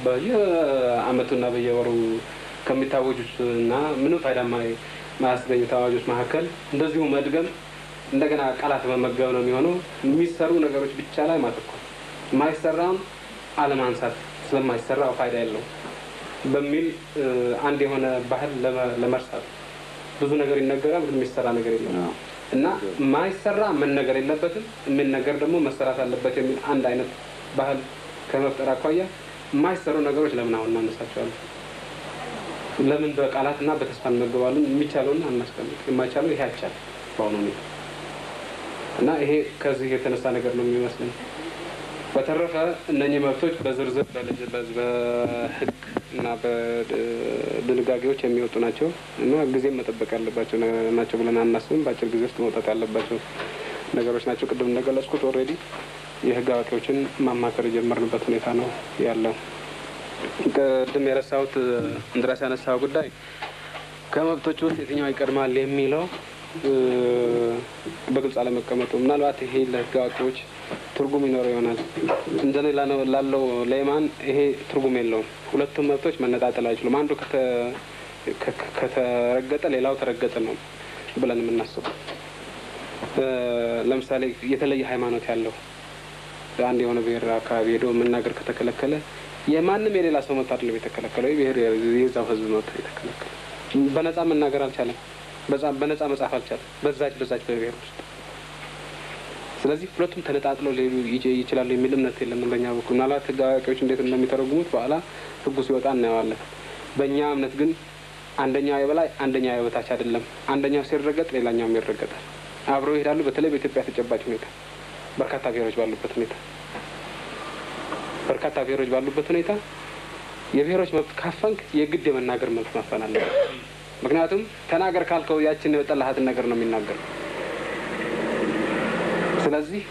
በየአመቱና በየወሩ ከሚታወጁት እና ምንም ፋይዳ ማያስገኙ አዋጆች መካከል እንደዚሁ መድገም እንደገና ቃላት መመገብ ነው የሚሆነው። የሚሰሩ ነገሮች ብቻ ላይ ማተኮር፣ የማይሰራውን አለማንሳት፣ ስለማይሰራው ፋይዳ የለውም በሚል አንድ የሆነ ባህል ለመርሳት ብዙ ነገር ይነገራል፣ ግን የሚሰራ ነገር የለም እና የማይሰራ መነገር የለበትም፣ የሚነገር ደግሞ መሰራት አለበት የሚል አንድ አይነት ባህል ከመፍጠር አኳያ የማይሰሩ ነገሮች ለምን አሁን እናነሳቸዋለን? ለምን በቃላትና በተስፋ እንመገባለን? የሚቻለውና አናስቀምጥ፣ የማይቻለው ይሄ አይቻልም በአሁኑ ሁኔታ እና ይሄ ከዚህ የተነሳ ነገር ነው የሚመስለኝ። በተረፈ እነኚህ መብቶች በዝርዝር በህግ እና በድንጋጌዎች የሚወጡ ናቸው እና ጊዜም መጠበቅ ያለባቸው ናቸው ብለን አናስብም። በአጭር ጊዜ ውስጥ መውጣት ያለባቸው ነገሮች ናቸው። ቅድም እንደገለጽኩት ኦልሬዲ የህግ አዋቂዎችን ማማከር የጀመርንበት ሁኔታ ነው ያለው። ቅድም የረሳሁት እንድራስ ያነሳው ጉዳይ ከመብቶች ውስጥ የትኛው ይቀድማል የሚለው በግልጽ አለመቀመጡ ምናልባት ይሄ ለህግ አዋቂዎች ትርጉም ይኖረው ይሆናል። እንደኔ ላለው ለማን ይሄ ትርጉም የለውም። ሁለቱም መብቶች መነጣጠል አይችሉም። አንዱ ከተረገጠ ሌላው ተረገጠ ነው ብለን የምናስበው። ለምሳሌ የተለየ ሃይማኖት ያለው አንድ የሆነ ብሔር አካባቢ ሄዶ መናገር ከተከለከለ የማንም የሌላ ሰው መብት አይደለም የተከለከለው፣ ብሔር የዛው ህዝብ መብት የተከለከለ። በነፃ መናገር አልቻለም፣ በነፃ መጻፍ አልቻለም በዛች በብሔር ውስጥ። ስለዚህ ሁለቱም ተነጣጥለው ሊሄዱ ይችላሉ የሚል እምነት የለም በእኛ በኩል። ምናልባት ህግ አዋቂዎች እንዴት እንደሚተረጉሙት በኋላ ህጉ ሲወጣ እናየዋለን። በእኛ እምነት ግን አንደኛው የበላይ አንደኛው የበታች አይደለም። አንደኛው ሲረገጥ ሌላኛውም ይረገጣል። አብረው ይሄዳሉ። በተለይ በኢትዮጵያ ተጨባጭ ሁኔታ በርካታ ብሔሮች ባሉበት ሁኔታ የብሔሮች መብት ካፈንክ የግድ የመናገር መብት ማፈን አለ። ምክንያቱም ተናገር ካልከው ያችን የጠላሃትን ነገር ነው የሚናገር። ስለዚህ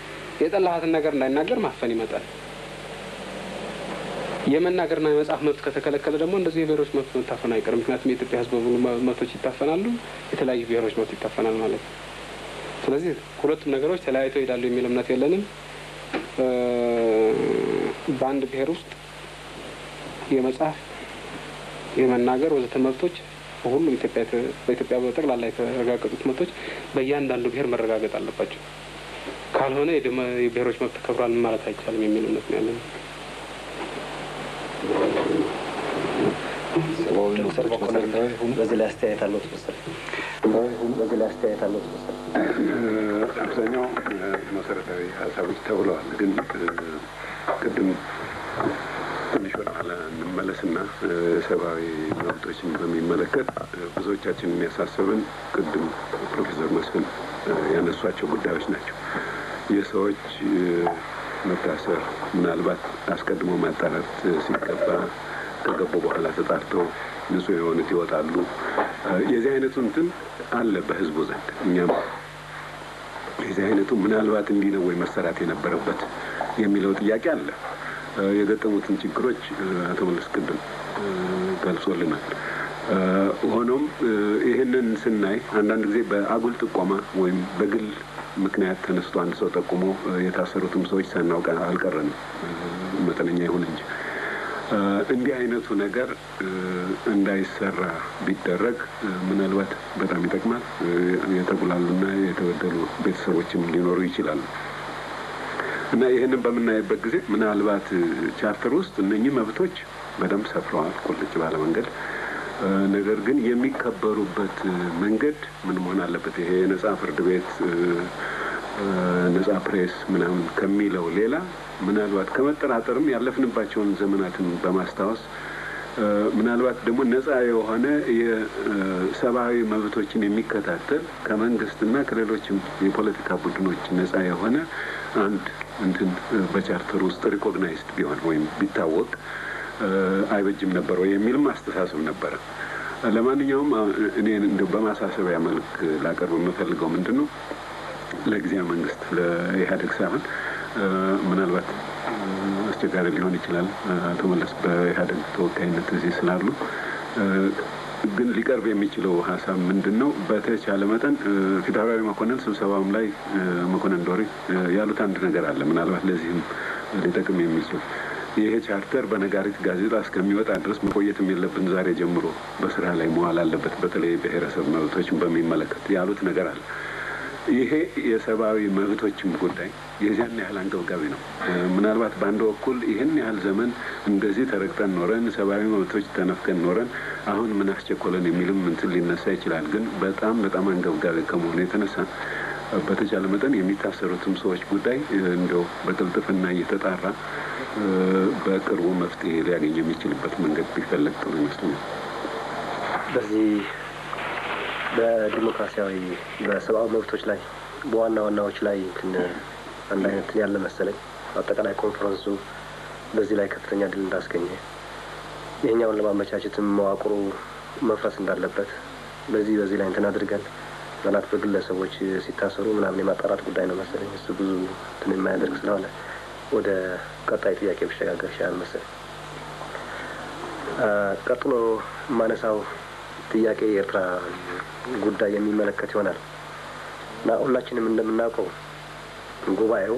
የጠላሃትን ነገር እንዳይናገር ማፈን ይመጣል። የመናገርና የመጻፍ መብት ከተከለከለ ደግሞ እንደዚህ የብሔሮች መብት መታፈን አይቀርም። ምክንያቱም የኢትዮጵያ ህዝብ መብቶች ይታፈናሉ፣ የተለያዩ ብሔሮች መብት ይታፈናል ማለት ነው። ስለዚህ ሁለቱም ነገሮች ተለያይተው ይሄዳሉ የሚል እምነት የለንም። በአንድ ብሔር ውስጥ የመጻፍ የመናገር ወዘተ መብቶች ሁሉም በኢትዮጵያ በጠቅላላ የተረጋገጡት መብቶች በእያንዳንዱ ብሔር መረጋገጥ አለባቸው። ካልሆነ የብሔሮች መብት ተከብሯል ማለት አይቻልም የሚል እምነት ነው ያለን። በዚህ ላይ አስተያየት አለዎት መሰለኝ? አብዛኛው መሰረታዊ ሀሳቦች ተብለዋል። ግን ቅድም ትንሽ ወደ ኋላ እንመለስና ሰብአዊ መብቶችን በሚመለከት ብዙዎቻችን የሚያሳስብን ቅድም ፕሮፌሰር መስፍን ያነሷቸው ጉዳዮች ናቸው። የሰዎች መታሰር፣ ምናልባት አስቀድሞ ማጣራት ሲገባ ከገቡ በኋላ ተጣርተው ንጹህ የሆኑት ይወጣሉ። የዚህ አይነቱ እንትን አለ በህዝቡ ዘንድ። እኛም የዚህ አይነቱ ምናልባት እንዲህ ነው ወይ መሰራት የነበረበት የሚለው ጥያቄ አለ። የገጠሙትን ችግሮች አቶ መለስ ቅድም ገልጾልናል። ሆኖም ይህንን ስናይ አንዳንድ ጊዜ በአጉል ጥቆማ ወይም በግል ምክንያት ተነስቶ አንድ ሰው ጠቁሞ የታሰሩትም ሰዎች ሳናውቅ አልቀረንም፣ መጠነኛ ይሁን እንጂ እንዲህ አይነቱ ነገር እንዳይሰራ ቢደረግ ምናልባት በጣም ይጠቅማል። የተጉላሉና የተበደሉ ቤተሰቦችም ሊኖሩ ይችላሉ እና ይህንን በምናይበት ጊዜ ምናልባት ቻርተር ውስጥ እነኚህ መብቶች በደንብ ሰፍረዋል ቁልጭ ባለ መንገድ። ነገር ግን የሚከበሩበት መንገድ ምን መሆን አለበት? ይሄ ነጻ ፍርድ ቤት፣ ነጻ ፕሬስ ምናምን ከሚለው ሌላ ምናልባት ከመጠራጠርም ያለፍንባቸውን ዘመናትን በማስታወስ ምናልባት ደግሞ ነጻ የሆነ የሰብአዊ መብቶችን የሚከታተል ከመንግስትና ከሌሎችም የፖለቲካ ቡድኖች ነጻ የሆነ አንድ እንትን በቻርተር ውስጥ ሪኮግናይዝድ ቢሆን ወይም ቢታወቅ አይበጅም ነበር ወይ የሚልም አስተሳሰብ ነበረ። ለማንኛውም እኔ እንደው በማሳሰቢያ መልክ ላቀርብ የምፈልገው ምንድን ነው፣ ለጊዜያዊ መንግስት ለኢህአዴግ ሳይሆን ምናልባት አስቸጋሪ ሊሆን ይችላል። አቶ መለስ በኢህአዴግ ተወካይነት እዚህ ስላሉ ግን ሊቀርብ የሚችለው ሀሳብ ምንድን ነው? በተቻለ መጠን ፊታውራሪ መኮንን ስብሰባውም ላይ መኮንን ዶሪ ያሉት አንድ ነገር አለ። ምናልባት ለዚህም ሊጠቅም የሚችል ይሄ ቻርተር በነጋሪት ጋዜጣ እስከሚወጣ ድረስ መቆየትም የለብን፣ ዛሬ ጀምሮ በስራ ላይ መዋል አለበት፣ በተለይ ብሔረሰብ መብቶችን በሚመለከት ያሉት ነገር አለ። ይሄ የሰብአዊ መብቶችም ጉዳይ የዚያን ያህል አንገብጋቢ ነው። ምናልባት በአንድ በኩል ይህን ያህል ዘመን እንደዚህ ተረግጠን ኖረን ሰብአዊ መብቶች ተነፍቀን ኖረን አሁን ምን አስቸኮለን የሚልም እንትን ሊነሳ ይችላል። ግን በጣም በጣም አንገብጋቢ ከመሆኑ የተነሳ በተቻለ መጠን የሚታሰሩትም ሰዎች ጉዳይ እንደው በቅልጥፍና እየተጣራ በቅርቡ መፍትሄ ሊያገኝ የሚችልበት መንገድ ቢፈለግ ጥሩ ይመስለኛል። በዚህ በዲሞክራሲያዊ በሰብአዊ መብቶች ላይ በዋና ዋናዎች ላይ አንድ አይነት ያለ መሰለኝ አጠቃላይ ኮንፈረንሱ በዚህ ላይ ከፍተኛ ድል እንዳስገኘ ይሄኛውን ለማመቻቸትም መዋቅሩ መፍረስ እንዳለበት በዚህ ላይ እንትን አድርገን ማለት በግለሰቦች ሲታሰሩ ምናምን የማጣራት ጉዳይ ነው መሰለኝ። እሱ ብዙ እንትን የማያደርግ ስለሆነ ወደ ቀጣይ ጥያቄ ብሸጋገር ይሻላል መሰለኝ። ቀጥሎ ማነሳው ጥያቄ የኤርትራ ጉዳይ የሚመለከት ይሆናል እና ሁላችንም እንደምናውቀው ጉባኤው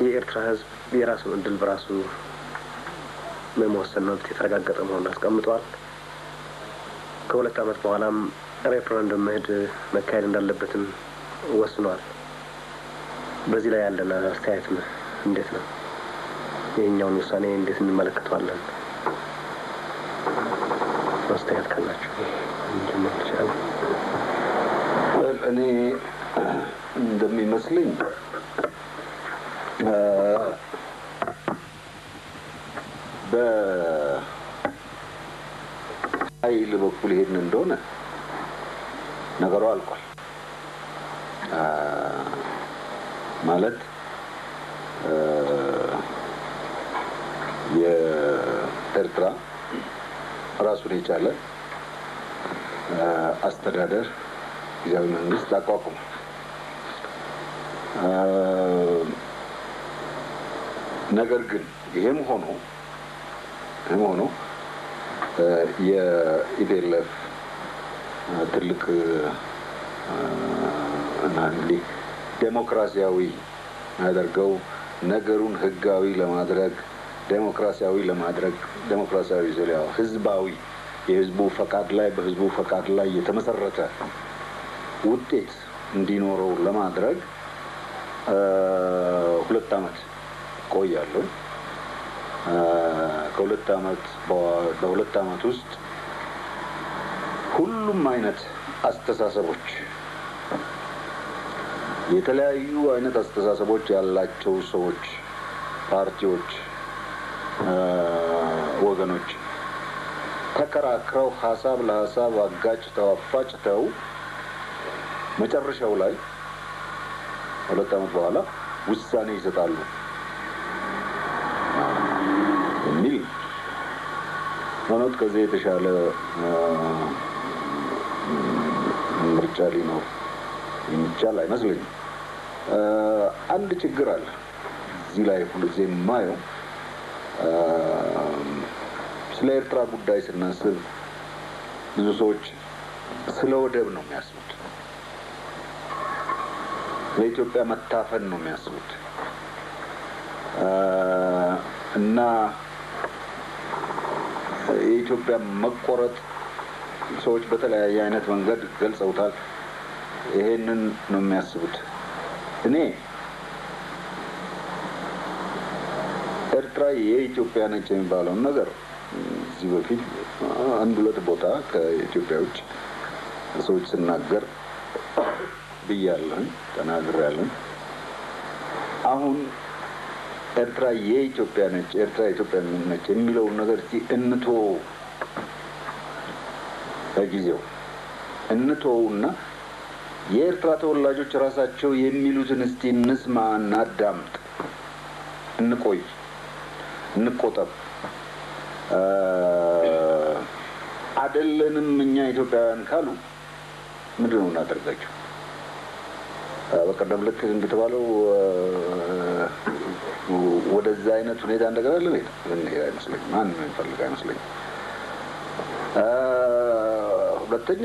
የኤርትራ ሕዝብ የራሱን እድል በራሱ መወሰን መብት የተረጋገጠ መሆኑን አስቀምጧል። ከሁለት ዓመት በኋላም ሬፈረንደም መካሄድ እንዳለበትም ወስኗል። በዚህ ላይ ያለን አስተያየት እንዴት ነው? ይህኛውን ውሳኔ እንዴት እንመለከተዋለን? አስተያየት ካላችሁ እንጀምር ይችላል። እኔ እንደሚመስለኝ በኃይል በኩል ይሄን እንደሆነ ነገሩ አልቋል። ማለት የኤርትራ ራሱን የቻለ አስተዳደር ጊዜያዊ መንግስት አቋቁሟል። ነገር ግን ይሄም ሆኖ የኢዴለፍ ትልቅ እና እንግዲህ ዴሞክራሲያዊ ያደርገው ነገሩን ህጋዊ ለማድረግ ዴሞክራሲያዊ ዙሪያው ህዝባዊ የህዝቡ ፈቃድ ላይ በህዝቡ ፈቃድ ላይ የተመሰረተ ውጤት እንዲኖረው ለማድረግ 2 ዓመት ቆያለሁ። በ2 ዓመት ውስጥ ሁሉም አይነት አስተሳሰቦች የተለያዩ አይነት አስተሳሰቦች ያላቸው ሰዎች፣ ፓርቲዎች፣ ወገኖች ተከራክረው ሀሳብ ለሀሳብ አጋጭተው አፋጭተው መጨረሻው ላይ 2 ዓመት በኋላ ውሳኔ ይሰጣሉ የሚል ማለት ከዚህ የተሻለ ምርጫ ሊኖር የሚቻል አይመስለኝም። አንድ ችግር አለ እዚህ ላይ ሁልጊዜ የማየው ስለ ኤርትራ ጉዳይ ስናስብ ብዙ ሰዎች ስለ ወደብ ነው የሚያስቡት፣ ለኢትዮጵያ መታፈን ነው የሚያስቡት እና የኢትዮጵያ መቆረጥ ሰዎች በተለያየ አይነት መንገድ ገልጸውታል። ይሄንን ነው የሚያስቡት። እኔ ኤርትራ የኢትዮጵያ ነች የሚባለውን ነገር እዚህ በፊት 1-2 ቦታ ከኢትዮጵያ ውጭ ሰዎች ስናገር ብያለሁ፣ ተናግሬያለሁ። አሁን ኤርትራ የኢትዮጵያ ነች፣ ኤርትራ የኢትዮጵያ ነች የሚለውን ነገር እስቲ በጊዜው እንተውና የኤርትራ ተወላጆች ራሳቸው የሚሉትን እስቲ እንስማ፣ እናዳምጥ፣ እንቆይ፣ እንቆጠብ። አይደለንም እኛ ኢትዮጵያውያን ካሉ ምንድን ነው እናደርጋቸው? በቀደም ልክ እንደተባለው ወደዛ አይነት ሁኔታ እንደገና ልንሄድ አይመስለኝም። ማንም የሚፈልግ አይመስለኝም። ሁለተኛ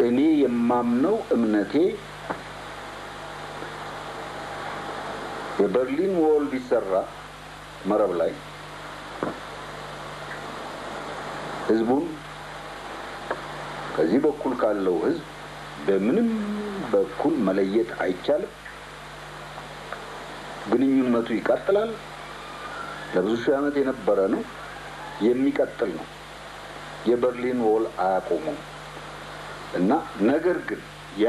እኔ የማምነው እምነቴ የበርሊን ዎል ቢሰራ መረብ ላይ ህዝቡን ከዚህ በኩል ካለው ህዝብ በምንም በኩል መለየት አይቻልም። ግንኙነቱ ይቀጥላል። ለብዙ ሺህ ዓመት የነበረ ነው፣ የሚቀጥል ነው። የበርሊን ዎል አያቆመም እና ነገር ግን ያ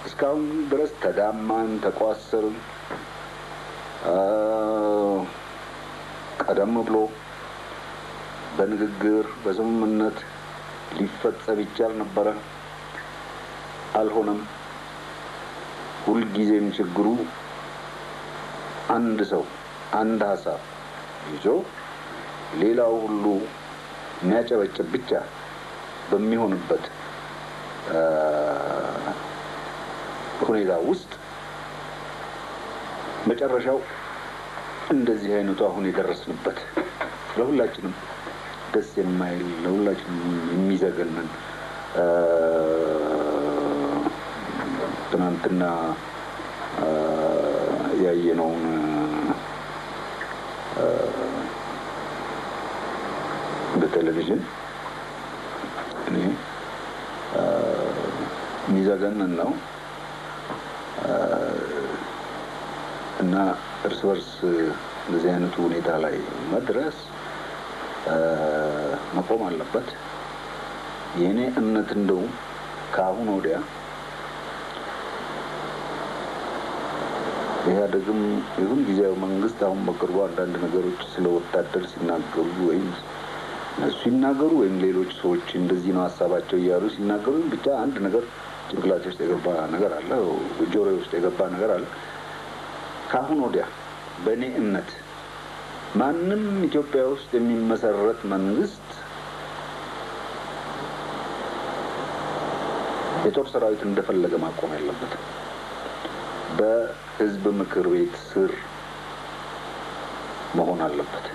እስካሁን ድረስ ተዳማን፣ ተቋሰርን። ቀደም ብሎ በንግግር በስምምነት ሊፈጸም ይቻል ነበረ፣ አልሆነም። ሁልጊዜም ችግሩ አንድ ሰው አንድ ሀሳብ ይዞ ሌላው ሁሉ የሚያጨበጭብ ብቻ በሚሆንበት ሁኔታ ውስጥ መጨረሻው እንደዚህ አይነቱ አሁን የደረስንበት ለሁላችንም ደስ የማይል ለሁላችንም የሚዘገንን ትናንትና ያየነውን በቴሌቪዥን እኔ የሚዘገንን ነው እና እርስ በርስ እንደዚህ አይነቱ ሁኔታ ላይ መድረስ መቆም አለበት። የኔ እምነት እንደው ከአሁን ወዲያ ኢህአዴግም ይሁን ጊዜያዊ መንግስት አሁን በቅርቡ አንዳንድ ነገሮች ስለ ወታደር ሲናገሩ ወይም እነሱ ሲናገሩ ወይም ሌሎች ሰዎች እንደዚህ ነው ሀሳባቸው እያሉ ሲናገሩ ብቻ አንድ ነገር ጭንቅላቴ ውስጥ የገባ ነገር አለ፣ ጆሮዬ ውስጥ የገባ ነገር አለ። ከአሁን ወዲያ በእኔ እምነት ማንም ኢትዮጵያ ውስጥ የሚመሰረት መንግስት የጦር ሰራዊት እንደፈለገ ማቆም ያለበት በህዝብ ምክር ቤት ስር መሆን አለበት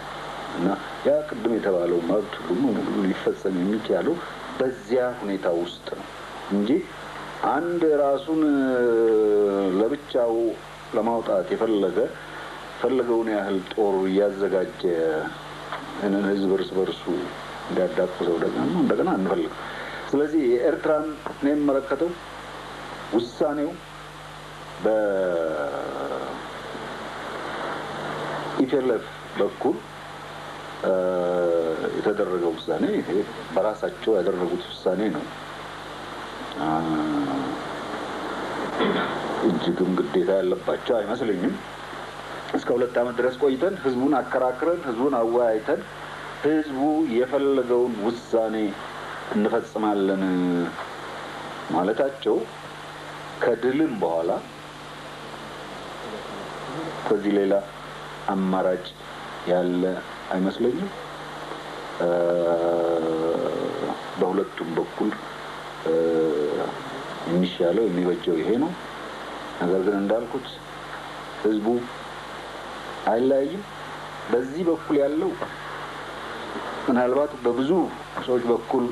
እና ያ ቅድም የተባለው መብት ሁሉ ሊፈጸም የሚቻለው በዚያ ሁኔታ ውስጥ ነው እንጂ አንድ ራሱን ለብቻው ለማውጣት የፈለገውን ያህል ጦር እያዘጋጀ እነን ህዝብ እርስ በርሱ እንዲያዳቁሰው ደግሞ እንደገና አንፈልግም። ስለዚህ የኤርትራን ነው የሚመለከተው ውሳኔው በኢፒኤልኤፍ በኩል የተደረገው ውሳኔ ይሄ በራሳቸው ያደረጉት ውሳኔ ነው። እጅግም ግዴታ ያለባቸው አይመስለኝም። እስከ 2 ዓመት ድረስ ቆይተን ህዝቡን አከራክረን ህዝቡን አወያይተን ህዝቡ የፈለገውን ውሳኔ እንፈጽማለን ማለታቸው ከድልም በኋላ ከዚህ ሌላ አማራጭ ያለ አይመስለኝም። በሁለቱም በኩል የሚሻለው የሚበጀው ይሄ ነው። ነገር ግን እንዳልኩት ህዝቡ አይለያይም። በዚህ በኩል ያለው ምናልባት በብዙ ሰዎች በኩል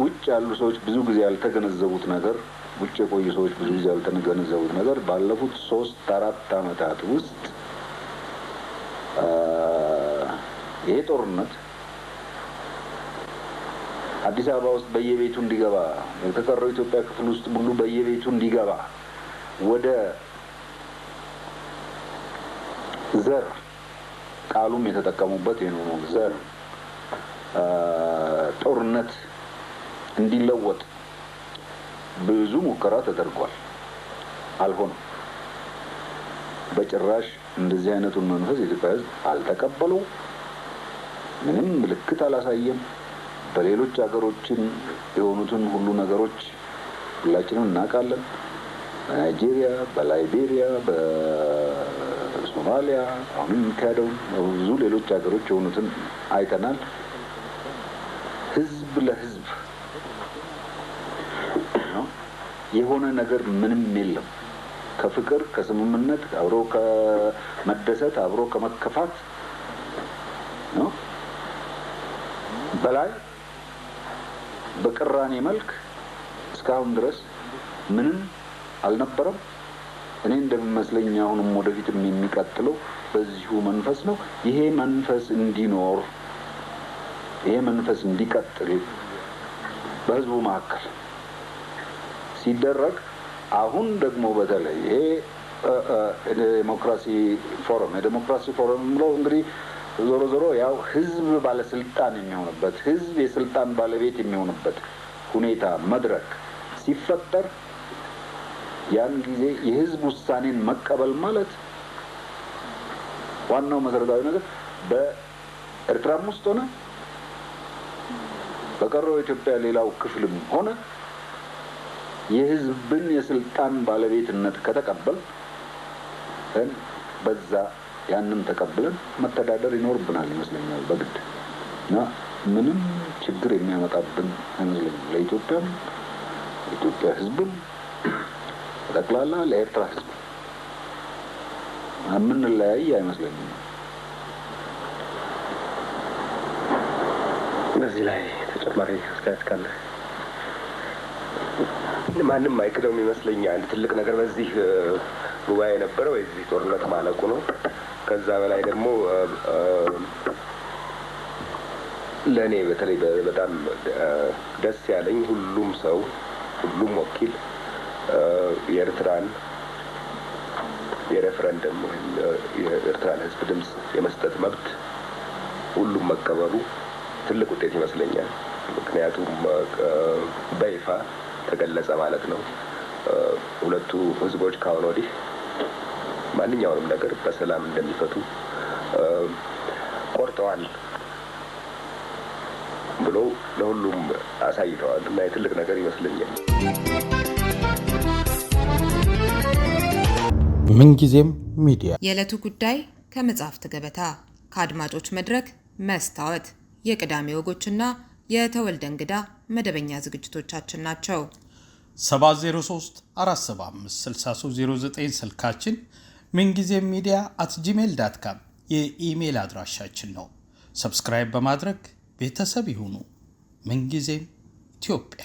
ውጭ ያሉ ሰዎች ብዙ ጊዜ ያልተገነዘቡት ነገር ውጭ የቆዩ ሰዎች ብዙ ጊዜ ያልተገነዘቡት ነገር ባለፉት 3-4 ዓመታት ውስጥ ይሄ ጦርነት አዲስ አበባ ውስጥ በየቤቱ እንዲገባ የተቀረው ኢትዮጵያ ክፍል ውስጥ ሁሉ በየቤቱ እንዲገባ ወደ ዘር ቃሉም የተጠቀሙበት ነው ዘር ጦርነት እንዲለወጥ ብዙ ሙከራ ተደርጓል። አልሆነም። በጭራሽ እንደዚህ አይነቱን መንፈስ የኢትዮጵያ ሕዝብ አልተቀበለው። ምንም ምልክት አላሳየም። በሌሎች ሀገሮችን የሆኑትን ሁሉ ነገሮች ሁላችንም እናውቃለን። በናይጄሪያ፣ በላይቤሪያ፣ በሶማሊያ አሁንም የሚካሄደው ብዙ ሌሎች ሀገሮች የሆኑትን አይተናል። ህዝብ ለህዝብ የሆነ ነገር ምንም የለም። ከፍቅር ከስምምነት አብሮ ከመደሰት አብሮ ከመከፋት ነው በላይ በቅራኔ መልክ እስካሁን ድረስ ምንም አልነበረም። እኔ እንደሚመስለኝ አሁንም ወደፊትም የሚቀጥለው በዚሁ መንፈስ ነው። ይሄ መንፈስ እንዲኖር ይሄ መንፈስ እንዲቀጥል በህዝቡ መካከል ሲደረግ አሁን ደግሞ በተለይ ይሄ የዴሞክራሲ ፎረም ብለው እንግዲህ ዞሮ ዞሮ ያው ህዝብ ባለስልጣን የሚሆንበት ህዝብ የስልጣን ባለቤት የሚሆንበት ሁኔታ መድረክ ሲፈጠር ያን ጊዜ የህዝብ ውሳኔን መቀበል ማለት ዋናው መሰረታዊ ነገር በኤርትራም ውስጥ ሆነ በቀረው ኢትዮጵያ ሌላው ክፍልም ሆነ የህዝብን የስልጣን ባለቤትነት ከተቀበል በዛ ያንን ተቀብለን መተዳደር ይኖርብናል ይመስለኛል በግድ እና ምንም ችግር የሚያመጣብን አይመስለኝም። ለኢትዮጵያም ለኢትዮጵያ ህዝብም ጠቅላላ ለኤርትራ ህዝብ የምንለያይ አይመስለኝም። በዚህ ላይ ተጨማሪ አስተያየት ካለ? ማንም አይክደውም ይመስለኛል። አንድ ትልቅ ነገር በዚህ ጉባኤ የነበረው የዚህ ጦርነት ማለቁ ነው። ከዛ በላይ ደግሞ ለእኔ በተለይ በጣም ደስ ያለኝ ሁሉም ሰው ሁሉም ወኪል የኤርትራን የሬፈረንደም ወይም የኤርትራን ህዝብ ድምፅ የመስጠት መብት ሁሉም መቀበሉ ትልቅ ውጤት ይመስለኛል። ምክንያቱም በይፋ ተገለጸ ማለት ነው። ሁለቱ ህዝቦች ካሁን ወዲህ ማንኛውንም ነገር በሰላም እንደሚፈቱ ቆርጠዋል ብሎ ለሁሉም አሳይተዋል እና የትልቅ ነገር ይመስለኛል። ምንጊዜም ሚዲያ የዕለቱ ጉዳይ ከመጽሐፍት ገበታ ከአድማጮች መድረክ መስታወት የቅዳሜ ወጎችና የተወልደ እንግዳ መደበኛ ዝግጅቶቻችን ናቸው። 703 475 6309 ስልካችን፣ ምንጊዜም ሚዲያ @gmail.com የኢሜል አድራሻችን ነው። ሰብስክራይብ በማድረግ ቤተሰብ ይሁኑ። ምንጊዜም ኢትዮጵያ